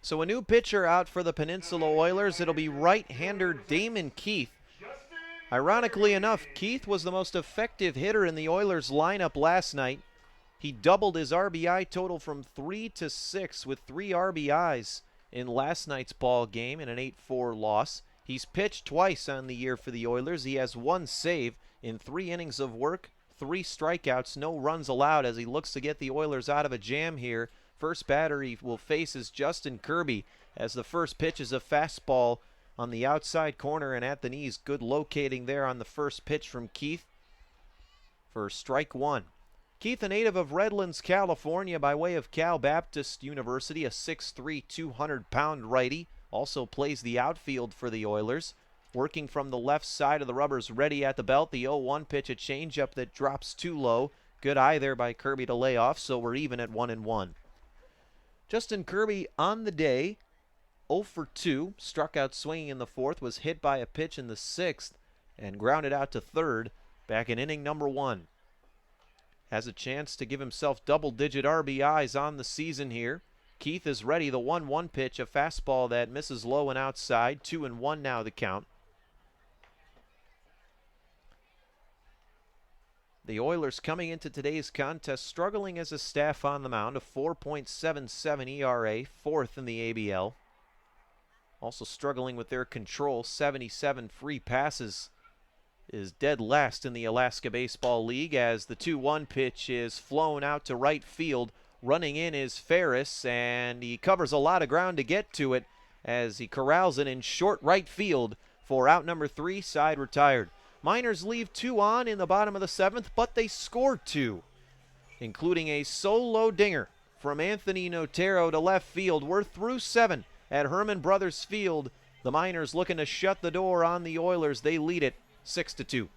So a new pitcher out for the Peninsula Oilers. It'll be right-hander Damon Keith. Ironically enough, Keith was the most effective hitter in the Oilers lineup last night. He doubled his RBI total from 3 to 6 with 3 RBIs in last night's ball game in an 8-4 loss. He's pitched twice on the year for the Oilers. He has 1 save in 3 innings of work, 3 strikeouts, no runs allowed as he looks to get the Oilers out of a jam here. First batter he will face is Justin Kirby, as the first pitch is a fastball on the outside corner and at the knees. Good locating there on the first pitch from Keith for strike 1. Keith, a native of Redlands, California, by way of Cal Baptist University, a 6'3", 200-pound righty, also plays the outfield for the Oilers. Working from the left side of the rubbers, ready at the belt. The 0-1 pitch, a changeup that drops too low. Good eye there by Kirby to lay off, so we're even at 1-1. Justin Kirby on the day, 0 for 2, struck out swinging in the 4th, was hit by a pitch in the 6th, and grounded out to 3rd back in inning number 1. Has a chance to give himself double-digit RBIs on the season here. Keith is ready. The 1-1 pitch, a fastball that misses low and outside. 2-1 now the count. The Oilers coming into today's contest struggling as a staff on the mound, a 4.77 ERA, 4th in the ABL. Also struggling with their control, 77 free passes is dead last in the Alaska Baseball League as the 2-1 pitch is flown out to right field. Running in is Ferris, and he covers a lot of ground to get to it as he corrals it in short right field for out number 3, side retired. Miners leave 2 on in the bottom of the 7th, but they scored 2, including a solo dinger from Anthony Notero to left field. We're through 7 at Herman Brothers Field. The Miners looking to shut the door on the Oilers. They lead it 6-2.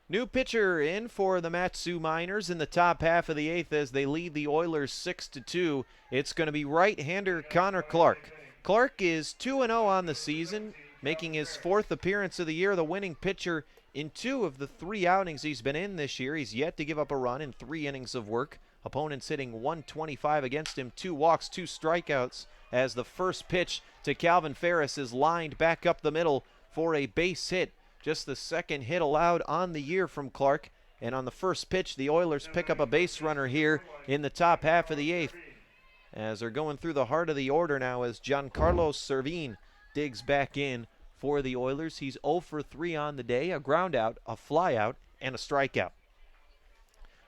New pitcher in for the Mat-Su Miners in the top half of the 8th as they lead the Oilers 6-2. It's going to be right-hander Connor Clark. Clark is 2-0 on the season, making his 4th appearance of the year, the winning pitcher in 2 of the 3 outings he's been in this year. He's yet to give up a run in 3 innings of work. Opponents hitting 125 against him, 2 walks, 2 strikeouts, as the first pitch to Calvin Ferris is lined back up the middle for a base hit. Just the 2nd hit allowed on the year from Clark. And on the first pitch, the Oilers pick up a base runner here in the top half of the 8th. As they're going through the heart of the order now as Giancarlo Servin digs back in for the Oilers. He's 0 for 3 on the day, a ground out, a fly out, and a strikeout.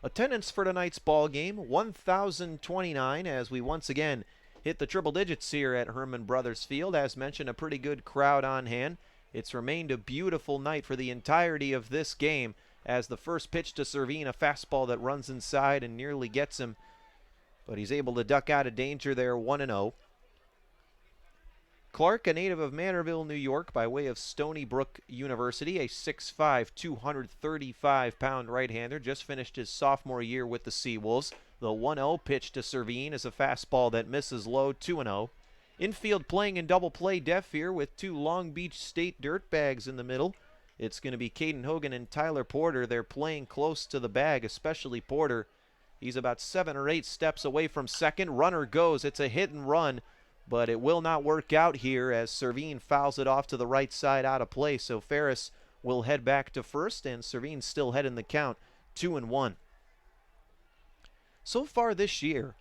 Attendance for tonight's ball game, 1,029, as we once again hit the triple digits here at Herman Brothers Field. As mentioned, a pretty good crowd on hand. It's remained a beautiful night for the entirety of this game as the first pitch to Servin, a fastball that runs inside and nearly gets him, but he's able to duck out of danger there, 1-0. Clark, a native of Manorville, New York, by way of Stony Brook University, a 6'5", 235-pound right-hander, just finished his sophomore year with the Seawolves. The 1-0 pitch to Servin is a fastball that misses low, 2-0. Infield playing in double play def here with 2 Long Beach State dirtbags in the middle. It's going to be Caden Hogan and Tyler Porter. They're playing close to the bag, especially Porter. He's about 7 or 8 steps away from second. Runner goes. It's a hit and run, but it will not work out here as Servin fouls it off to the right side out of play. So Ferris will head back to first, and Servin still head in the count, 2-1. So far this year,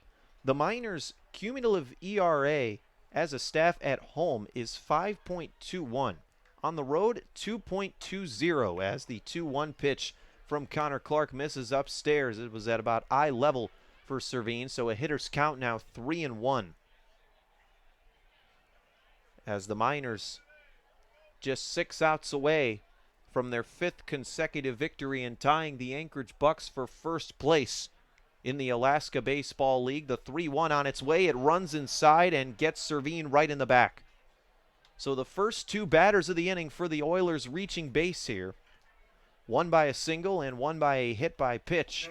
the Miners' cumulative ERA as a staff at home is 5.21. On the road, 2.20 as the 2-1 pitch from Connor Clark misses upstairs. It was at about eye level for Servin, so a hitter's count now 3-1. As the Miners just 6 outs away from their 5th consecutive victory and tying the Anchorage Bucks for first place in the Alaska Baseball League. The 3-1 on its way. It runs inside and gets Servin right in the back. So the first 2 batters of the inning for the Oilers reaching base here. One by a single and one by a hit by pitch.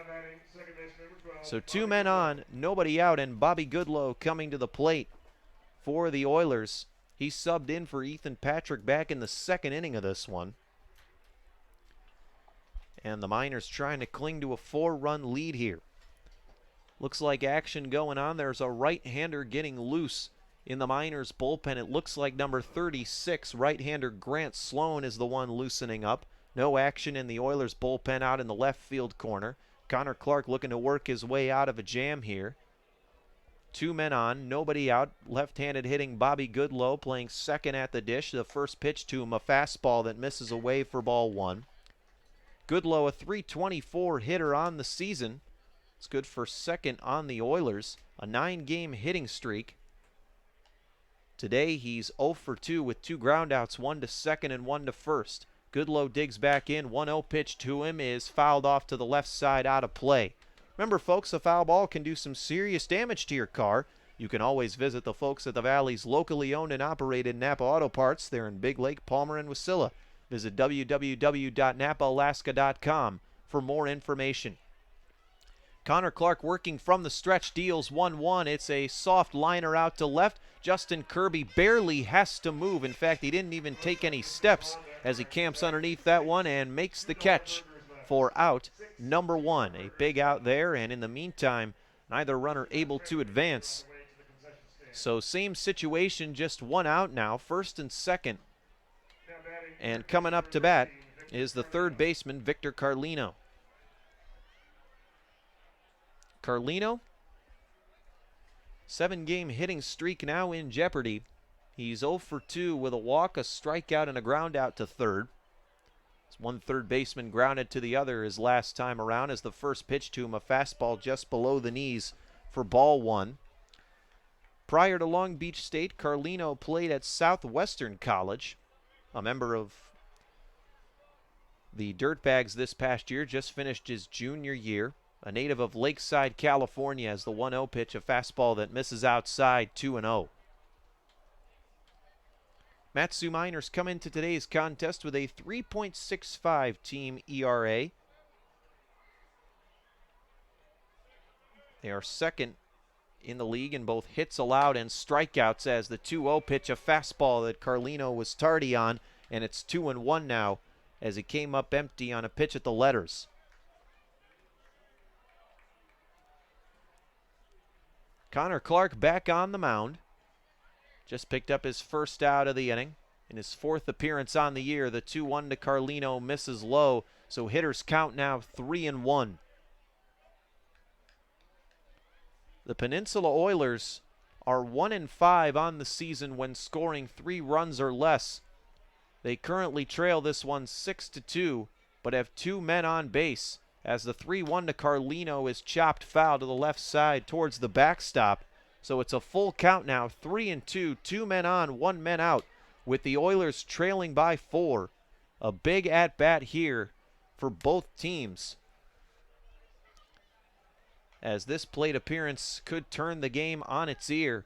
So 2 men on, nobody out, and Bobby Goodlow coming to the plate for the Oilers. He subbed in for Ethan Patrick back in the 2nd inning of this one. And the Miners trying to cling to a 4-run lead here. Looks like action going on. There's a right-hander getting loose in the Miners bullpen. It looks like number 36, right-hander Grant Sloan, is the one loosening up. No action in the Oilers bullpen out in the left field corner. Connor Clark looking to work his way out of a jam here. 2 men on, nobody out. Left-handed hitting Bobby Goodlow playing second at the dish. The first pitch to him, a fastball that misses away for ball 1. Goodlow, a .324 hitter on the season. It's good for second on the Oilers. A 9-game hitting streak. Today he's 0 for 2 with 2 groundouts, 1 to second and 1 to first. Goodlow digs back in. 1-0 pitch to him is fouled off to the left side out of play. Remember, folks, a foul ball can do some serious damage to your car. You can always visit the folks at the Valley's locally owned and operated Napa Auto Parts. They're in Big Lake, Palmer, and Wasilla. Visit www.napaalaska.com for more information. Connor Clark working from the stretch, deals 1-1. It's a soft liner out to left. Justin Kirby barely has to move. In fact, he didn't even take any steps as he camps underneath that one and makes the catch for out number 1. A big out there, and in the meantime, neither runner able to advance. So same situation, just 1 out now, first and second. And coming up to bat is the 3rd baseman, Victor Carlino. Carlino, 7-game hitting streak now in jeopardy. He's 0 for 2 with a walk, a strikeout, and a ground out to third. One third baseman grounded to the other his last time around as the first pitch to him, a fastball just below the knees for ball 1. Prior to Long Beach State, Carlino played at Southwestern College, a member of the Dirtbags this past year, just finished his junior year. A native of Lakeside, California, as the 1-0 pitch, a fastball that misses outside, 2-0. Matsu Miners come into today's contest with a 3.65 team ERA. They are second in the league in both hits allowed and strikeouts, as the 2-0 pitch, a fastball that Carlino was tardy on, and it's 2-1 now as he came up empty on a pitch at the letters. Connor Clark back on the mound. Just picked up his first out of the inning. In his fourth appearance on the year, the 2-1 to Carlino misses low, so hitters count now 3-1. The Peninsula Oilers are 1-5 on the season when scoring 3 runs or less. They currently trail this one 6-2, but have 2 men on base, as the 3-1 to Carlino is chopped foul to the left side towards the backstop. So it's a full count now, 3-2, 2 men on, 1 man out, with the Oilers trailing by 4. A big at-bat here for both teams, as this plate appearance could turn the game on its ear.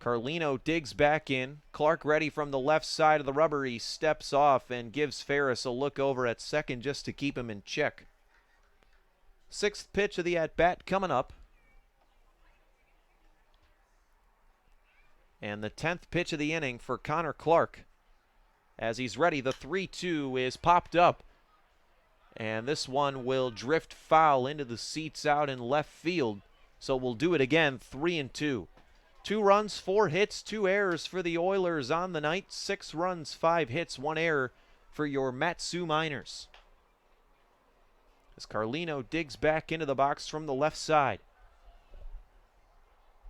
Carlino digs back in. Clark ready from the left side of the rubber. He steps off and gives Ferris a look over at second just to keep him in check. 6th pitch of the at-bat coming up. And the 10th pitch of the inning for Connor Clark. As he's ready, the 3-2 is popped up. And this one will drift foul into the seats out in left field. So we'll do it again, 3-2. 2 runs, 4 hits, 2 errors for the Oilers on the night. 6 runs, 5 hits, 1 error for your Matsu Miners. As Carlino digs back into the box from the left side.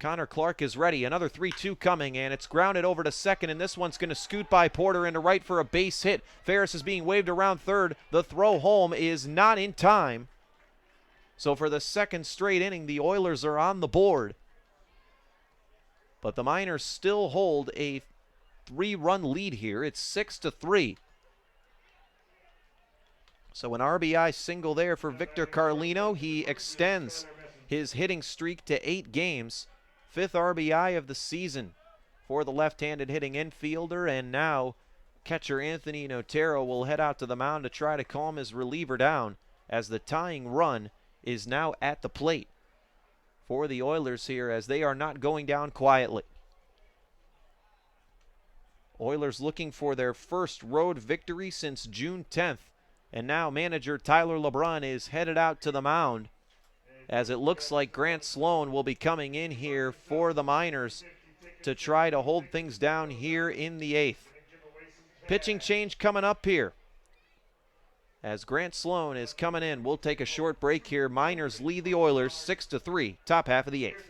Connor Clark is ready. Another 3-2 coming, and it's grounded over to second, and this one's going to scoot by Porter into right for a base hit. Ferris is being waved around third. The throw home is not in time. So for the second straight inning, the Oilers are on the board. But the Miners still hold a 3-run lead here. It's 6-3. So an RBI single there for Victor Carlino. He extends his hitting streak to 8 games. 5th RBI of the season for the left-handed hitting infielder. And now catcher Anthony Notero will head out to the mound to try to calm his reliever down, as the tying run is now at the plate for the Oilers here, as they are not going down quietly. Oilers looking for their first road victory since June 10th. And now manager Tyler LeBrun is headed out to the mound, as it looks like Grant Sloan will be coming in here for the Miners to try to hold things down here in the 8th. Pitching change coming up here, as Grant Sloan is coming in. We'll take a short break here. Miners lead the Oilers 6-3, top half of the 8th.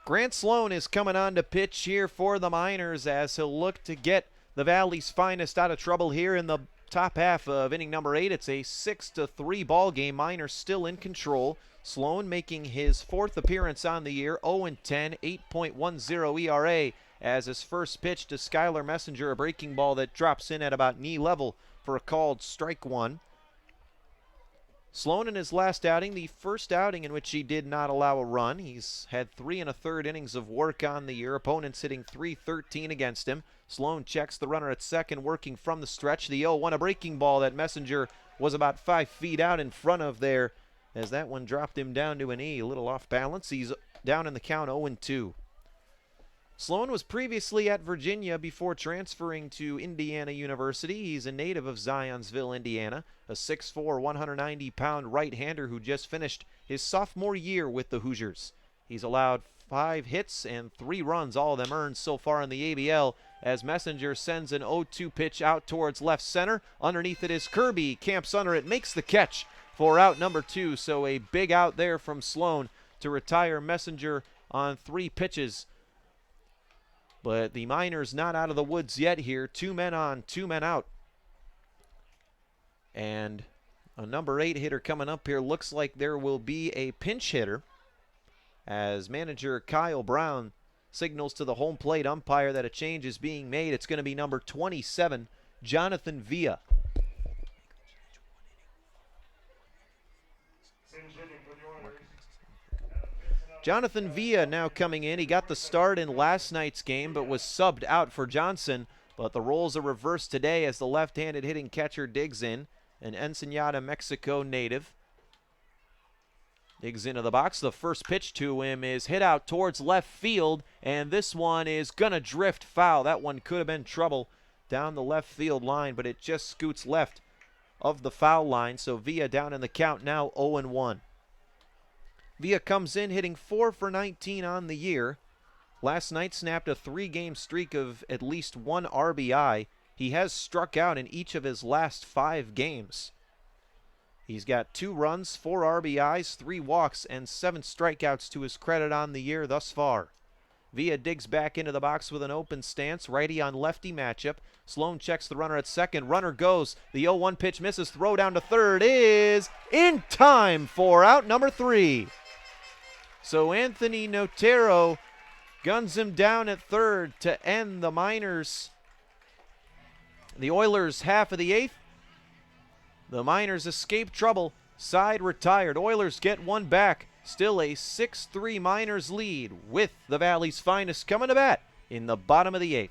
Grant Sloan is coming on to pitch here for the Miners as he'll look to get the Valley's finest out of trouble here in the top half of inning number 8. It's a 6-3 ball game. Miners still in control. Sloan making his 4th appearance on the year, 0-10, 8.10 ERA as his first pitch to Skylar Messenger, a breaking ball that drops in at about knee level for a called strike one. Sloan in his last outing, the first outing in which he did not allow a run. He's had 3 1/3 innings of work on the year. Opponents hitting .313 against him. Sloan checks the runner at second, working from the stretch. The 0-1, a breaking ball that Messenger was about 5 feet out in front of there as that one dropped him down to a knee. A little off balance. He's down in the count, 0-2. Sloan was previously at Virginia before transferring to Indiana University. He's a native of Zionsville, Indiana, a 6'4", 190-pound right-hander who just finished his sophomore year with the Hoosiers. He's allowed 5 hits and 3 runs, all of them earned so far in the ABL, as Messenger sends an 0-2 pitch out towards left center. Underneath it is Kirby, camps under it, makes the catch for out number 2, so a big out there from Sloan to retire Messenger on 3 pitches. But the Miners not out of the woods yet here. 2 men on, 2 men out. And a number 8 hitter coming up here. Looks like there will be a pinch hitter as manager Kyle Brown signals to the home plate umpire that a change is being made. It's going to be number 27, Jonathan Villa. Jonathan Villa now coming in. He got the start in last night's game but was subbed out for Johnson. But the roles are reversed today as the left-handed hitting catcher digs in. An Ensenada, Mexico native. Digs into the box. The first pitch to him is hit out towards left field. And this one is going to drift foul. That one could have been trouble down the left field line, but it just scoots left of the foul line. So Villa down in the count now, 0-1. Villa comes in hitting 4 for 19 on the year. Last night snapped a 3-game streak of at least 1 RBI. He has struck out in each of his last 5 games. He's got 2 runs, 4 RBIs, 3 walks, and 7 strikeouts to his credit on the year thus far. Villa digs back into the box with an open stance, righty on lefty matchup. Sloan checks the runner at second. Runner goes. The 0-1 pitch misses. Throw down to third is in time for out number 3. So Anthony Notero guns him down at third to end the Miners. The Oilers half of the 8th. The Miners escape trouble. Side retired. Oilers get one back. Still a 6-3 Miners lead with the Valley's finest coming to bat in the bottom of the 8th.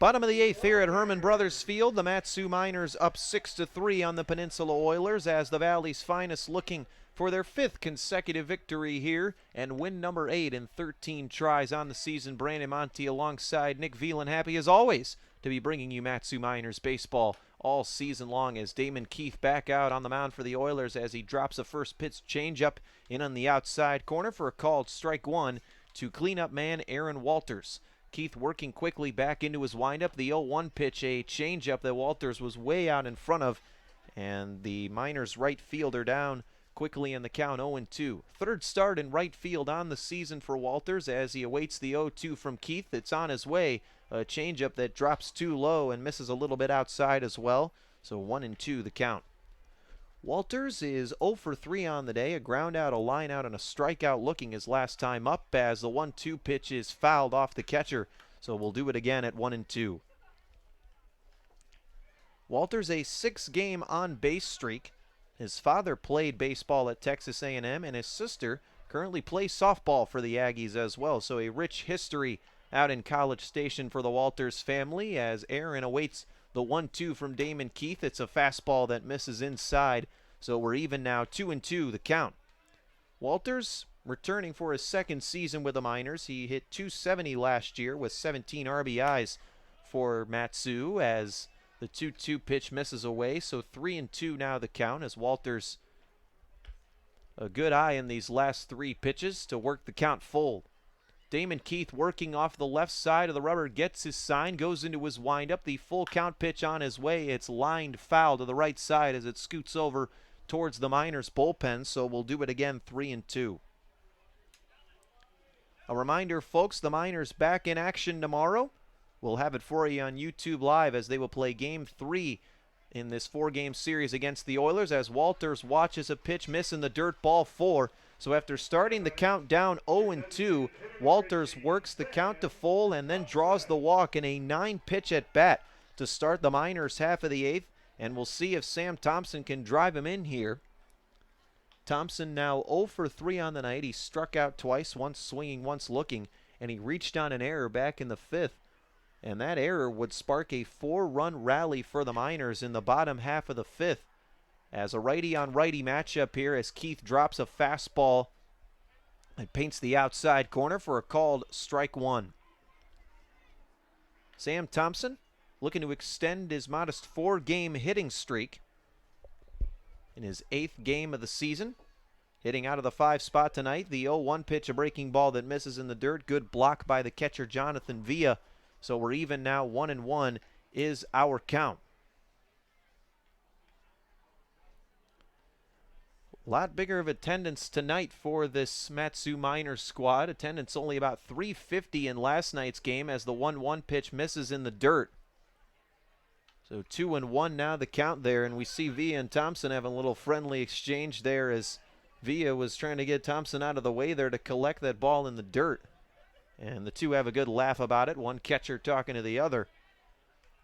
Bottom of the 8th here at Herman Brothers Field. The Mat-Su Miners up 6-3 on the Peninsula Oilers as the Valley's finest looking for their 5th consecutive victory here and win number 8 in 13 tries on the season. Brandon Monty alongside Nick Velan, happy as always to be bringing you Mat-Su Miners baseball all season long as Damon Keith back out on the mound for the Oilers as he drops a first pitch changeup in on the outside corner for a called strike one to cleanup man Aaron Walters. Keith working quickly back into his windup. The 0-1 pitch, a changeup that Walters was way out in front of, and the Miners right fielder down quickly in the count, 0-2. Third start in right field on the season for Walters as he awaits the 0-2 from Keith. It's on his way. A changeup that drops too low and misses a little bit outside as well. So 1-2 the count. Walters is 0 for 3 on the day, a ground out, a line out, and a strikeout looking his last time up as the 1-2 pitch is fouled off the catcher. So we'll do it again at 1-2. Walters a 6-game on-base streak. His father played baseball at Texas A&M, and his sister currently plays softball for the Aggies as well. So a rich history out in College Station for the Walters family as Aaron awaits the 1-2 from Damon Keith. It's a fastball that misses inside, so we're even now 2-2 the count. Walters returning for his 2nd season with the Miners. He hit .270 last year with 17 RBIs for Mat-Su as the 2-2 pitch misses away, so 3-2 now the count as Walters a good eye in these last 3 pitches to work the count full. Damon Keith working off the left side of the rubber, gets his sign, goes into his windup. The full count pitch on his way. It's lined foul to the right side as it scoots over towards the Miners bullpen, so we'll do it again 3-2. A reminder, folks, the Miners back in action tomorrow. We'll have it for you on YouTube Live as they will play Game 3 in this 4-game series against the Oilers as Walters watches a pitch miss in the dirt, ball 4. So after starting the count down 0-2, Walters works the count to full and then draws the walk in a 9-pitch at bat to start the Miners half of the 8th. And we'll see if Sam Thompson can drive him in here. Thompson now 0 for 3 on the night. He struck out twice, once swinging, once looking, and he reached on an error back in the 5th. And that error would spark a 4-run rally for the Miners in the bottom half of the 5th. As a righty-on-righty matchup here as Keith drops a fastball and paints the outside corner for a called strike one. Sam Thompson looking to extend his modest 4-game hitting streak in his 8th game of the season. Hitting out of the 5 spot tonight. The 0-1 pitch, a breaking ball that misses in the dirt. Good block by the catcher Jonathan Villa. So we're even now 1-1 is our count. A lot bigger of attendance tonight for this Mat-Su Miners squad. Attendance only about 350 in last night's game as the 1-1 pitch misses in the dirt. So 2-1 now the count there, and we see Villa and Thompson having a little friendly exchange there as Villa was trying to get Thompson out of the way there to collect that ball in the dirt. And the two have a good laugh about it, one catcher talking to the other.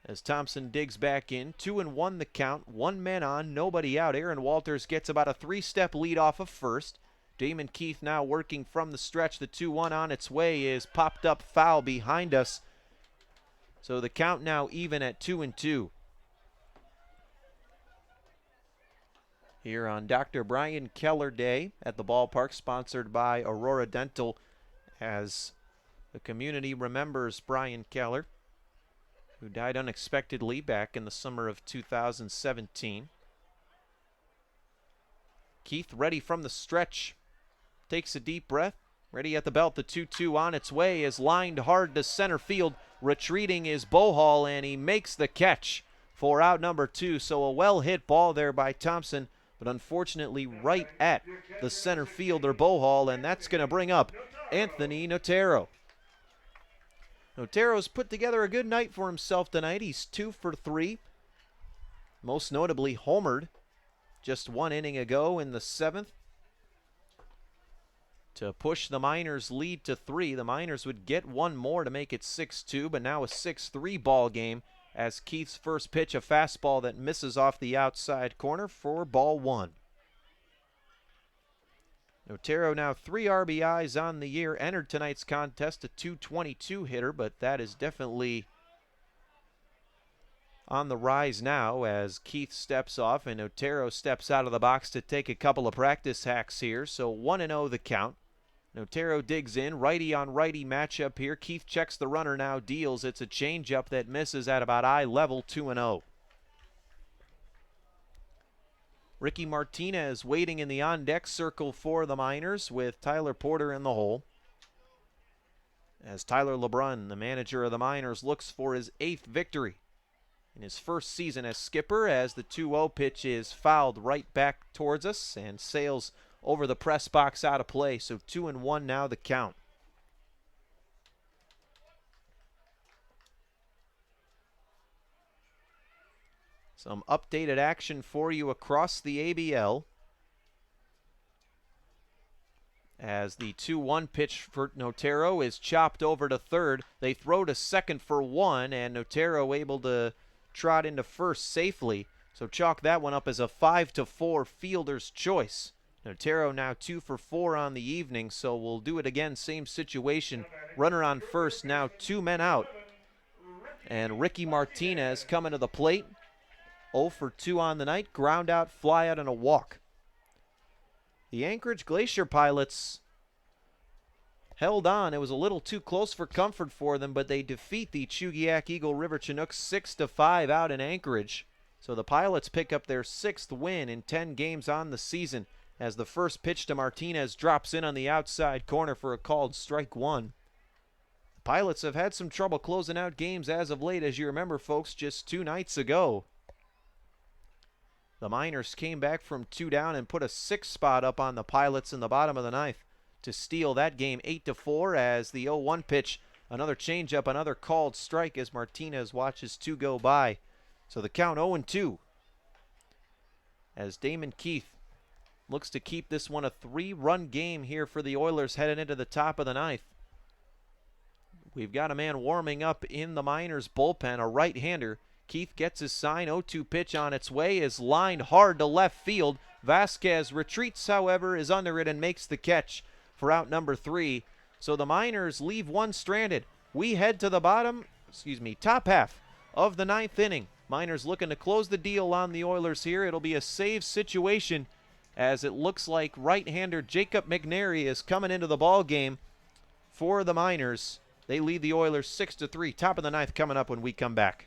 As Thompson digs back in, 2-1 the count, 1 man on, nobody out. Aaron Walters gets about a 3-step lead off of first. Damon Keith now working from the stretch. The 2-1 on its way is popped up foul behind us. So the count now even at 2-2. Here on Dr. Brian Keller Day at the ballpark, sponsored by Aurora Dental, as the community remembers Brian Keller, who died unexpectedly back in the summer of 2017. Keith ready from the stretch, takes a deep breath, ready at the belt. The 2-2 on its way is lined hard to center field. Retreating is Bohal, and he makes the catch for out number 2. So a well-hit ball there by Thompson, but unfortunately right at the center fielder Bohal, and that's going to bring up Anthony Notero. Notero's put together a good night for himself tonight. He's 2 for 3. Most notably homered just 1 inning ago in the 7th to push the Miners' lead to 3. The Miners would get 1 more to make it 6-2, but now a 6-3 ball game as Keith's first pitch, a fastball that misses off the outside corner for ball 1. Notero now 3 RBIs on the year, entered tonight's contest, a .222 hitter, but that is definitely on the rise now as Keith steps off and Otero steps out of the box to take a couple of practice hacks here. So 1-0 the count. Otero digs in, righty on righty matchup here. Keith checks the runner now, deals. It's a changeup that misses at about eye level, 2-0. Ricky Martinez waiting in the on-deck circle for the Miners with Tyler Porter in the hole. As Tyler LeBrun, the manager of the Miners, looks for his 8th victory in his first season as skipper, as the 2-0 pitch is fouled right back towards us and sails over the press box out of play. So 2-1 now the count. Some updated action for you across the ABL. As the 2-1 pitch for Otero is chopped over to third. They throw to second for 1, and Otero able to trot into first safely. So chalk that one up as a 5-4 fielder's choice. Otero now 2 for 4 on the evening, so we'll do it again. Same situation. Runner on first, now 2 men out. And Ricky Martinez coming to the plate. 0 for 2 on the night. Ground out, fly out, and a walk. The Anchorage Glacier Pilots held on. It was a little too close for comfort for them, but they defeat the Chugiak Eagle River Chinooks 6-5 out in Anchorage. So the Pilots pick up their 6th win in 10 games on the season, as the first pitch to Martinez drops in on the outside corner for a called strike 1. The Pilots have had some trouble closing out games as of late, as you remember, folks, just 2 nights ago. The Miners came back from 2 down and put a 6 spot up on the Pilots in the bottom of the 9th to steal that game 8-4, as the 0-1 pitch, another changeup, another called strike as Martinez watches 2 go by. So the count 0-2 as Damon Keith looks to keep this one a 3-run game here for the Oilers heading into the top of the 9th. We've got a man warming up in the Miners bullpen, a right-hander. Keith gets his sign. 0-2 pitch on its way is lined hard to left field. Vasquez retreats, however, is under it and makes the catch for out number 3. So the Miners leave one stranded. We head to the top half of the 9th inning. Miners looking to close the deal on the Oilers here. It'll be a save situation, as it looks like right-hander Jacob McNary is coming into the ball game for the Miners. They lead the Oilers 6-3. Top of the 9th coming up when we come back.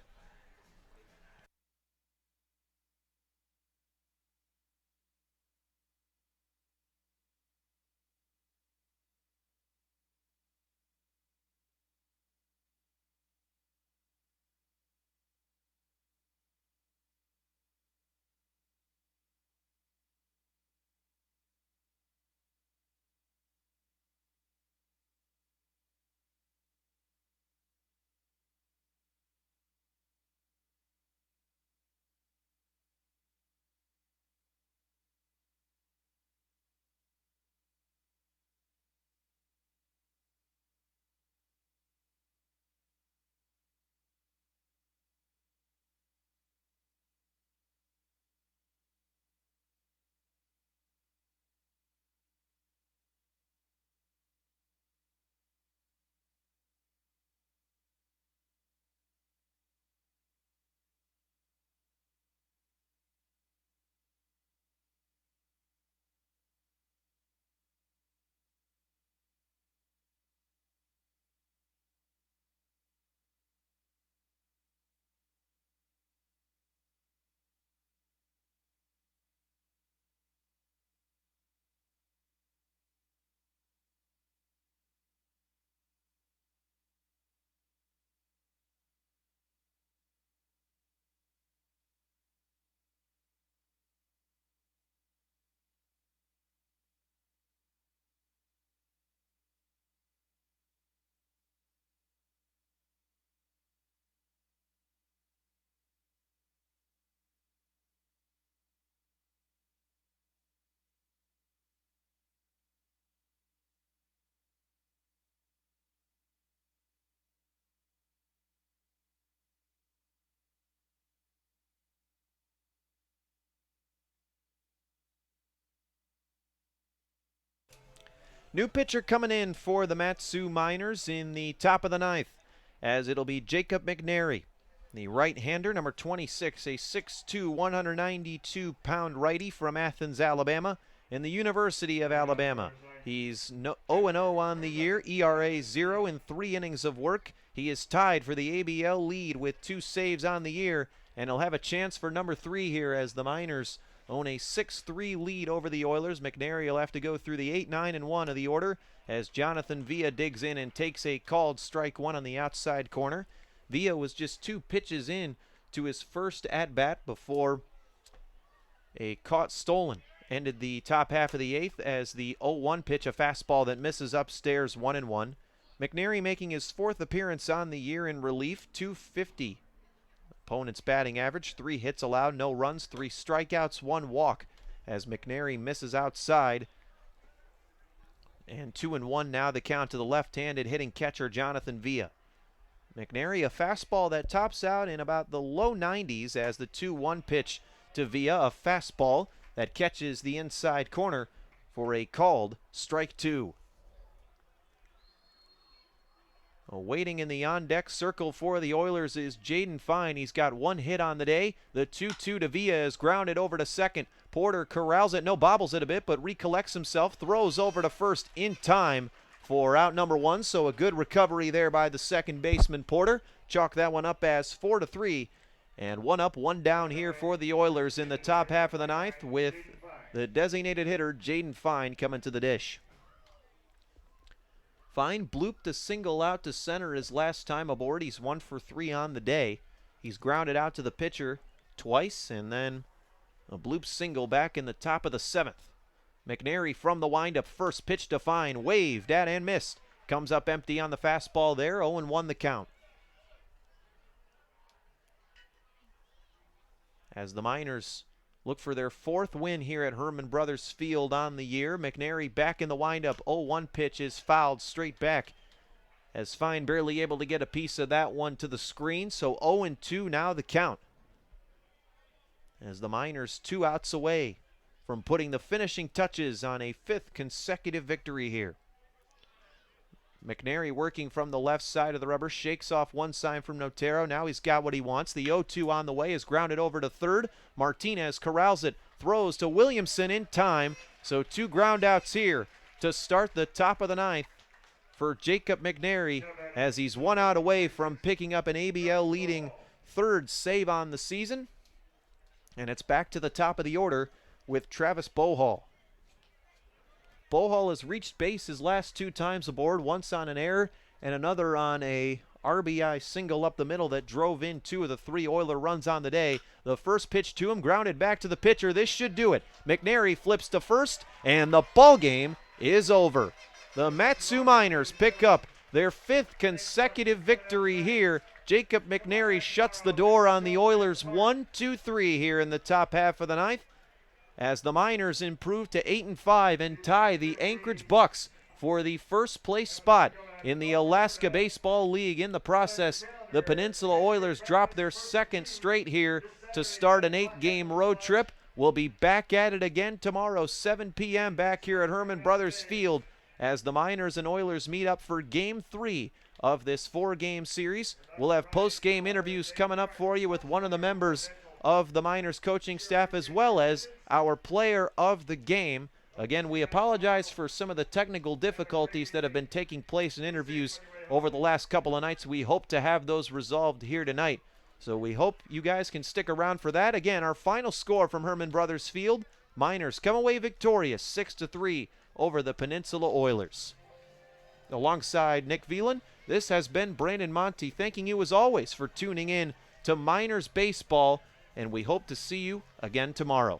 New pitcher coming in for the Mat-Su Miners in the top of the 9th, as it'll be Jacob McNary. The right-hander, number 26, a 6'2", 192-pound righty from Athens, Alabama, in the University of Alabama. He's 0-0 on the year, ERA 0 in 3 innings of work. He is tied for the ABL lead with 2 saves on the year, and he'll have a chance for number 3 here as the Miners own a 6-3 lead over the Oilers. McNary will have to go through the 8, 9, and 1 of the order as Jonathan Villa digs in and takes a called strike 1 on the outside corner. Villa was just 2 pitches in to his first at-bat before a caught stolen ended the top half of the 8th as the 0-1 pitch, a fastball that misses upstairs, 1-1. McNary making his 4th appearance on the year in relief, .250. Opponent's batting average, 3 hits allowed, no runs, 3 strikeouts, 1 walk as McNary misses outside. And 2-1 now the count to the left-handed hitting catcher Jonathan Villa. McNary, a fastball that tops out in about the low 90s as the 2-1 pitch to Villa, a fastball that catches the inside corner for a called strike 2. Waiting in the on-deck circle for the Oilers is Jaden Fine. He's got 1 hit on the day. The 2-2 to Villa is grounded over to second. Porter corrals it, bobbles it a bit, but recollects himself, throws over to first in time for out number 1, so a good recovery there by the second baseman Porter. Chalk that one up as 4-3, and 1 up, 1 down here for the Oilers in the top half of the 9th with the designated hitter Jaden Fine coming to the dish. Fine blooped a single out to center his last time aboard. He's 1 for 3 on the day. He's grounded out to the pitcher twice, and then a bloop single back in the top of the 7th. McNary from the windup, first pitch to Fine, waved at and missed. Comes up empty on the fastball there, 0-1 the count. As the Miners look for their 4th win here at Herman Brothers Field on the year, McNary back in the windup, 0-1 pitch is fouled straight back as Fine barely able to get a piece of that one to the screen, so 0-2 now the count. As the Miners 2 outs away from putting the finishing touches on a 5th consecutive victory here. McNary working from the left side of the rubber, shakes off one sign from Notero. Now he's got what he wants. The 0-2 on the way is grounded over to third. Martinez corrals it, throws to Williamson in time. So 2 ground outs here to start the top of the 9th for Jacob McNary as he's 1 out away from picking up an ABL leading 3rd save on the season. And it's back to the top of the order with Travis Bohall. Bohall has reached base his last 2 times aboard, once on an error and another on a RBI single up the middle that drove in 2 of the 3 Oiler runs on the day. The first pitch to him, grounded back to the pitcher. This should do it. McNary flips to first, and the ball game is over. The Mat-Su Miners pick up their 5th consecutive victory here. Jacob McNary shuts the door on the Oilers 1-2-3 here in the top half of the 9th. As the Miners improve to 8-5 and tie the Anchorage Bucks for the 1st place spot in the Alaska Baseball League. In the process, the Peninsula Oilers drop their 2nd straight here to start an 8-game road trip. We'll be back at it again tomorrow, 7 p.m. back here at Herman Brothers Field as the Miners and Oilers meet up for Game 3 of this 4-game series. We'll have post-game interviews coming up for you with one of the members of the Miners coaching staff as well as our player of the game. Again, we apologize for some of the technical difficulties that have been taking place in interviews over the last couple of nights. We hope to have those resolved here tonight. So we hope you guys can stick around for that. Again, our final score from Herman Brothers Field, Miners come away victorious 6-3 over the Peninsula Oilers. Alongside Nick Veland, this has been Brandon Monty thanking you as always for tuning in to Miners Baseball, and we hope to see you again tomorrow.